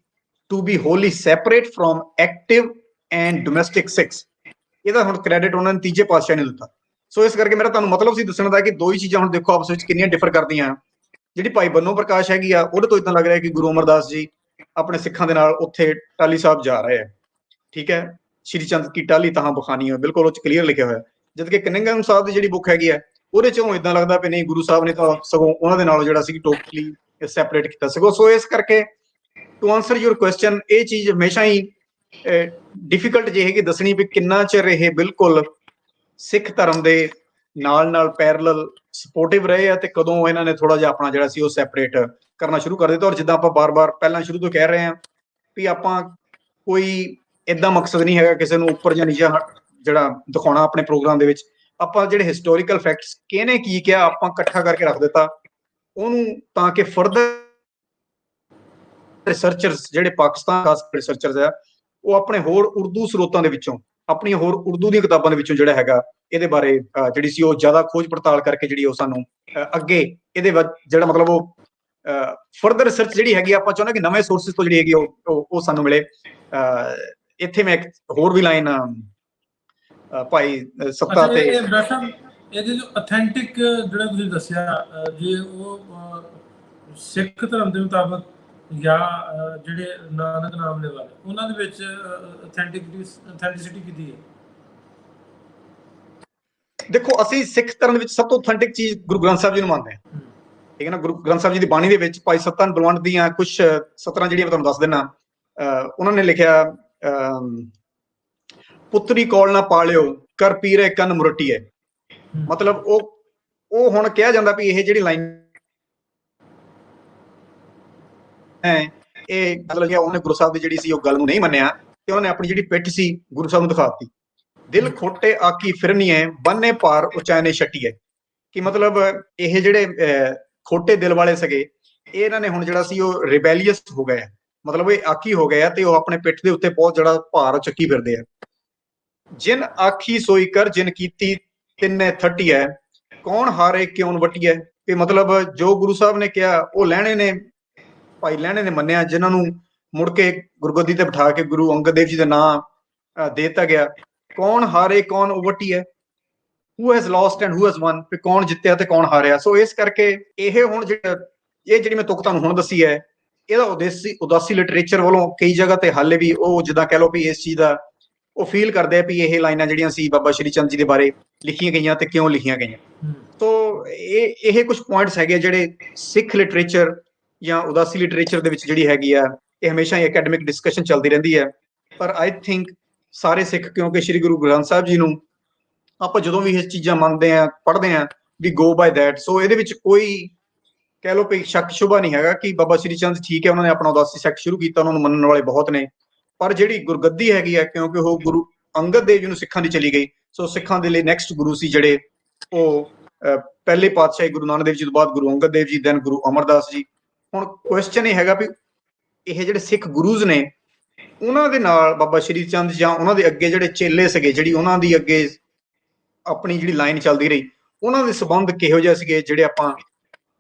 to be wholly separate from active and domestic Sikhs. ਇਹਦਾ ਹੁਣ ਕ੍ਰੈਡਿਟ ਉਹਨਾਂ ਨੇ ਤੀਜੇ ਪਾਤਸ਼ਾਹ ਨੇ ਦਿੱਤਾ। ਸੋ ਇਸ ਕਰਕੇ ਮੇਰਾ ਤੁਹਾਨੂੰ ਮਤਲਬ ਸੀ ਦੱਸਣ ਦਾ ਕਿ ਦੋ ਹੀ ਚੀਜ਼ਾਂ ਹੁਣ ਦੇਖੋ ਆਪਸ ਵਿੱਚ ਕਿੰਨੀਆਂ ਡਿਫਰ ਕਰਦੀਆਂ। ਜਿਹੜੀ ਭਾਈ ਬੰਨੋ ਪ੍ਰਕਾਸ਼ ਹੈਗੀ ਆ, ਉਹਦੇ ਤੋਂ ਇਦਾਂ ਲੱਗ ਰਿਹਾ ਕਿ ਗੁਰੂ ਅਮਰਦਾਸ ਜੀ ਆਪਣੇ ਸਿੱਖਾਂ ਦੇ ਨਾਲ ਉੱਥੇ ਟਾਹਲੀ ਸਾਹਿਬ ਜਾ ਰਹੇ ਆ, ਠੀਕ ਹੈ, ਸ਼੍ਰੀ ਚੰਦ ਕੀ ਟਾਹਲੀ ਤਹਾਂ ਬਖਾਨੀ ਹੈ, ਬਿਲਕੁਲ ਉਹ ਚ ਕਲੀਅਰ ਲਿਖਿਆ ਹੋਇਆ। ਜਦ ਕਿ ਕਨਿੰਘਮ ਸਾਹਿਬ ਦੀ ਜਿਹੜੀ ਬੁੱਕ ਹੈਗੀ ਹੈ ਉਹਦੇ ਚੋਂ ਇਦਾਂ ਲੱਗਦਾ ਵੀ ਨਹੀਂ, ਗੁਰੂ ਸਾਹਿਬ ਨੇ ਤਾਂ ਸਗੋਂ ਉਹਨਾਂ ਦੇ ਨਾਲੋਂ ਜਿਹੜਾ ਸੀ ਟੋਟਲੀ ਸੈਪਰੇਟ ਕੀਤਾ ਸਗੋਂ। ਸੋ ਇਸ ਕਰਕੇ ਟੂ ਆਨਸਰ ਯੂਰ ਕੁਐਸਚਨ, ਇਹ ਚੀਜ਼ ਹਮੇਸ਼ਾ ਹੀ ਡਿਫਿਕਲਟ ਜੇ ਹੈਗੀ ਦੱਸਣੀ ਵੀ ਕਿੰਨਾ ਚਿਰ ਇਹ ਬਿਲਕੁਲ ਸਿੱਖ ਧਰਮ ਦੇ ਨਾਲ ਪੈਰਲਲ ਸਪੋਰਟਿਵ ਰਹੇ ਆ ਤੇ ਕਦੋਂ ਇਹਨਾਂ ਨੇ ਥੋੜਾ ਜਿਹਾ ਆਪਣਾ ਜਿਹੜਾ ਸੀ ਉਹ ਸੈਪਰੇਟ ਕਰਨਾ ਸ਼ੁਰੂ ਕਰ ਦਿੱਤਾ। ਔਰ ਜਿੱਦਾਂ ਆਪਾਂ ਬਾਰ-ਬਾਰ ਪਹਿਲਾਂ ਸ਼ੁਰੂ ਤੋਂ ਕਹਿ ਰਹੇ ਹਾਂ ਵੀ ਆਪਾਂ ਕੋਈ ਏਦਾਂ ਮਕਸਦ ਨਹੀਂ ਹੈਗਾ ਕਿਸੇ ਨੂੰ ਉੱਪਰ ਜਾਂ ਨੀਚੇ ਜਿਹੜਾ ਦਿਖਾਉਣਾ ਆਪਣੇ ਪ੍ਰੋਗਰਾਮ ਦੇ ਵਿੱਚ। ਆਪਾਂ ਜਿਹੜੇ ਹਿਸਟੋਰੀਕਲ ਫੈਕਟਸ ਕਿਹਨੇ ਕੀ ਕਿਹਾ ਆਪਾਂ ਇਕੱਠਾ ਕਰਕੇ ਰੱਖ ਦਿੱਤਾ ਉਹਨੂੰ, ਤਾਂ ਕਿ ਫਰਦਰ ਰਿਸਰਚਰਸ ਜਿਹੜੇ ਪਾਕਿਸਤਾਨ ਖਾਸ ਰਿਸਰਚਰਸ ਆ ਉਹ ਆਪਣੇ ਹੋਰ ਉਰਦੂ ਸਰੋਤਾਂ ਦੇ ਵਿੱਚੋਂ, ਆਪਣੀਆਂ ਹੋਰ ਉਰਦੂ ਦੀਆਂ ਕਿਤਾਬਾਂ ਦੇ ਵਿੱਚੋਂ ਜਿਹੜਾ ਹੈਗਾ ਇਹਦੇ ਬਾਰੇ ਜਿਹੜੀ ਸੀ ਉਹ ਜ਼ਿਆਦਾ ਖੋਜ ਪੜਤਾਲ ਕਰਕੇ ਜਿਹੜੀ ਉਹ ਸਾਨੂੰ ਅੱਗੇ ਇਹਦੇ ਜਿਹੜਾ ਮਤਲਬ ਉਹ ਫਰਦਰ ਰਿਸਰਚ ਜਿਹੜੀ ਹੈਗੀ ਆਪਾਂ ਚਾਹੁੰਦੇ ਕਿ ਨਵੇਂ ਸੋਰਸਿਸ ਤੋਂ ਜਿਹੜੀ ਹੈਗੀ ਉਹ ਸਾਨੂੰ ਮਿਲੇ। ਇੱਥੇ ਮੈਂ ਇੱਕ ਹੋਰ ਵੀ ਲਾਈਨ ਭਾਈ ਸੱਤਾ ਤੇ ਇਹਦੇ ਜੋ ਅਥੈਂਟਿਕ ਜਿਹੜਾ ਤੁਸੀਂ ਦੱਸਿਆ, ਜੇ ਉਹ ਸਿੱਖ ਧਰਮ ਦੇ ਮੁਤਾਬਕ ਜਾਂ ਜਿਹੜੇ ਨਾਨਕ ਨਾਮ ਦੇ ਵਾਲੇ ਉਹਨਾਂ ਦੇ ਵਿੱਚ ਅਥੈਂਟਿਸਿਟੀ ਕਿਹਦੀ ਹੈ? ਦੇਖੋ ਅਸੀਂ ਸਿੱਖ ਧਰਮ ਵਿੱਚ ਸਭ ਤੋਂ ਅਥੈਂਟਿਕ ਚੀਜ਼ ਗੁਰੂ ਗ੍ਰੰਥ ਸਾਹਿਬ ਜੀ ਨੂੰ ਮੰਨਦੇ ਹਾਂ, ਠੀਕ ਹੈ ਨਾ। ਗੁਰੂ ਗ੍ਰੰਥ ਸਾਹਿਬ ਜੀ ਦੀ ਬਾਣੀ ਦੇ ਵਿੱਚ ਭਾਈ ਸੱਤਾ ਬਲਵੰਤ ਦੀਆਂ ਕੁਝ ਸਤਰਾਂ ਜਿਹੜੀਆਂ ਮੈਂ ਤੁਹਾਨੂੰ ਦੱਸ ਦਿੰਦਾ। ਉਹਨਾਂ ਨੇ ਲਿਖਿਆ ਪੁੱਤਰੀ ਕੋਲ ਨਾ ਪਾਲਿਓ ਕਰ ਪੀਰੇ ਕੰਨ ਮੁਰਟੀਏ। ਮਤਲਬ ਉਹ ਹੁਣ ਕਿਹਾ ਜਾਂਦਾ ਵੀ ਇਹ ਜਿਹੜੀ ਲਾਈਨ ਹੈ ਇਹ ਮਤਲਬ ਕਿ ਉਹਨੇ ਗੁਰੂ ਸਾਹਿਬ ਦੀ ਜਿਹੜੀ ਸੀ ਉਹ ਗੱਲ ਨੂੰ ਨਹੀਂ ਮੰਨਿਆ ਤੇ ਉਹਨੇ ਆਪਣੀ ਜਿਹੜੀ ਪਿੱਠ ਸੀ ਗੁਰੂ ਸਾਹਿਬ ਨੂੰ ਦਿਖਾਤੀ। ਦਿਲ ਖੋਟੇ ਆਕੀ ਫਿਰਨੀਏ ਬੰਨੇ ਪਾਰ ਉਚਾਇਨੇ ਛੱਟੀਏ। ਕਿ ਮਤਲਬ ਇਹ ਜਿਹੜੇ ਖੋਟੇ ਦਿਲ ਵਾਲੇ ਸੀਗੇ ਇਹਨਾਂ ਨੇ ਹੁਣ ਜਿਹੜਾ ਸੀ ਉਹ ਰਿਬੈਲੀਅਸ ਹੋ ਗਏ, ਮਤਲਬ ਇਹ ਆਕੀ ਹੋ ਗਏ ਆ ਤੇ ਉਹ ਆਪਣੇ ਪਿੱਠ ਦੇ ਉੱਤੇ ਬਹੁਤ ਜਿਹੜਾ ਭਾਰ ਚੱਕੀ ਫਿਰਦੇ ਆ। ਜਿਨ ਆਖੀ ਸੋਈ ਕਰ ਜਿਨ ਕੀਤੀ ਤਿੰਨੇ ਥੱਟੀ ਹੈ ਕੌਣ ਹਾਰੇ ਕਿਉਂ ਵੱਟੀਏ। ਕਿ ਮਤਲਬ ਜੋ ਗੁਰੂ ਸਾਹਿਬ ਨੇ ਕਿਹਾ ਉਹ ਲਹਿਣੇ ਨੇ, ਭਾਈ ਲਹਿਣੇ ਨੇ ਮੰਨਿਆ, ਜਿਨ੍ਹਾਂ ਨੂੰ ਮੁੜ ਕੇ ਗੁਰਗੱਦੀ ਤੇ ਬਿਠਾ ਕੇ ਗੁਰੂ ਅੰਗਦ ਦੇਵ ਜੀ ਦਾ ਨਾਂ ਦੇ ਦਿੱਤਾ ਗਿਆ। ਕੌਣ ਹਾਰੇ ਕੌਣ ਉਵਟੀ ਹੈ, who has lost and who has won, ਕਿ ਕੌਣ ਜਿੱਤਿਆ ਤੇ ਕੌਣ ਹਾਰਿਆ। ਸੋ ਇਸ ਕਰਕੇ ਇਹ ਹੁਣ ਜਿਹੜੀ ਮੈਂ ਤੁਕ ਤੁਹਾਨੂੰ ਹੁਣ ਦੱਸੀ ਹੈ ਇਹਦਾ ਉਦਾਸੀ ਲਿਟਰੇਚਰ ਵੱਲੋਂ ਕਈ ਜਗ੍ਹਾ ਤੇ ਹਾਲੇ ਵੀ ਉਹ ਜਿੱਦਾਂ ਕਹਿ ਲਓ ਵੀ ਇਸ ਚੀਜ਼ ਦਾ ਉਹ ਫੀਲ ਕਰਦੇ ਆ ਵੀ ਇਹ ਲਾਈਨਾਂ ਜਿਹੜੀਆਂ ਸੀ ਬਾਬਾ ਸ਼੍ਰੀ ਚੰਦ ਜੀ ਦੇ ਬਾਰੇ ਲਿਖੀਆਂ ਗਈਆਂ ਤੇ ਕਿਉਂ ਲਿਖੀਆਂ ਗਈਆਂ। ਤੋ ਇਹ ਕੁਝ ਪੁਆਇੰਟਸ ਹੈਗੇ ਜਿਹੜੇ ਸਿੱਖ ਲਿਟਰੇਚਰ ਜਾਂ ਉਦਾਸੀ ਲਿਟਰੇਚਰ ਦੇ ਵਿੱਚ ਜਿਹੜੀ ਹੈਗੀ ਆ ਇਹ ਹਮੇਸ਼ਾ ਹੀ ਅਕੈਡਮਿਕ ਡਿਸਕਸ਼ਨ ਚੱਲਦੀ ਰਹਿੰਦੀ ਹੈ। ਪਰ ਆਈ ਥਿੰਕ ਸਾਰੇ ਸਿੱਖ ਕਿਉਂਕਿ ਸ਼੍ਰੀ ਗੁਰੂ ਗ੍ਰੰਥ ਸਾਹਿਬ ਜੀ ਨੂੰ ਆਪਾਂ ਜਦੋਂ ਵੀ ਇਹ ਚੀਜ਼ਾਂ ਮੰਨਦੇ ਆ ਪੜ੍ਹਦੇ ਆ ਵੀ ਗੋ ਬਾਈ ਦੈਟ। ਸੋ ਇਹਦੇ ਵਿੱਚ ਕੋਈ ਕਹਿ ਲਓ ਵੀ ਸ਼ੱਕ ਸ਼ੁਬਾ ਨਹੀਂ ਹੈਗਾ ਕਿ ਬਾਬਾ ਸ਼੍ਰੀ ਚੰਦ ਠੀਕ ਹੈ ਉਹਨਾਂ ਨੇ ਆਪਣਾ ਉਦਾਸੀ ਸੈਕਟ ਸ਼ੁਰੂ ਕੀਤਾ, ਉਹਨਾਂ ਨੂੰ ਮੰਨਣ ਵਾਲੇ ਬਹੁਤ ਨੇ, ਪਰ ਜਿਹੜੀ ਗੁਰਗੱਦੀ ਹੈਗੀ ਹੈ ਕਿਉਂਕਿ ਉਹ ਗੁਰੂ ਅੰਗਦ ਦੇਵ ਜੀ ਨੂੰ ਸਿੱਖਾਂ ਦੀ ਚਲੀ ਗਈ। ਸੋ ਸਿੱਖਾਂ ਦੇ ਲਈ ਨੈਕਸਟ ਗੁਰੂ ਸੀ ਜਿਹੜੇ ਉਹ ਪਹਿਲੇ ਪਾਤਸ਼ਾਹ ਗੁਰੂ ਨਾਨਕ ਦੇਵ ਜੀ ਤੋਂ ਬਾਅਦ ਗੁਰੂ ਅੰਗਦ ਦੇਵ ਜੀ, ਦੈਨ ਗੁਰੂ ਅਮਰਦਾਸ ਜੀ। ਹੁਣ ਕੁਐਸਚਨ ਇਹ ਹੈਗਾ ਵੀ ਇਹ ਜਿਹੜੇ ਸਿੱਖ ਗੁਰੂਜ਼ ਨੇ ਉਹਨਾਂ ਦੇ ਨਾਲ ਬਾਬਾ ਸ਼੍ਰੀ ਚੰਦ ਜਾਂ ਉਹਨਾਂ ਦੇ ਅੱਗੇ ਜਿਹੜੇ ਚੇਲੇ ਸੀਗੇ, ਜਿਹੜੀ ਉਹਨਾਂ ਦੀ ਅੱਗੇ ਆਪਣੀ ਜਿਹੜੀ ਲਾਈਨ ਚੱਲਦੀ ਰਹੀ, ਉਹਨਾਂ ਦੇ ਸੰਬੰਧ ਕਿਹੋ ਜਿਹੇ ਸੀਗੇ, ਜਿਹੜੇ ਆਪਾਂ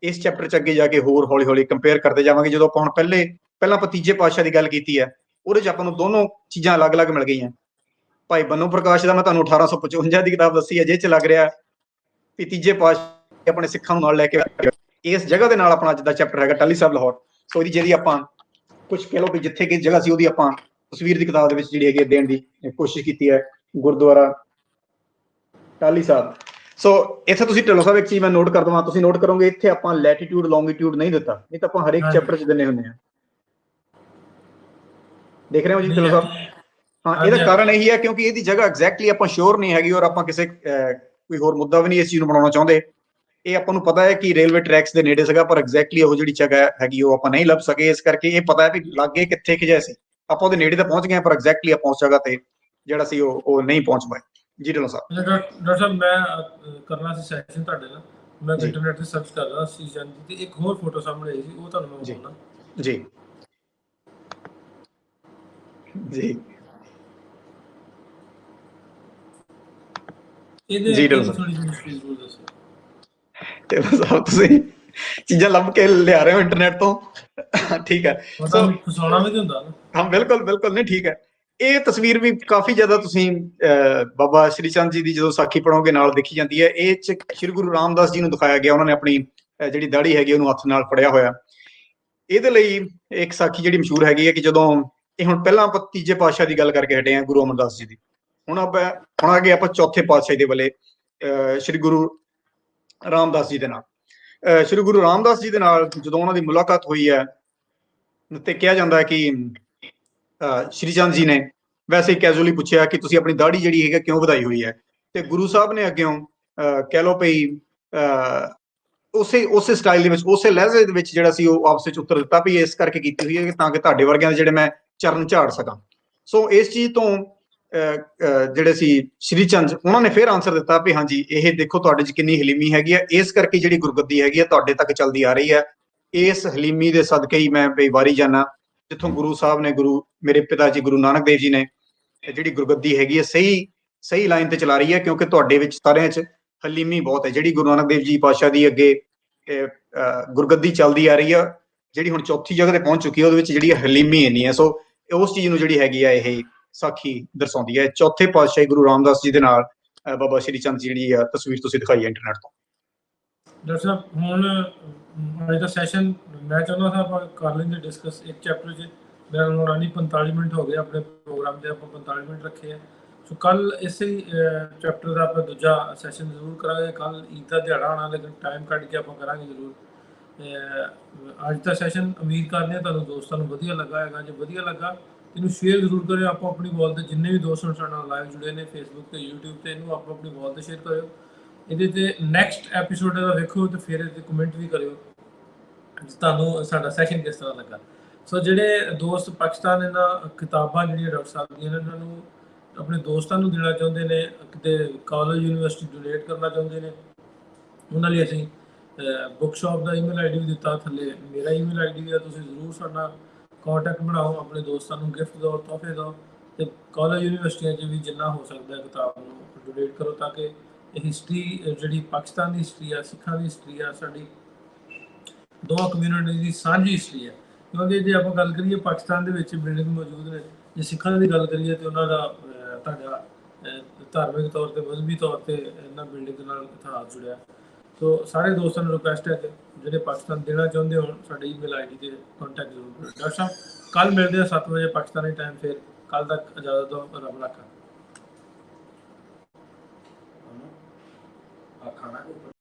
ਇਸ ਚੈਪਟਰ ਚ ਅੱਗੇ ਜਾ ਕੇ ਹੋਰ ਹੌਲੀ ਹੌਲੀ ਕੰਪੇਅਰ ਕਰਦੇ ਜਾਵਾਂਗੇ। ਜਦੋਂ ਆਪਾਂ ਹੁਣ ਪਹਿਲਾਂ ਆਪਾਂ ਤੀਜੇ ਪਾਤਸ਼ਾਹ ਦੀ ਗੱਲ ਕੀਤੀ ਹੈ ਉਹਦੇ ਚ ਆਪਾਂ ਨੂੰ ਦੋਨੋਂ ਚੀਜ਼ਾਂ ਅਲੱਗ-ਅਲੱਗ ਮਿਲ ਗਈਆਂ। ਭਾਈ ਬੰਨੂ ਪ੍ਰਕਾਸ਼ ਦਾ ਮੈਂ ਤੁਹਾਨੂੰ 1855 ਦੀ ਕਿਤਾਬ ਦੱਸੀ ਹੈ, ਜਿਹ 'ਚ ਲੱਗ ਰਿਹਾ ਵੀ ਤੀਜੇ ਪਾਤਸ਼ਾਹ ਆਪਣੇ ਸਿੱਖਾਂ ਨੂੰ ਨਾਲ ਲੈ ਕੇ ਇਸ ਜਗ੍ਹਾ ਦੇ ਨਾਲ ਆਪਣਾ ਅੱਜ ਦਾ ਚੈਪਟਰ ਹੈਗਾ ਟਾਹਲੀ ਸਾਹਿਬ ਲਾਹੌਰ। ਸੋ ਇਹਦੀ ਜਿਹੜੀ ਆਪਾਂ ਕੁਝ ਕਹਿ ਲਓ ਵੀ ਜਿੱਥੇ ਕਿ ਜਗ੍ਹਾ ਸੀ ਉਹਦੀ ਆਪਾਂ ਤਸਵੀਰ ਦੀ ਕਿਤਾਬ ਦੇ ਵਿੱਚ ਜਿਹੜੀ ਹੈਗੀ ਦੇਣ ਦੀ ਕੋਸ਼ਿਸ਼ ਕੀਤੀ ਹੈ, ਗੁਰਦੁਆਰਾ ਟਾਹਲੀ ਸਾਹਿਬ। ਸੋ ਇੱਥੇ ਤੁਸੀਂ ਢਿੱਲੋਂ ਸਾਹਿਬ ਇੱਕ ਚੀਜ਼ ਮੈਂ ਨੋਟ ਕਰ ਦਵਾਂ, ਤੁਸੀਂ ਨੋਟ ਕਰੋਗੇ ਇੱਥੇ ਆਪਾਂ ਲੈਟੀਟਿਊਡ ਲੌਂਗੀਟਿਊਡ ਨਹੀਂ ਦਿੱਤਾ, ਨਹੀਂ ਤਾਂ ਆਪਾਂ ਹਰੇਕ ਚੈਪਟਰ 'ਚ ਦਿੰਦੇ ਹੁੰਦੇ ਹਾਂ। ਦੇਖ ਰਹੇ ਹੋ ਜੀ ਢਿੱਲੋਂ ਸਾਹਿਬ? ਹਾਂ, ਇਹਦਾ ਕਾਰਨ ਇਹੀ ਹੈ ਕਿਉਂਕਿ ਇਹਦੀ ਜਗ੍ਹਾ ਐਗਜ਼ੈਕਟਲੀ ਆਪਾਂ ਸ਼ੋਰ ਨਹੀਂ ਹੈਗੀ, ਔਰ ਆਪਾਂ ਕਿਸੇ ਕੋਈ ਹੋਰ ਮੁੱਦਾ ਵੀ ਨਹੀਂ ਇਸ ਚੀਜ਼ ਨੂੰ ਬਣਾਉਣਾ ਚਾਹੁੰਦੇ। ਇਹ ਆਪਾਂ ਨੂੰ ਪਤਾ ਹੈ ਕਿ ਰੇਲਵੇ ਟਰੈਕਸ ਦੇ ਨੇੜੇ ਸੀਗਾ, ਪਰ ਐਗਜ਼ੈਕਟਲੀ ਉਹ ਜਿਹੜੀ ਜਗ੍ਹਾ ਹੈਗੀ ਉਹ ਆਪਾਂ ਨਹੀਂ ਲੱਭ ਸਕੇ। ਇਸ ਕਰਕੇ ਇਹ ਪਤਾ ਹੈ ਵੀ ਲਾਗੇ ਕਿੱਥੇ ਕਿ ਸੀ, ਆਪਾਂ ਉਹਦੇ ਨੇੜੇ ਤਾਂ ਪਹੁੰਚ ਗਏ, ਪਰ ਐਗਜ਼ੈਕਟਲੀ ਆਪਾਂ ਉਸ ਜਗ੍ਹਾ ਤੇ ਜਿਹੜਾ ਸੀ ਉਹ ਨਹੀਂ ਪਹੁੰਚ ਪਾਏ। ਜੀ ਢਿੱਲੋਂ ਸਾਹਿਬ। ਡਾਕਟਰ ਸਾਹਿਬ ਮੈਂ ਕਰਨਾ ਸੀ ਸੈਸ਼ਨ ਤੁਹਾਡੇ ਨਾਲ, ਮੈਂ ਇੰਟਰਨੈਟ ਤੇ ਸਰਚ ਕਰ ਰਿਹਾ ਸੀ ਤੇ ਇੱਕ ਹੋਰ ਫੋਟੋ ਸਾਹਮਣੇ ਆਈ ਸੀ, ਉਹ ਤੁਹਾਨੂੰ ਮੈਂ ਦਿਖਾਉਣਾ। ਜੀ ਜੀ ਇਹਦੇ ਥੋੜੀ ਜਿਹੀ ਪਲੀਜ਼ ਦੱਸੋ। ਢਿੱਲੋਂ ਸਾਹਿਬ ਤੁਸੀਂ ਚੀਜ਼ਾਂ ਲੱਭ ਕੇ ਲਿਆ ਰਹੇ ਹੋ ਇੰਟਰਨੈਟ ਤੋਂ, ਠੀਕ ਹੈ। ਫਸਾਉਣਾ ਵੀ ਹੁੰਦਾ ਨਾ। ਹਾਂ ਬਿਲਕੁਲ ਬਿਲਕੁਲ, ਨਹੀਂ ਠੀਕ ਹੈ। ਇਹ ਤਸਵੀਰ ਵੀ ਕਾਫੀ ਜ਼ਿਆਦਾ ਤੁਸੀਂ ਬਾਬਾ ਸ਼੍ਰੀ ਚੰਦ ਜੀ ਦੀ ਜਦੋਂ ਸਾਖੀ ਪੜ੍ਹੋਗੇ ਨਾਲ ਦੇਖੀ ਜਾਂਦੀ ਹੈ। ਇਹ 'ਚ ਸ਼੍ਰੀ ਗੁਰੂ ਰਾਮਦਾਸ ਜੀ ਨੂੰ ਦਿਖਾਇਆ ਗਿਆ, ਉਹਨਾਂ ਨੇ ਆਪਣੀ ਜਿਹੜੀ ਦਾੜੀ ਹੈਗੀ ਉਹਨੂੰ ਹੱਥ ਨਾਲ ਫੜਿਆ ਹੋਇਆ। ਇਹਦੇ ਲਈ ਇੱਕ ਸਾਖੀ ਜਿਹੜੀ ਮਸ਼ਹੂਰ ਹੈਗੀ ਹੈ ਕਿ ਜਦੋਂ ਇਹ ਹੁਣ ਪਹਿਲਾਂ ਆਪਾਂ ਤੀਜੇ ਪਾਤਸ਼ਾਹ ਦੀ ਗੱਲ ਕਰਕੇ ਹਟੇ ਹਾਂ, ਗੁਰੂ ਅਮਰਦਾਸ ਜੀ ਦੀ, ਹੁਣ ਆ ਗਏ ਆਪਾਂ ਚੌਥੇ ਪਾਤਸ਼ਾਹ ਦੇ ਵੇਲੇ ਸ਼੍ਰੀ ਗੁਰੂ ਰਾਮਦਾਸ ਜੀ ਦੇ ਨਾਲ। ਸ਼੍ਰੀ ਗੁਰੂ ਰਾਮਦਾਸ ਜੀ ਦੇ ਨਾਲ ਜਦੋਂ ਉਹਨਾਂ ਦੀ ਮੁਲਾਕਾਤ ਹੋਈ ਹੈ ਤੇ ਕਿਹਾ ਜਾਂਦਾ ਹੈ ਕਿ ਸ਼੍ਰੀ ਚੰਦ ਜੀ ਨੇ ਵੈਸੇ ਕੈਜੂਅਲੀ ਪੁੱਛਿਆ ਕਿ ਤੁਸੀਂ ਆਪਣੀ ਦਾੜੀ ਜਿਹੜੀ ਹੈਗਾ ਕਿਉਂ ਵਧਾਈ ਹੋਈ ਹੈ, ਤੇ ਗੁਰੂ ਸਾਹਿਬ ਨੇ ਅੱਗਿਓਂ ਕਹਿ ਲਓ ਭਈ ਉਸੇ ਸਟਾਈਲ ਦੇ ਵਿੱਚ, ਉਸੇ ਲਹਿਜੇ ਦੇ ਵਿੱਚ ਜਿਹੜਾ ਸੀ ਉਹ ਆਪਸ ਵਿੱਚ ਉੱਤਰ ਦਿੱਤਾ ਵੀ ਇਸ ਕਰਕੇ ਕੀਤੀ ਹੋਈ ਹੈ ਤਾਂ ਕਿ ਤੁਹਾਡੇ ਵਰਗਿਆਂ ਦੇ ਜਿਹੜੇ ਮੈਂ ਚਰਨ ਝਾੜ ਸਕਾਂ। ਸੋ ਇਸ ਚੀਜ਼ ਤੋਂ ਜਿਹੜੇ ਸੀ ਸ਼੍ਰੀ ਚੰਦ, ਉਹਨਾਂ ਨੇ ਫਿਰ ਆਨਸਰ ਦਿੱਤਾ ਵੀ ਹਾਂਜੀ ਇਹ ਦੇਖੋ ਤੁਹਾਡੇ 'ਚ ਕਿੰਨੀ ਹਲੀਮੀ ਹੈਗੀ ਹੈ, ਇਸ ਕਰਕੇ ਜਿਹੜੀ ਗੁਰਗੱਦੀ ਹੈਗੀ ਹੈ ਤੁਹਾਡੇ ਤੱਕ ਚੱਲਦੀ ਆ ਰਹੀ ਹੈ। ਇਸ ਹਲੀਮੀ ਦੇ ਸਦਕੇ ਹੀ ਮੈਂ ਬੇਵਾਰੀ ਜਾਣਾ, ਜਿੱਥੋਂ ਗੁਰੂ ਸਾਹਿਬ ਨੇ, ਮੇਰੇ ਪਿਤਾ ਜੀ ਗੁਰੂ ਨਾਨਕ ਦੇਵ ਜੀ ਨੇ ਜਿਹੜੀ ਗੁਰਗੱਦੀ ਹੈਗੀ ਹੈ ਸਹੀ ਲਾਈਨ ਤੇ ਚਲਾ ਰਹੀ ਹੈ, ਕਿਉਂਕਿ ਤੁਹਾਡੇ ਵਿੱਚ ਸਾਰਿਆਂ 'ਚ ਹਲੀਮੀ ਬਹੁਤ ਹੈ। ਜਿਹੜੀ ਗੁਰੂ ਨਾਨਕ ਦੇਵ ਜੀ ਪਾਤਸ਼ਾਹ ਦੀ ਅੱਗੇ ਗੁਰਗੱਦੀ ਚੱਲਦੀ ਆ ਰਹੀ ਹੈ, ਜਿਹੜੀ ਹੁਣ ਚੌਥੀ ਜਗ੍ਹਾ ਤੇ ਪਹੁੰਚ ਚੁੱਕੀ ਹੈ, ਉਹਦੇ ਵਿੱਚ ਜਿਹੜੀ ਹਲੀਮੀ ਇੰਨੀ ਹੈ। ਸੋ ਉਸ ਚੀਜ਼ ਨੂੰ ਜਿਹੜੀ ਹੈਗੀ ਆ ਇਹ ਸਾਖੀ ਦਰਸਾਉਂਦੀ ਹੈ। ਚੌਥੇ ਪਾਤਸ਼ਾਹ ਗੁਰੂ ਰਾਮਦਾਸ ਜੀ ਦੇ ਨਾਲ ਬਾਬਾ ਸ਼੍ਰੀ ਚੰਦ ਜੀ ਜਿਹੜੀ ਆ ਤਸਵੀਰ ਤੁਸੀਂ ਦਿਖਾਈ ਹੈ ਇੰਟਰਨੈਟ ਤੋਂ। ਡਾਕਟਰ ਸਾਹਿਬ ਹੁਣ ਅੱਜ ਦਾ ਸੈਸ਼ਨ ਮੈਂ ਚਾਹੁੰਦਾ ਸੀ ਆਪਾਂ ਕਰ ਲੈਂਦੇ ਡਿਸਕਸ ਇੱਕ ਚੈਪਟਰ 'ਚ। ਮੇਰਾ ਹੁਣ 45 ਮਿੰਟ ਹੋ ਗਏ ਆਪਣੇ ਪ੍ਰੋਗਰਾਮ ਦੇ, ਆਪਾਂ 45 ਮਿੰਟ ਰੱਖੇ ਆ। ਸੋ ਕੱਲ ਇਸੇ ਚੈਪਟਰ ਦਾ ਆਪਾਂ ਦੂਜਾ ਸੈਸ਼ਨ ਜ਼ਰੂਰ ਕਰਾਂਗੇ। ਕੱਲ ਈਦ ਦਾ ਦਿਹਾੜਾ ਆਉਣਾ, ਲੇਕਿਨ ਟਾਈਮ ਕੱਢ ਕੇ ਆਪਾਂ ਕਰਾਂਗੇ ਜ਼ਰੂਰ। ਅੱਜ ਦਾ ਸੈਸ਼ਨ ਉਮੀਦ ਕਰਦੇ ਹਾਂ ਤੁਹਾਨੂੰ ਦੋਸਤਾਂ ਨੂੰ ਵਧੀਆ ਲੱਗਾ ਹੈਗਾ। ਜੇ ਵਧੀਆ ਲੱਗਾ ਇਹਨੂੰ ਸ਼ੇਅਰ ਜ਼ਰੂਰ ਕਰਿਓ। ਆਪੋ ਆਪਣੀ ਵਾਲ 'ਤੇ ਜਿੰਨੇ ਵੀ ਦੋਸਤ ਸਾਡੇ ਨਾਲ ਲਾਈਵ ਜੁੜੇ ਨੇ ਫੇਸਬੁੱਕ ਤੇ YouTube ਤੇ, ਇਹਨੂੰ ਆਪੋ ਆਪਣੀ ਵਾਲ 'ਤੇ ਸ਼ੇਅਰ ਕਰਿਓ। ਇਹਦੇ 'ਤੇ ਨੈਕਸਟ ਐਪੀਸੋਡ ਦਾ ਵੇਖੋ ਤੇ ਫਿਰ ਇਹਦੇ ਕਮੈਂਟ ਵੀ ਕਰਿਓ ਤੁਹਾਨੂੰ ਸਾਡਾ ਸੈਸ਼ਨ ਕਿਸ ਤਰ੍ਹਾਂ ਲੱਗਾ। ਸੋ ਜਿਹੜੇ ਦੋਸਤ ਪਾਕਿਸਤਾਨ ਇਹਨਾਂ ਕਿਤਾਬਾਂ ਜਿਹੜੀਆਂ ਡਾਕਟਰ ਸਾਹਿਬ ਦੀਆਂ ਇਹਨਾਂ ਨੂੰ ਆਪਣੇ ਦੋਸਤਾਂ ਨੂੰ ਦੇਣਾ ਚਾਹੁੰਦੇ ਨੇ, ਕਿਤੇ ਕਾਲਜ ਯੂਨੀਵਰਸਿਟੀ ਡੋਨੇਟ ਕਰਨਾ ਚਾਹੁੰਦੇ ਨੇ, ਉਹਨਾਂ ਲਈ ਅਸੀਂ ਬੁੱਕ ਸ਼ਾਪ ਦਾ ਈਮੇਲ ਆਈਡੀ ਵੀ ਦਿੱਤਾ, ਥੱਲੇ ਮੇਰਾ ਈਮੇਲ ਆਈਡੀ ਵੀ ਆ। ਤੁਸੀਂ ਜ਼ਰੂਰ ਸਾਡਾ ਕਾਂਟੈਕਟ ਬਣਾਓ, ਆਪਣੇ ਦੋਸਤਾਂ ਨੂੰ ਗਿਫਟ ਦਿਓ, ਤੋਹਫੇ ਦਿਓ, ਤੇ ਕਾਲਜ ਯੂਨੀਵਰਸਿਟੀਆਂ 'ਚ ਵੀ ਜਿੰਨਾ ਹੋ ਸਕਦਾ ਕਿਤਾਬ ਨੂੰ ਡੋਨੇਟ ਕਰੋ, ਤਾਂ ਕਿ ਇਹ ਹਿਸਟਰੀ ਜਿਹੜੀ ਪਾਕਿਸਤਾਨ ਦੀ ਹਿਸਟਰੀ ਆ, ਸਿੱਖਾਂ ਦੀ ਹਿਸਟਰੀ ਆ, ਸਾਡੀ ਦੋਵਾਂ ਕਮਿਊਨਿਟੀ ਦੀ ਸਾਂਝੀ ਹਿਸਟਰੀ ਹੈ। ਕਿਉਂਕਿ ਜੇ ਆਪਾਂ ਗੱਲ ਕਰੀਏ ਪਾਕਿਸਤਾਨ ਦੇ ਵਿੱਚ ਬਿਲਡਿੰਗ ਮੌਜੂਦ ਨੇ, ਜੇ ਸਿੱਖਾਂ ਦੀ ਗੱਲ ਕਰੀਏ ਤਾਂ ਉਹਨਾਂ ਦਾ ਤੁਹਾਡਾ ਧਾਰਮਿਕ ਤੌਰ 'ਤੇ, ਮਜ਼ਹਬੀ ਤੌਰ 'ਤੇ ਇਹਨਾਂ ਬਿਲਡਿੰਗ ਦੇ ਨਾਲ ਇਤਿਹਾਸ ਜੁੜਿਆ। ਸੋ ਸਾਰੇ ਦੋਸਤਾਂ ਨੂੰ ਰਿਕੁਐਸਟ ਹੈ ਕਿ ਜਿਹੜੇ ਪਾਕਿਸਤਾਨ ਦੇਣਾ ਚਾਹੁੰਦੇ ਹੋਣ ਸਾਡੇ ਈਮੇਲ ਆਈਡੀ 'ਤੇ ਕੰਟੈਕਟ ਜ਼ਰੂਰ ਕਰੋ। ਡਾਕਟਰ ਸਾਹਿਬ ਕੱਲ ਮਿਲਦੇ ਆ 7 ਵਜੇ ਪਾਕਿਸਤਾਨੀ ਟਾਈਮ। ਫਿਰ ਕੱਲ ਤੱਕ ਇਜਾਜ਼ਤ ਦਿਓ, ਰੱਬ ਰੱਖਾ।